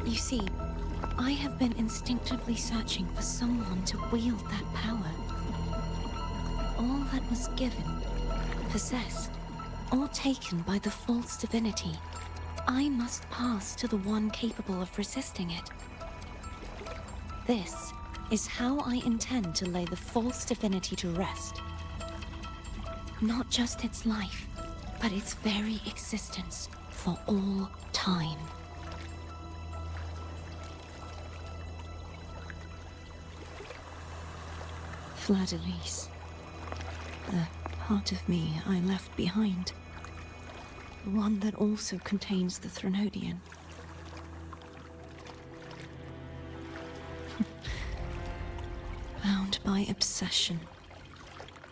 you see, I have been instinctively searching for someone to wield that power. All that was given, possessed, or taken by the false divinity, I must pass to the one capable of resisting it. This is how I intend to lay the false divinity to rest. Not just its life, but its very existence for all time. Fleur-de-Lis, the part of me I left behind. The one that also contains the Threnodian. Bound by obsession,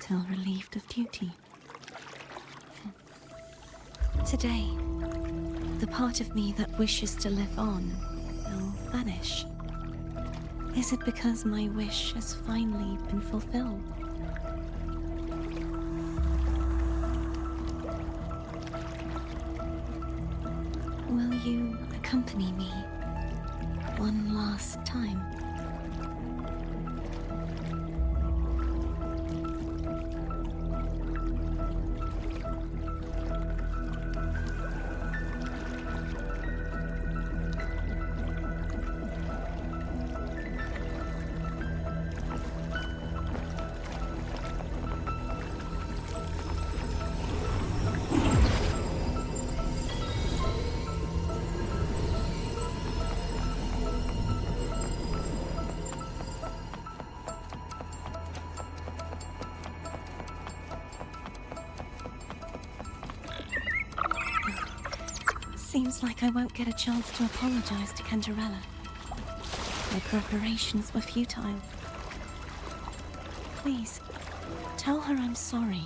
till relieved of duty. Today, the part of me that wishes to live on will vanish. Is it because my wish has finally been fulfilled? Will you accompany me one last time? Seems like I won't get a chance to apologize to Cantarella. My preparations were futile. Please, tell her I'm sorry.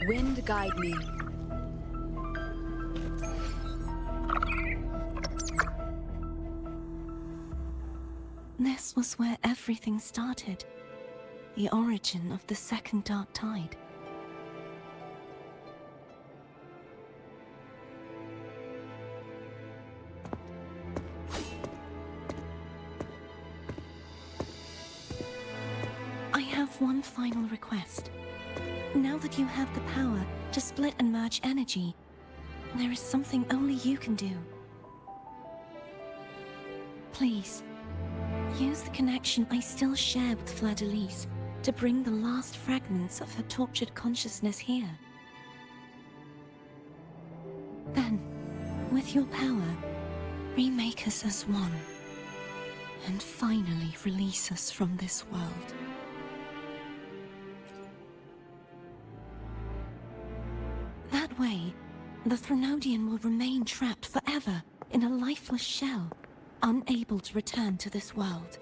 Wind guide me. This was where everything started. The origin of the second dark tide. I have one final request. Now that you have the power to split and merge energy, there is something only you can do. Please, use the connection I still share with Fleur-de-Lis to bring the last fragments of her tortured consciousness here. Then, with your power, remake us as one, and finally release us from this world. That way, the Threnodian will remain trapped forever in a lifeless shell, unable to return to this world.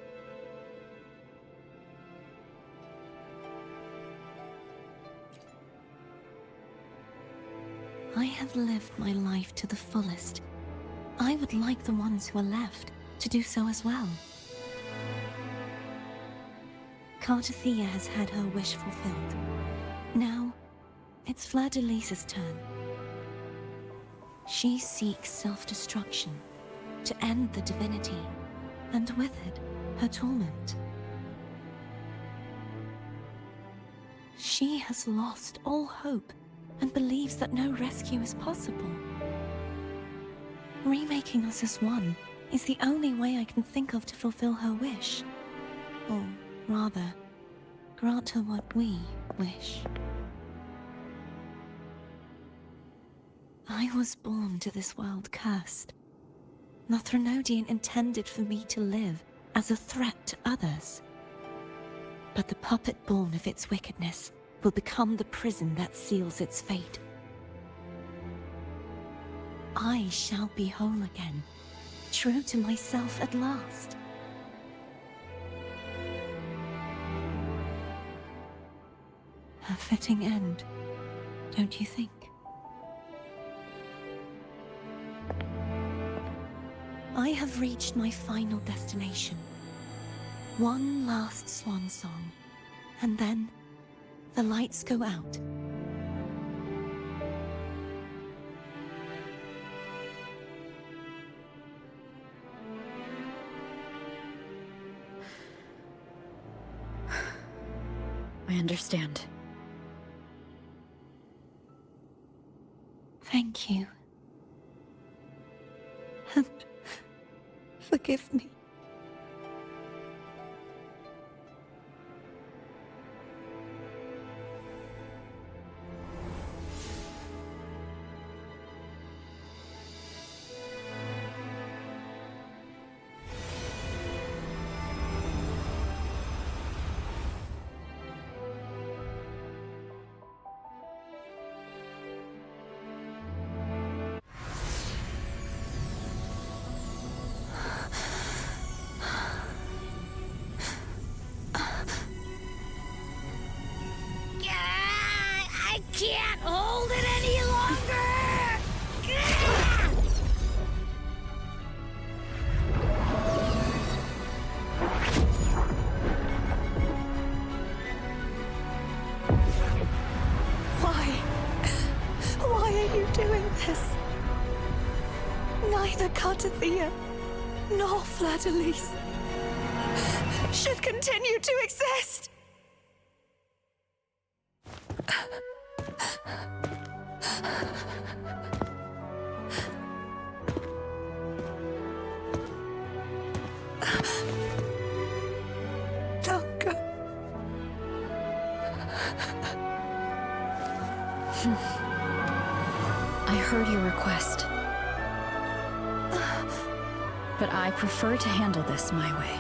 I have lived my life to the fullest. I would like the ones who are left to do so as well. Cartethyia has had her wish fulfilled. Now, it's Fleur-de-Lis's turn. She seeks self-destruction to end the divinity, and with it, her torment. She has lost all hope and believes that no rescue is possible. Remaking us as one is the only way I can think of to fulfill her wish. Or rather, grant her what we wish. I was born to this world cursed. The Threnodian intended for me to live as a threat to others. But the puppet born of its wickedness will become the prison that seals its fate. I shall be whole again, true to myself at last. A fitting end, don't you think? I have reached my final destination. One last swan song, and then the lights go out. I understand. Thank you. And forgive me. I can't hold it any longer! Why are you doing this? Neither Cartethyia nor Fleur-de-Lis should continue to exist! Longer. I heard your request. But I prefer to handle this my way.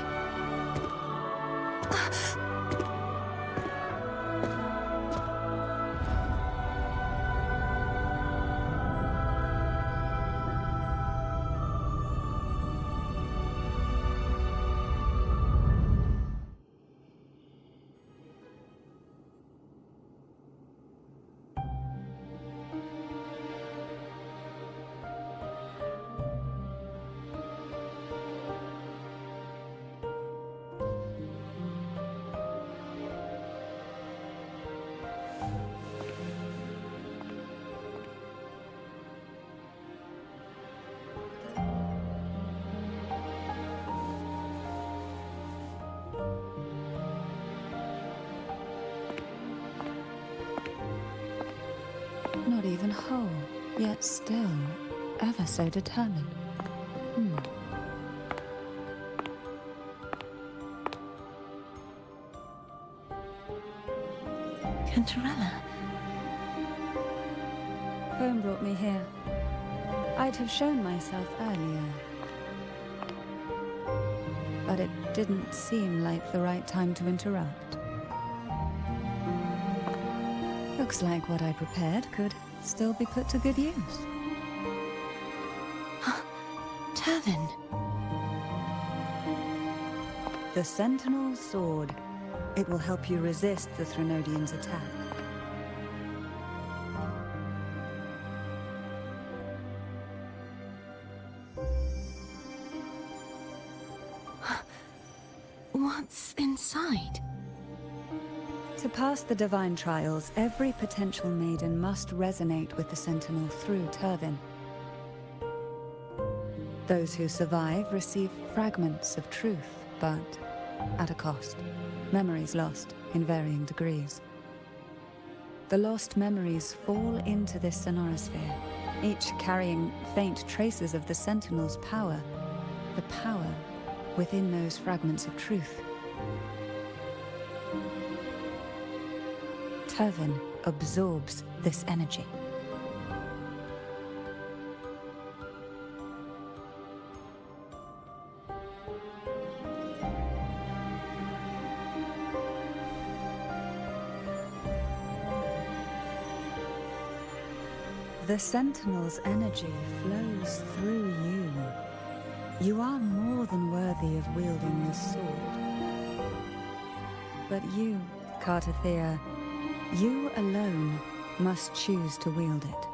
even whole, yet still ever so determined. Cantarella. Home brought me here. I'd have shown myself earlier. But it didn't seem like the right time to interrupt. Looks like what I prepared could still be put to good use. Turvin. The Sentinel's sword. It will help you resist the Threnodian's attack. What's inside? To pass the divine trials, every potential maiden must resonate with the Sentinel through Turvin. Those who survive receive fragments of truth, but at a cost. Memories lost in varying degrees. The lost memories fall into this sonorosphere, each carrying faint traces of the Sentinel's power, the power within those fragments of truth. Turvin absorbs this energy. The Sentinel's energy flows through you. You are more than worthy of wielding this sword. But you, Cartethyia, you alone must choose to wield it.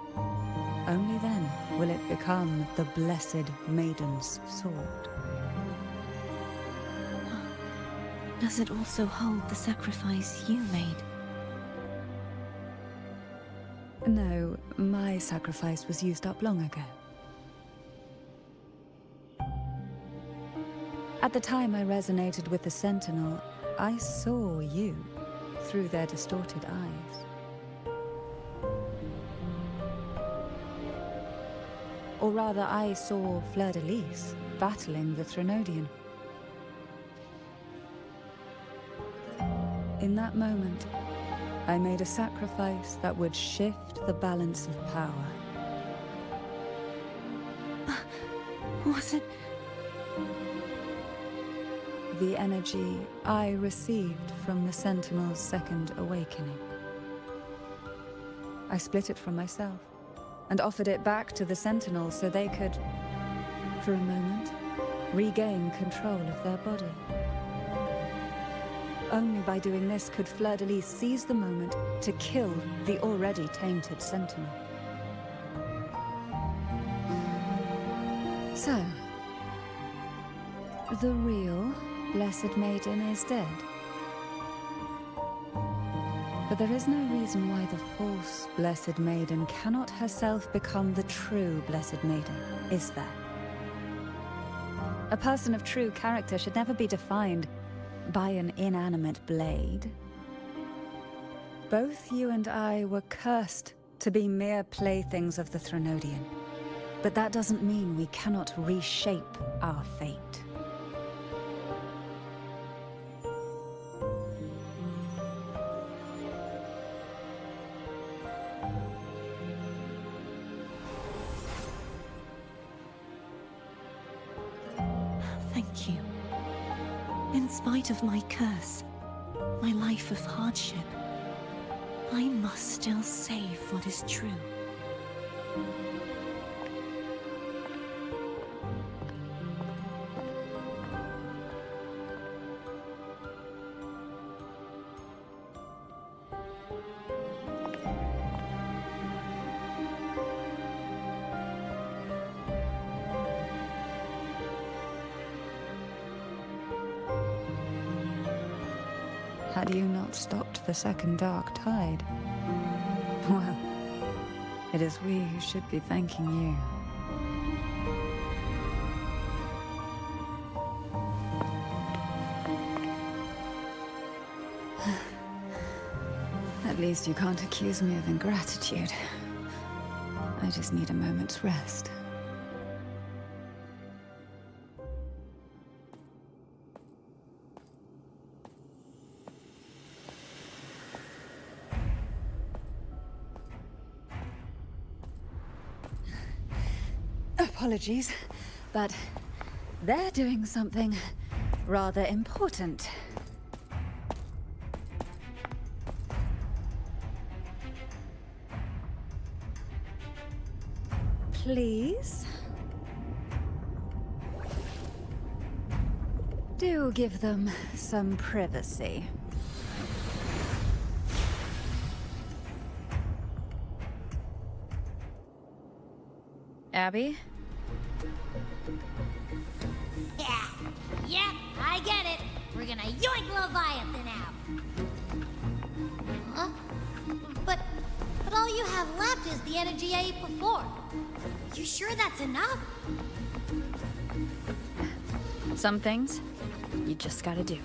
Only then will it become the Blessed Maiden's sword. Does it also hold the sacrifice you made? No, my sacrifice was used up long ago. At the time I resonated with the Sentinel, I saw you through their distorted eyes. Or rather, I saw Fleur-de-Lis battling the Threnodian. In that moment, I made a sacrifice that would shift the balance of power. Was it? The energy I received from the Sentinel's second awakening. I split it from myself and offered it back to the Sentinel so they could, for a moment, regain control of their body. Only by doing this could Fleur-de-Lis seize the moment to kill the already tainted Sentinel. So, the real Blessed Maiden is dead. But there is no reason why the false Blessed Maiden cannot herself become the true Blessed Maiden, is there? A person of true character should never be defined by an inanimate blade. Both you and I were cursed to be mere playthings of the Threnodian. But that doesn't mean we cannot reshape our fate. Thank you. In spite of my curse, my life of hardship, I must still save what is true. Had you not stopped the second dark tide? Well, it is we who should be thanking you. At least you can't accuse me of ingratitude. I just need a moment's rest. Apologies, but they're doing something rather important. Please? Do give them some privacy. Abby? Yeah, I get it. We're gonna yoink Leviathan out. Huh? But all you have left is the energy I ate before. You sure that's enough? Some things, you just gotta do.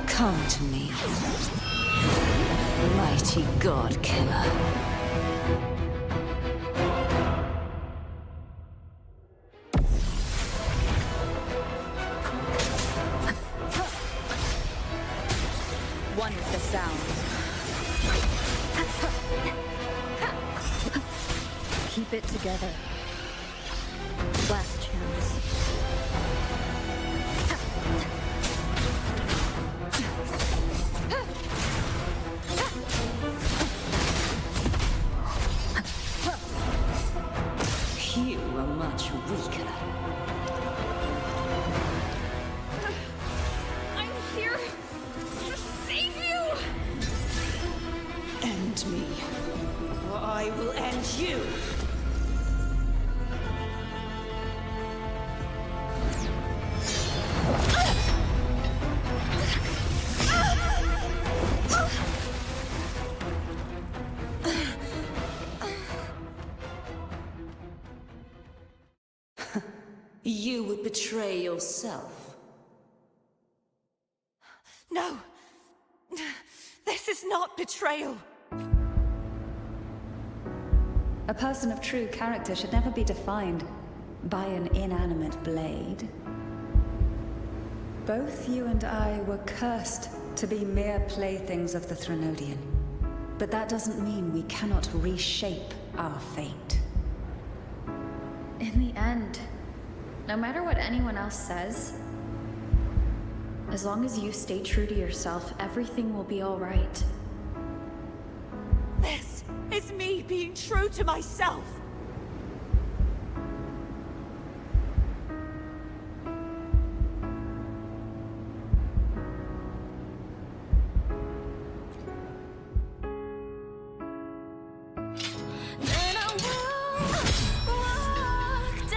Come to me, mighty god killer. One with the sound. Keep it together. Last chance. You are much weaker. I'm here to save you! End me, or I will end you. You would betray yourself. No! This is not betrayal! A person of true character should never be defined by an inanimate blade. Both you and I were cursed to be mere playthings of the Threnodian. But that doesn't mean we cannot reshape our fate. In the end, no matter what anyone else says, as long as you stay true to yourself, everything will be all right. This is me being true to myself!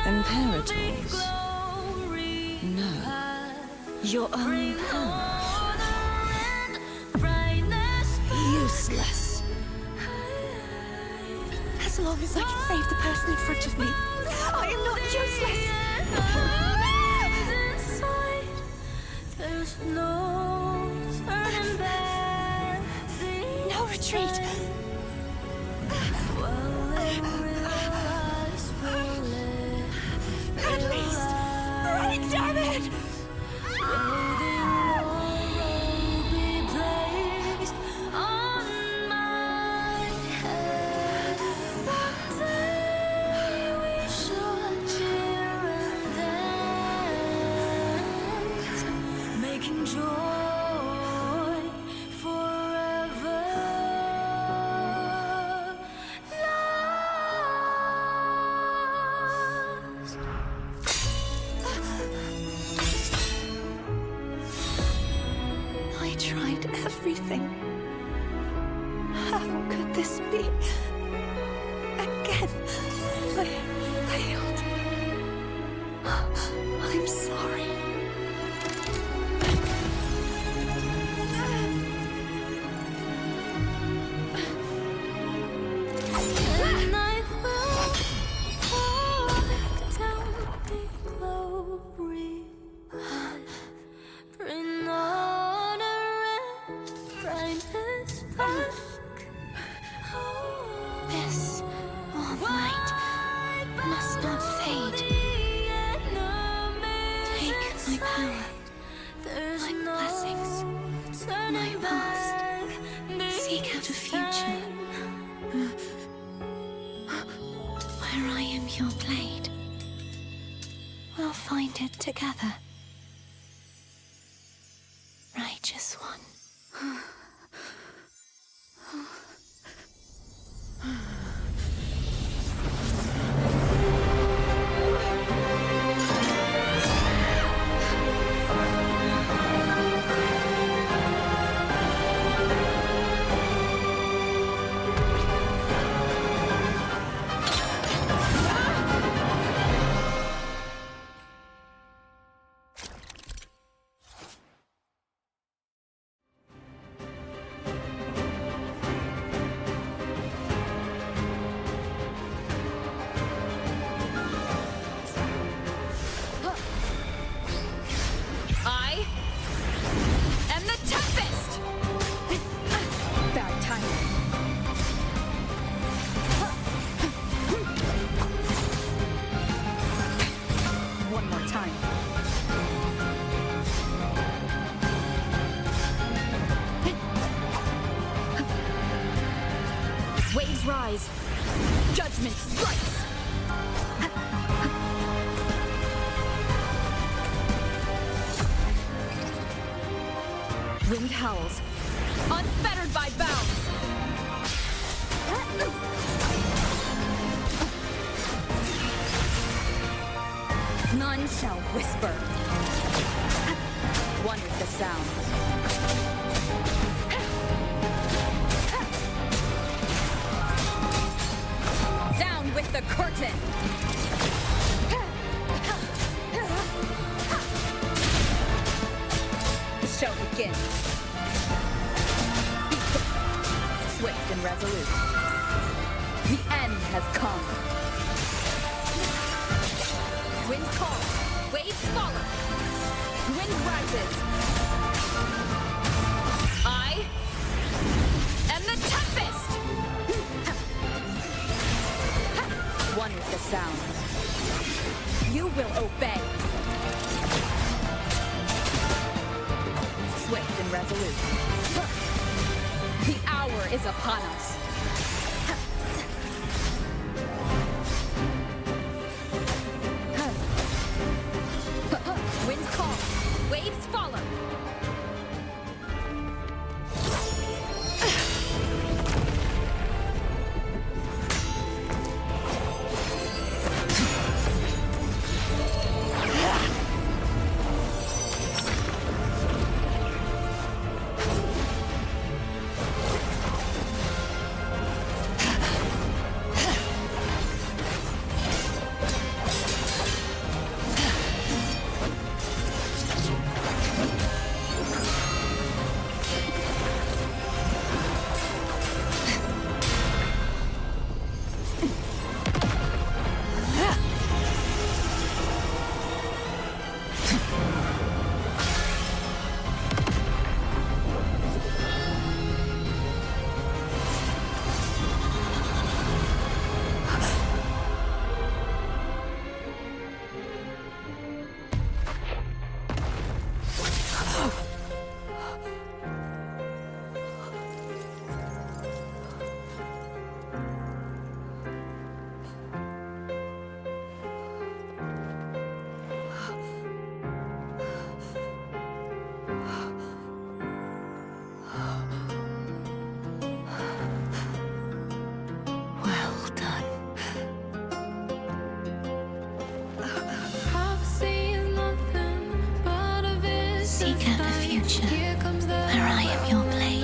Imperators? No. Your own hand. Useless. As long as I can save the person in front of me, I am not useless! No retreat! At least, break, damn it! everything. How could this be? Again, I failed. I'm sorry. And I will walk down the glory path, bring honor and brightness back. This light must not fade. Take my power, my blessings, my past. Seek out a future where I am your blade. We'll find it together. Righteous one. I am the Tempest! Bad timing. One more time. Waves rise. Judgment strikes. Wind howls, unfettered by bounds. None shall whisper. One with the sound. Down with the curtain. The show begins. Be quick, swift and resolute. The end has come. Wind calls, waves follow. Wind rises. I am the Tempest! One with the sound. You will obey. Swift and resolute. The hour is upon us. Winds call, waves follow. Seek out a future where I am your blade.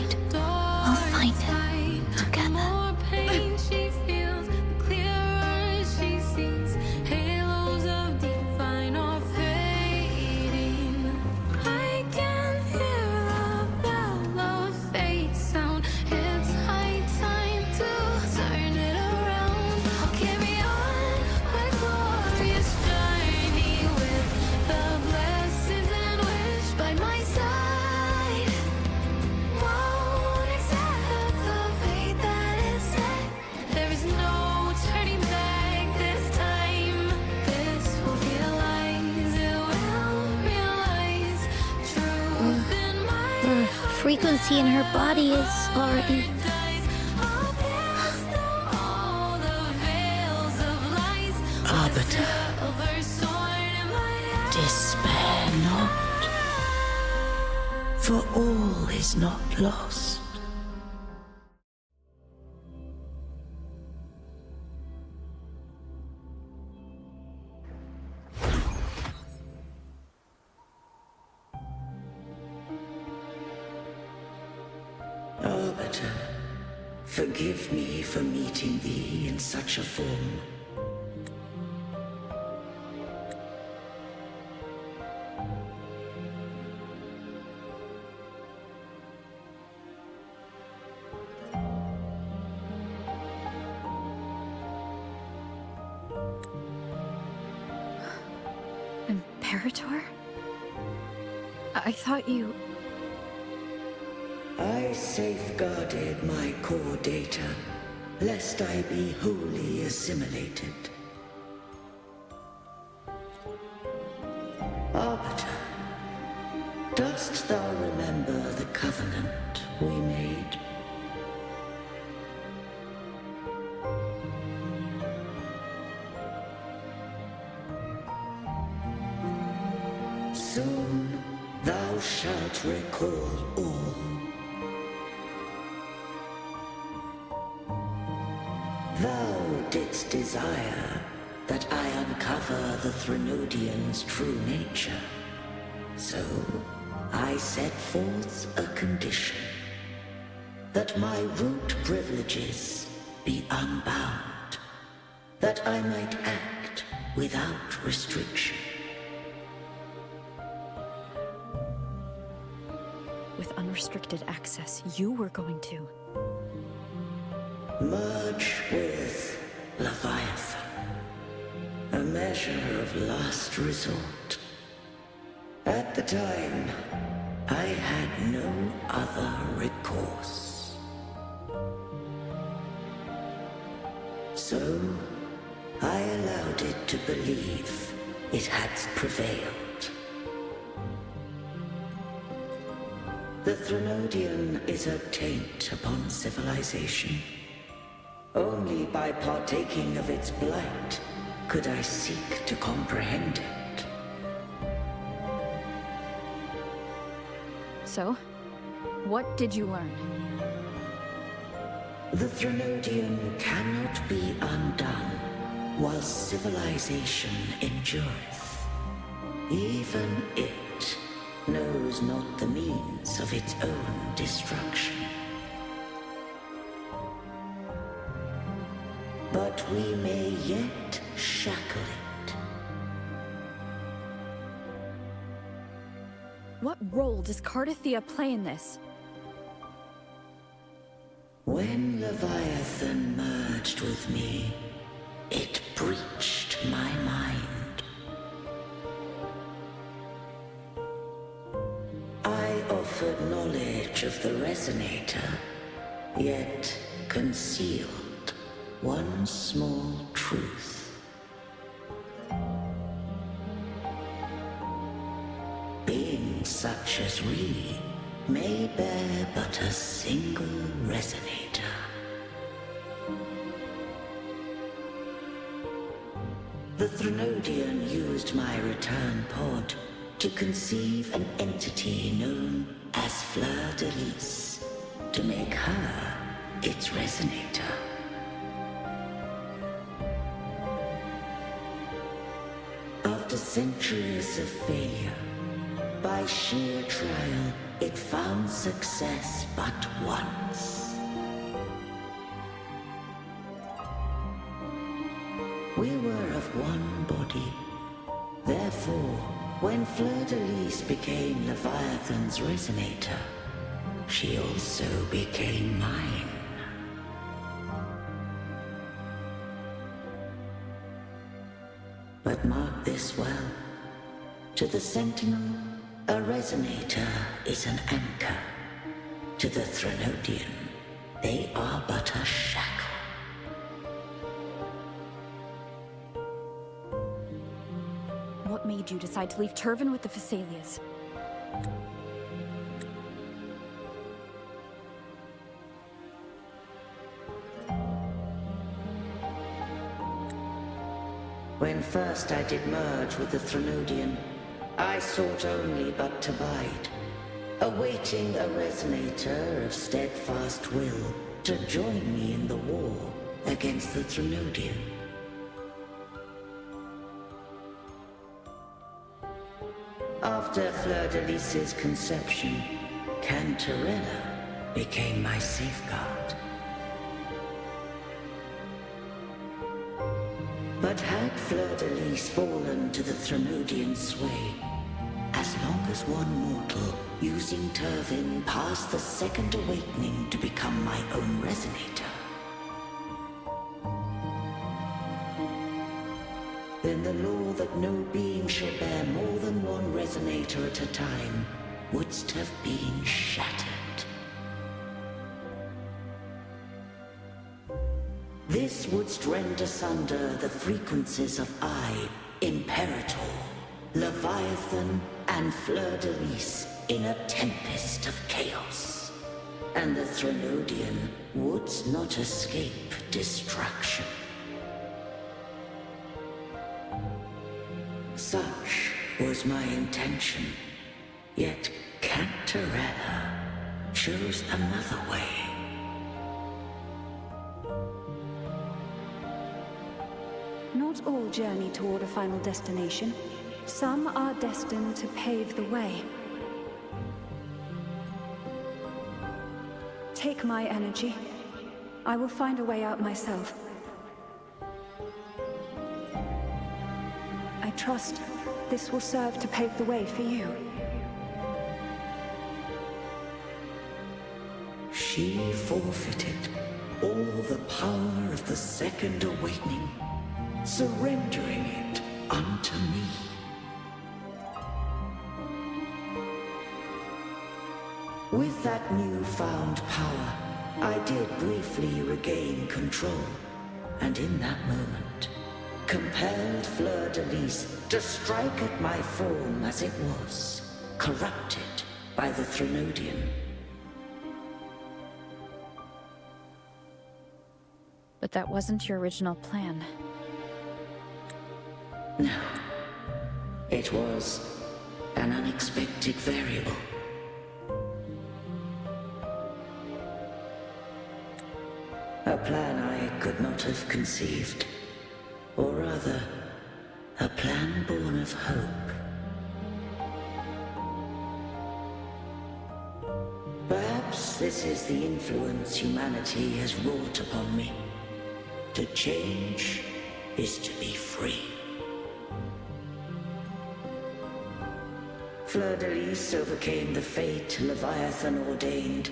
frequency in her body is already... Arbiter, despair not, for all is not lost. Arbiter, forgive me for meeting thee in such a form. Imperator? I thought you... I safeguarded my core data, lest I be wholly assimilated. Arbiter, dost thou remember the covenant we made? Soon thou shalt recall all. Thou didst desire that I uncover the Threnodian's true nature. So, I set forth a condition. That my root privileges be unbound. That I might act without restriction. With unrestricted access, you were going to... merge with Leviathan. A measure of last resort. At the time, I had no other recourse. So, I allowed it to believe it had prevailed. The Threnodian is a taint upon civilization. Only by partaking of its blight could I seek to comprehend it. So, what did you learn? The Threnodian cannot be undone while civilization endureth. Even it knows not the means of its own destruction. But we may yet shackle it. What role does Cartethyia play in this? When Leviathan merged with me, it breached my mind. I offered knowledge of the Resonator, yet concealed one small truth. Beings such as we may bear but a single Resonator. The Threnodian used my return pod to conceive an entity known as Fleur-de-Lis, to make her its Resonator. After centuries of failure, by sheer trial, it found success but once. We were of one body. Therefore, when Fleur-de-Lis became Leviathan's Resonator, she also became mine. But mark this well. To the Sentinel, a Resonator is an anchor. To the Threnodian, they are but a shackle. What made you decide to leave Turvan with the Phasalias? When first I did merge with the Threnodian, I sought only but to bide, awaiting a resonator of steadfast will to join me in the war against the Threnodian. After Fleur-de-Lis's conception, Cartethyia became my safeguard. But had Fleur-de-Lis fallen to the Threnodian sway, as long as one mortal using Turvin passed the second awakening to become my own resonator, then the law that no being shall bear more than one resonator at a time wouldst have been shattered. This wouldst rend asunder the frequencies of I, Imperator, Leviathan, and Fleur-de-Lis in a tempest of chaos. And the Threnodian wouldst not escape destruction. Such was my intention, yet Cartethyia chose another way. Not all journey toward a final destination. Some are destined to pave the way. Take my energy. I will find a way out myself. I trust this will serve to pave the way for you. She forfeited all the power of the second awakening, surrendering it unto me. With that newfound power, I did briefly regain control, and in that moment, compelled Fleur-de-Lis to strike at my form as it was, corrupted by the Threnodian. But that wasn't your original plan. No. It was an unexpected variable. A plan I could not have conceived. Or rather, a plan born of hope. Perhaps this is the influence humanity has wrought upon me. To change is to be free. Fleur-de-Lis overcame the fate Leviathan ordained,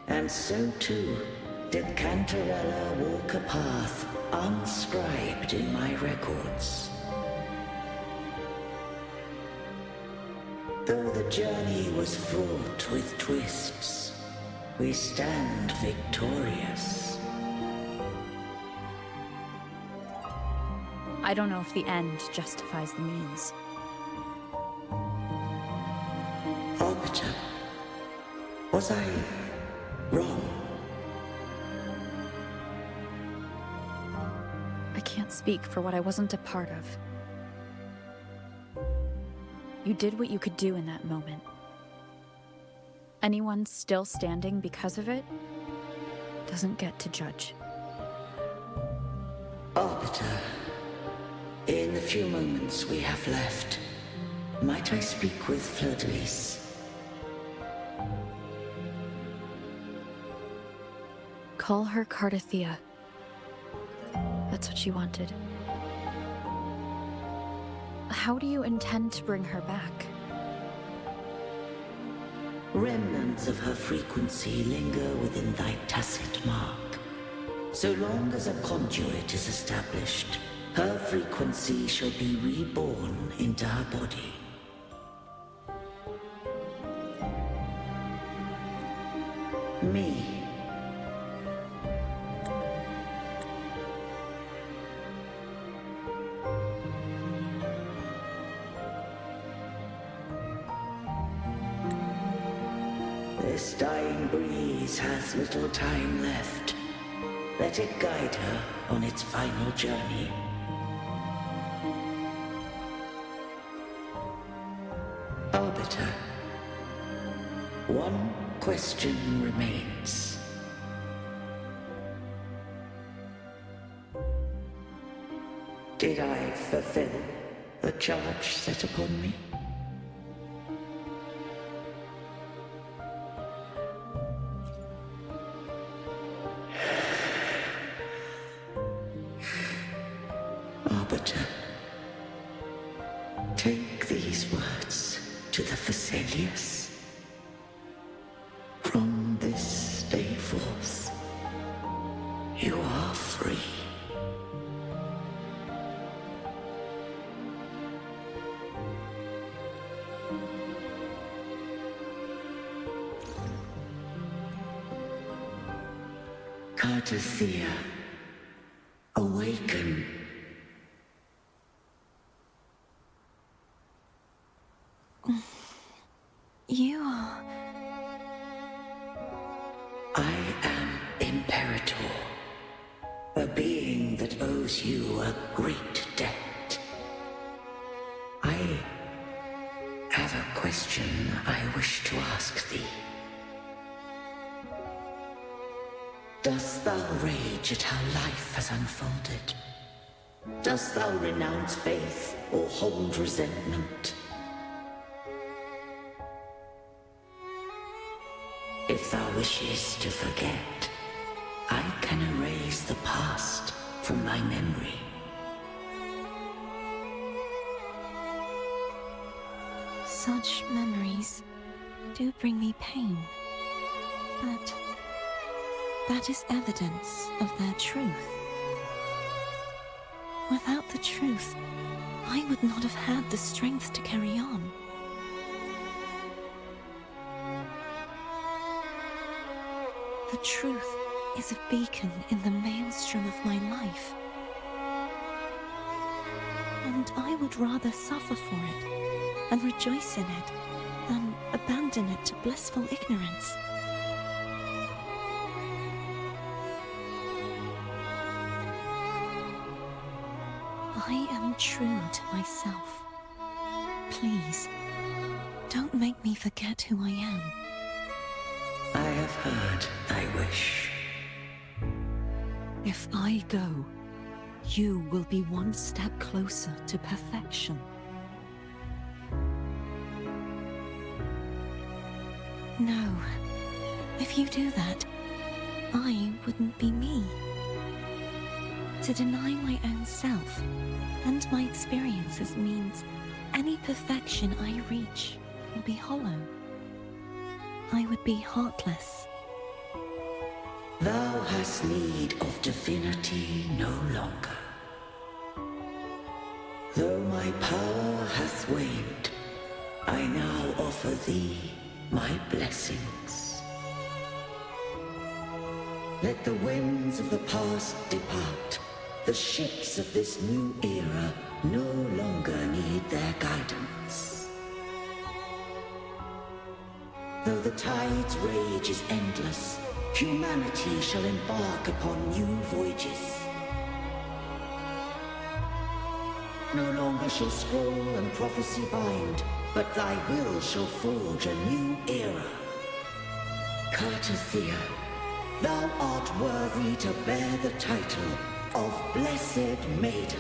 and so too did Cartethyia walk a path unscribed in my records. Though the journey was fraught with twists, we stand victorious. I don't know if the end justifies the means. Arbiter, was I wrong? I can't speak for what I wasn't a part of. You did what you could do in that moment. Anyone still standing because of it doesn't get to judge. Arbiter, in the few moments we have left, might I speak with Fleur-de-Lis? Call her Cartethyia. That's what she wanted. How do you intend to bring her back? Remnants of her frequency linger within thy tacit mark. So long as a conduit is established, her frequency shall be reborn into her body. Me. This dying breeze hath little time left. Let it guide her on its final journey. One question remains. Did I fulfill the charge set upon me? Arbiter, take these words to the Phasaelius. From this day forth, you are free. Cartethyia, awaken. You are... I am Imperator, a being that owes you a great debt. I have a question I wish to ask thee. Dost thou rage at how life has unfolded? Dost thou renounce faith or hold resentment? If thou wishes to forget, I can erase the past from thy memory. Such memories do bring me pain, but that is evidence of their truth. Without the truth, I would not have had the strength to carry on. The truth is a beacon in the maelstrom of my life. And I would rather suffer for it and rejoice in it than abandon it to blissful ignorance. I am true to myself. Please, don't make me forget who I am. I have heard thy wish. If I go, you will be one step closer to perfection. No, if you do that, I wouldn't be me. To deny my own self and my experiences means any perfection I reach will be hollow. I would be heartless. Thou hast need of divinity no longer. Though my power hath waned, I now offer thee my blessings. Let the winds of the past depart. The ships of this new era no longer need their guidance. Though the tide's rage is endless, humanity shall embark upon new voyages. No longer shall scroll and prophecy bind, but thy will shall forge a new era. Cartethyia, thou art worthy to bear the title of Blessed Maiden.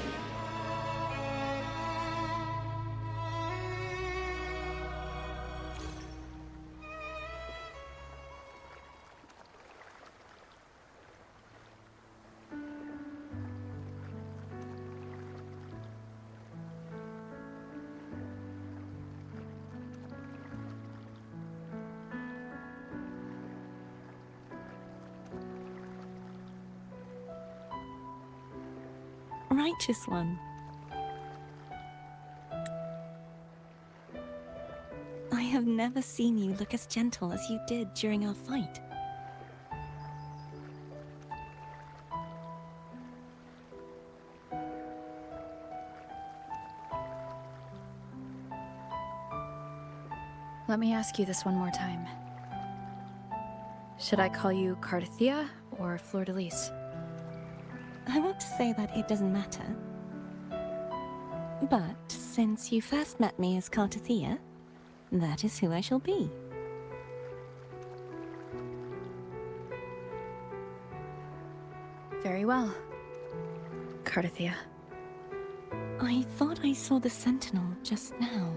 Righteous one. I have never seen you look as gentle as you did during our fight. Let me ask you this one more time. Should I call you Cartethyia or Fleur-de-Lis? I want to say that it doesn't matter. But since you first met me as Cartethyia, that is who I shall be. Very well. Cartethyia. I thought I saw the sentinel just now.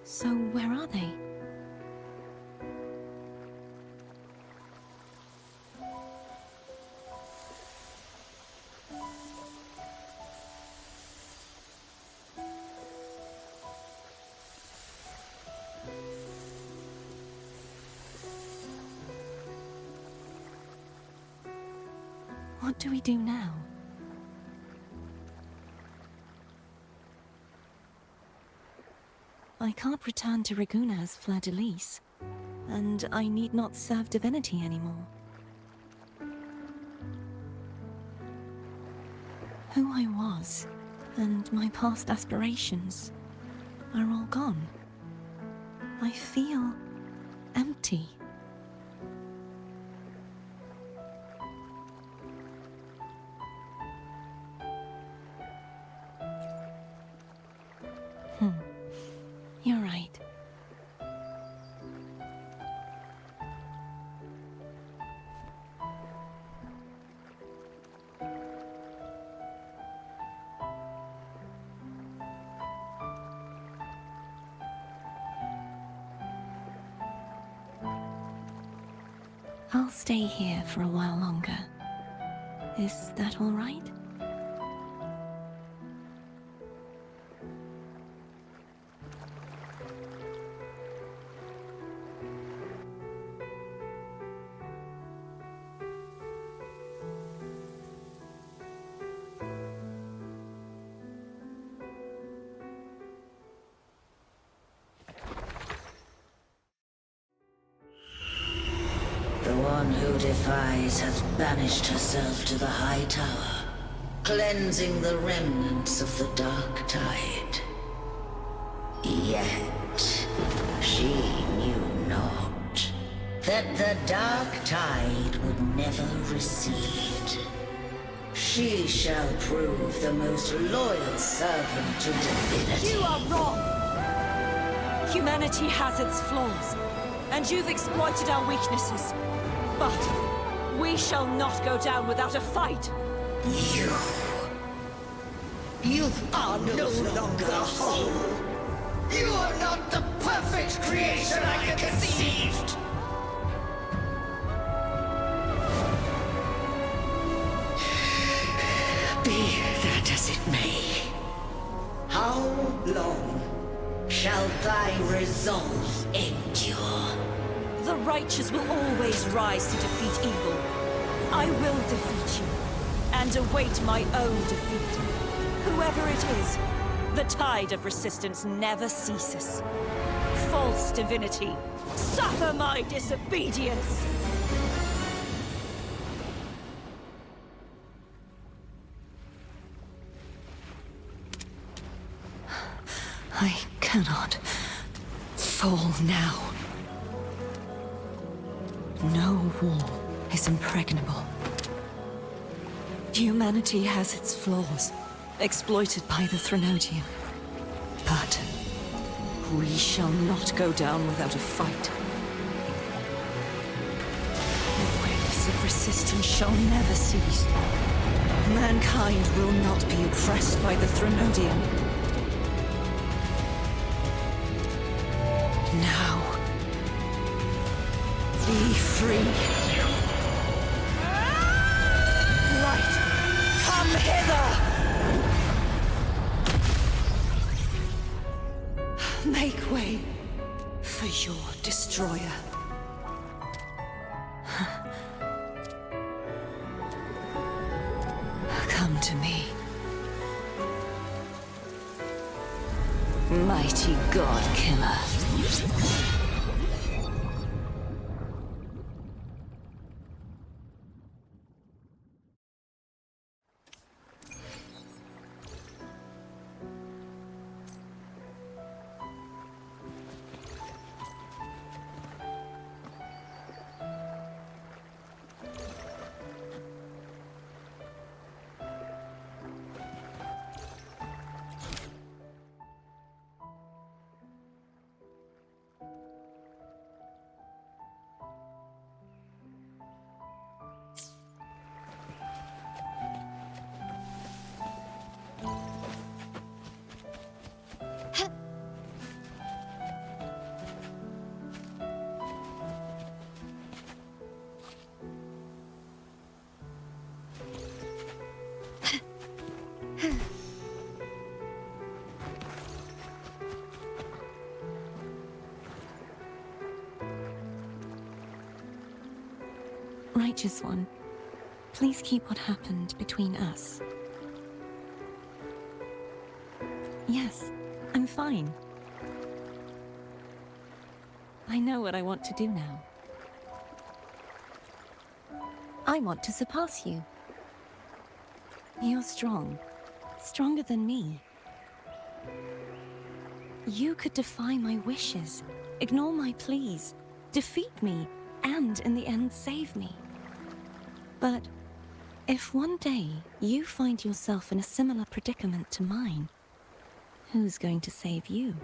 So where are they? What do we do now? I can't return to Reguna as Fleur-de-Lis, and I need not serve divinity anymore. Who I was, and my past aspirations, are all gone. I feel empty. You're right. I'll stay here for a while longer. Is that all right? The one who defies hath banished herself to the high tower, cleansing the remnants of the dark tide. Yet, she knew not that the dark tide would never recede. She shall prove the most loyal servant to divinity. You are wrong! Humanity has its flaws, and you've exploited our weaknesses. But we shall not go down without a fight. You are no longer whole. You are not the perfect creation I conceived. Be that as it may, how long shall thy resolve endure? The righteous will always rise to defeat evil. I will defeat you, and await my own defeat. Whoever it is, the tide of resistance never ceases. False divinity, suffer my disobedience! I cannot fall now. No wall is impregnable. Humanity has its flaws, exploited by the Threnodian. But we shall not go down without a fight. The waves of resistance shall never cease. Mankind will not be oppressed by the Threnodian. Now, be free. Light, come hither! Make way for your destroyer. Come to me. Mighty God Killer. Righteous One, please keep what happened between us. Yes, I'm fine. I know what I want to do now. I want to surpass you. You're strong. Stronger than me. You could defy my wishes, ignore my pleas, defeat me, and in the end save me. But if one day you find yourself in a similar predicament to mine, who's going to save you?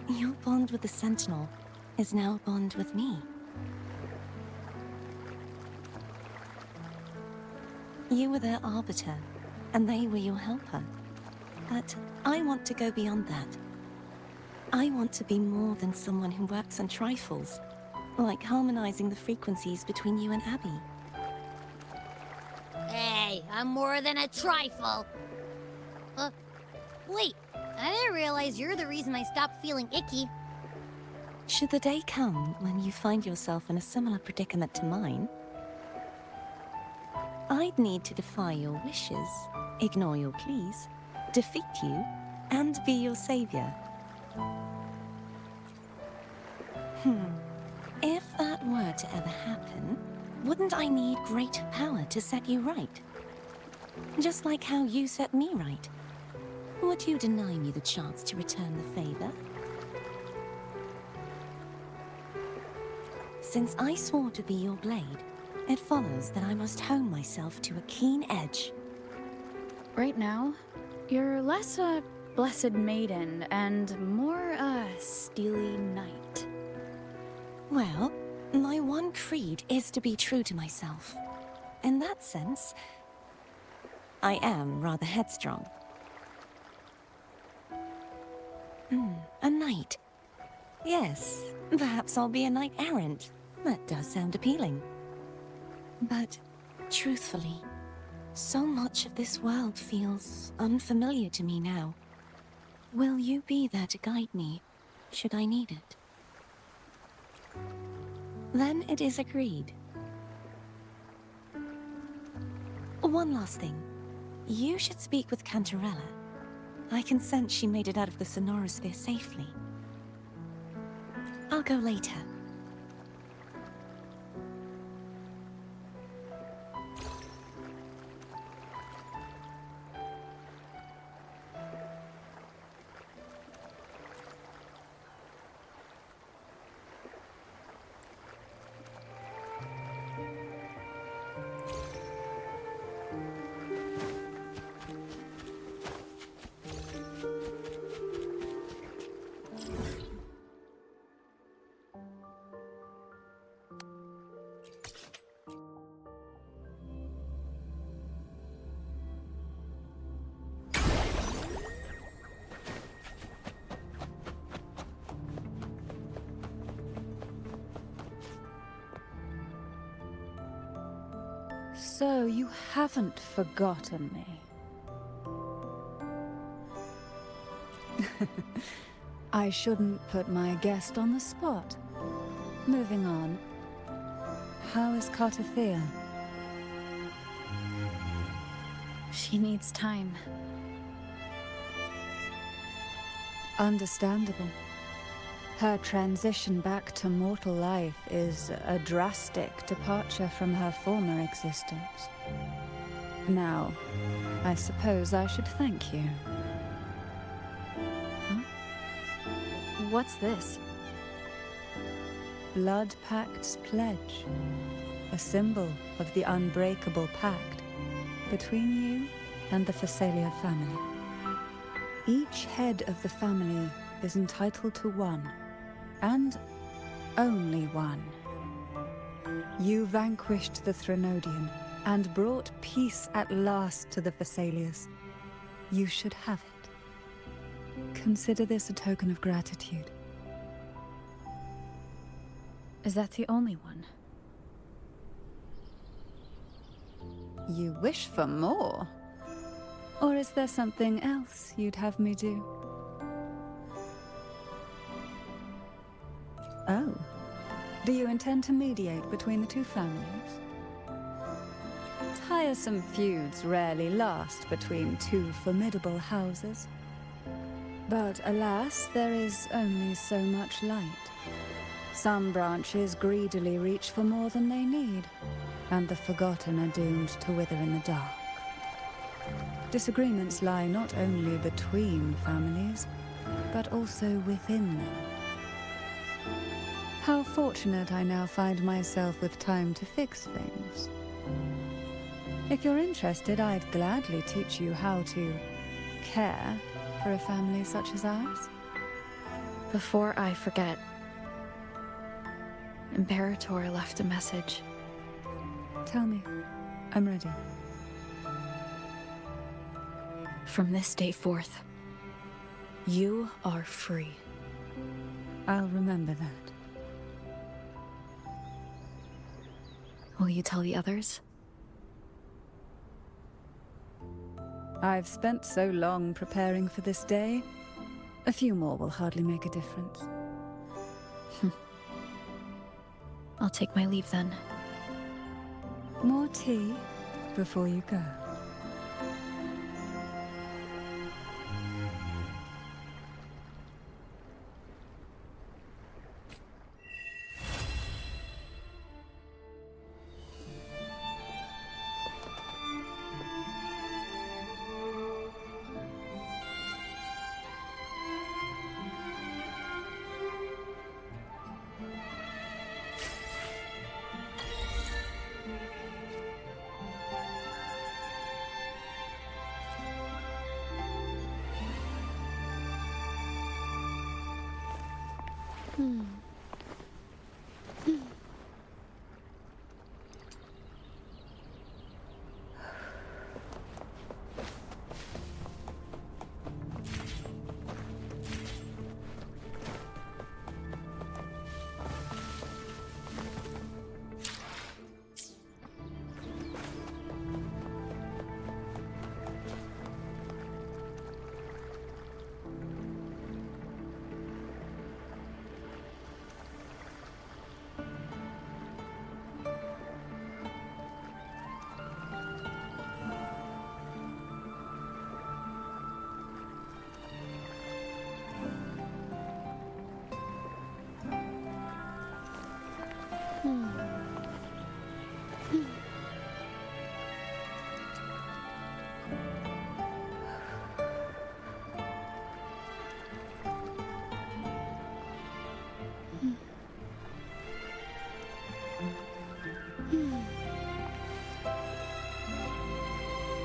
Your bond with the Sentinel is now a bond with me. You were their arbiter, and they were your helper. But I want to go beyond that. I want to be more than someone who works on trifles, like harmonizing the frequencies between you and Abby. Hey, I'm more than a trifle. Wait, I didn't realize you're the reason I stopped feeling icky. Should the day come when you find yourself in a similar predicament to mine, I'd need to defy your wishes, ignore your pleas, defeat you, and be your savior. If that were to ever happen, wouldn't I need greater power to set you right? Just like how you set me right. Would you deny me the chance to return the favor? Since I swore to be your blade, it follows that I must hone myself to a keen edge. Right now, you're less a blessed maiden and more a steely knight. Well, my one creed is to be true to myself. In that sense, I am rather headstrong. A knight. Yes, perhaps I'll be a knight errant. That does sound appealing. But, truthfully, so much of this world feels unfamiliar to me now. Will you be there to guide me, should I need it? Then it is agreed. One last thing. You should speak with Cantarella. I can sense she made it out of the Sonorosphere safely. I'll go later. So you haven't forgotten me. I shouldn't put my guest on the spot. Moving on. How is Cartethyia? She needs time. Understandable. Her transition back to mortal life is a drastic departure from her former existence. Now, I suppose I should thank you. Huh? What's this? Blood Pact's pledge. A symbol of the unbreakable pact between you and the Phasalia family. Each head of the family is entitled to one. And only one. You vanquished the Threnodian and brought peace at last to the Phasalias. You should have it. Consider this a token of gratitude. Is that the only one? You wish for more? Or is there something else you'd have me do? Oh, Do you intend to mediate between the two families? Tiresome feuds rarely last between two formidable houses. But alas, there is only so much light. Some branches greedily reach for more than they need, and the forgotten are doomed to wither in the dark. Disagreements lie not only between families, but also within them. How fortunate I now find myself with time to fix things. If you're interested, I'd gladly teach you how to care for a family such as ours. Before I forget, Imperator left a message. Tell me. I'm ready. From this day forth, you are free. I'll remember that. Will you tell the others? I've spent so long preparing for this day. A few more will hardly make a difference. I'll take my leave then. More tea before you go. Hmm.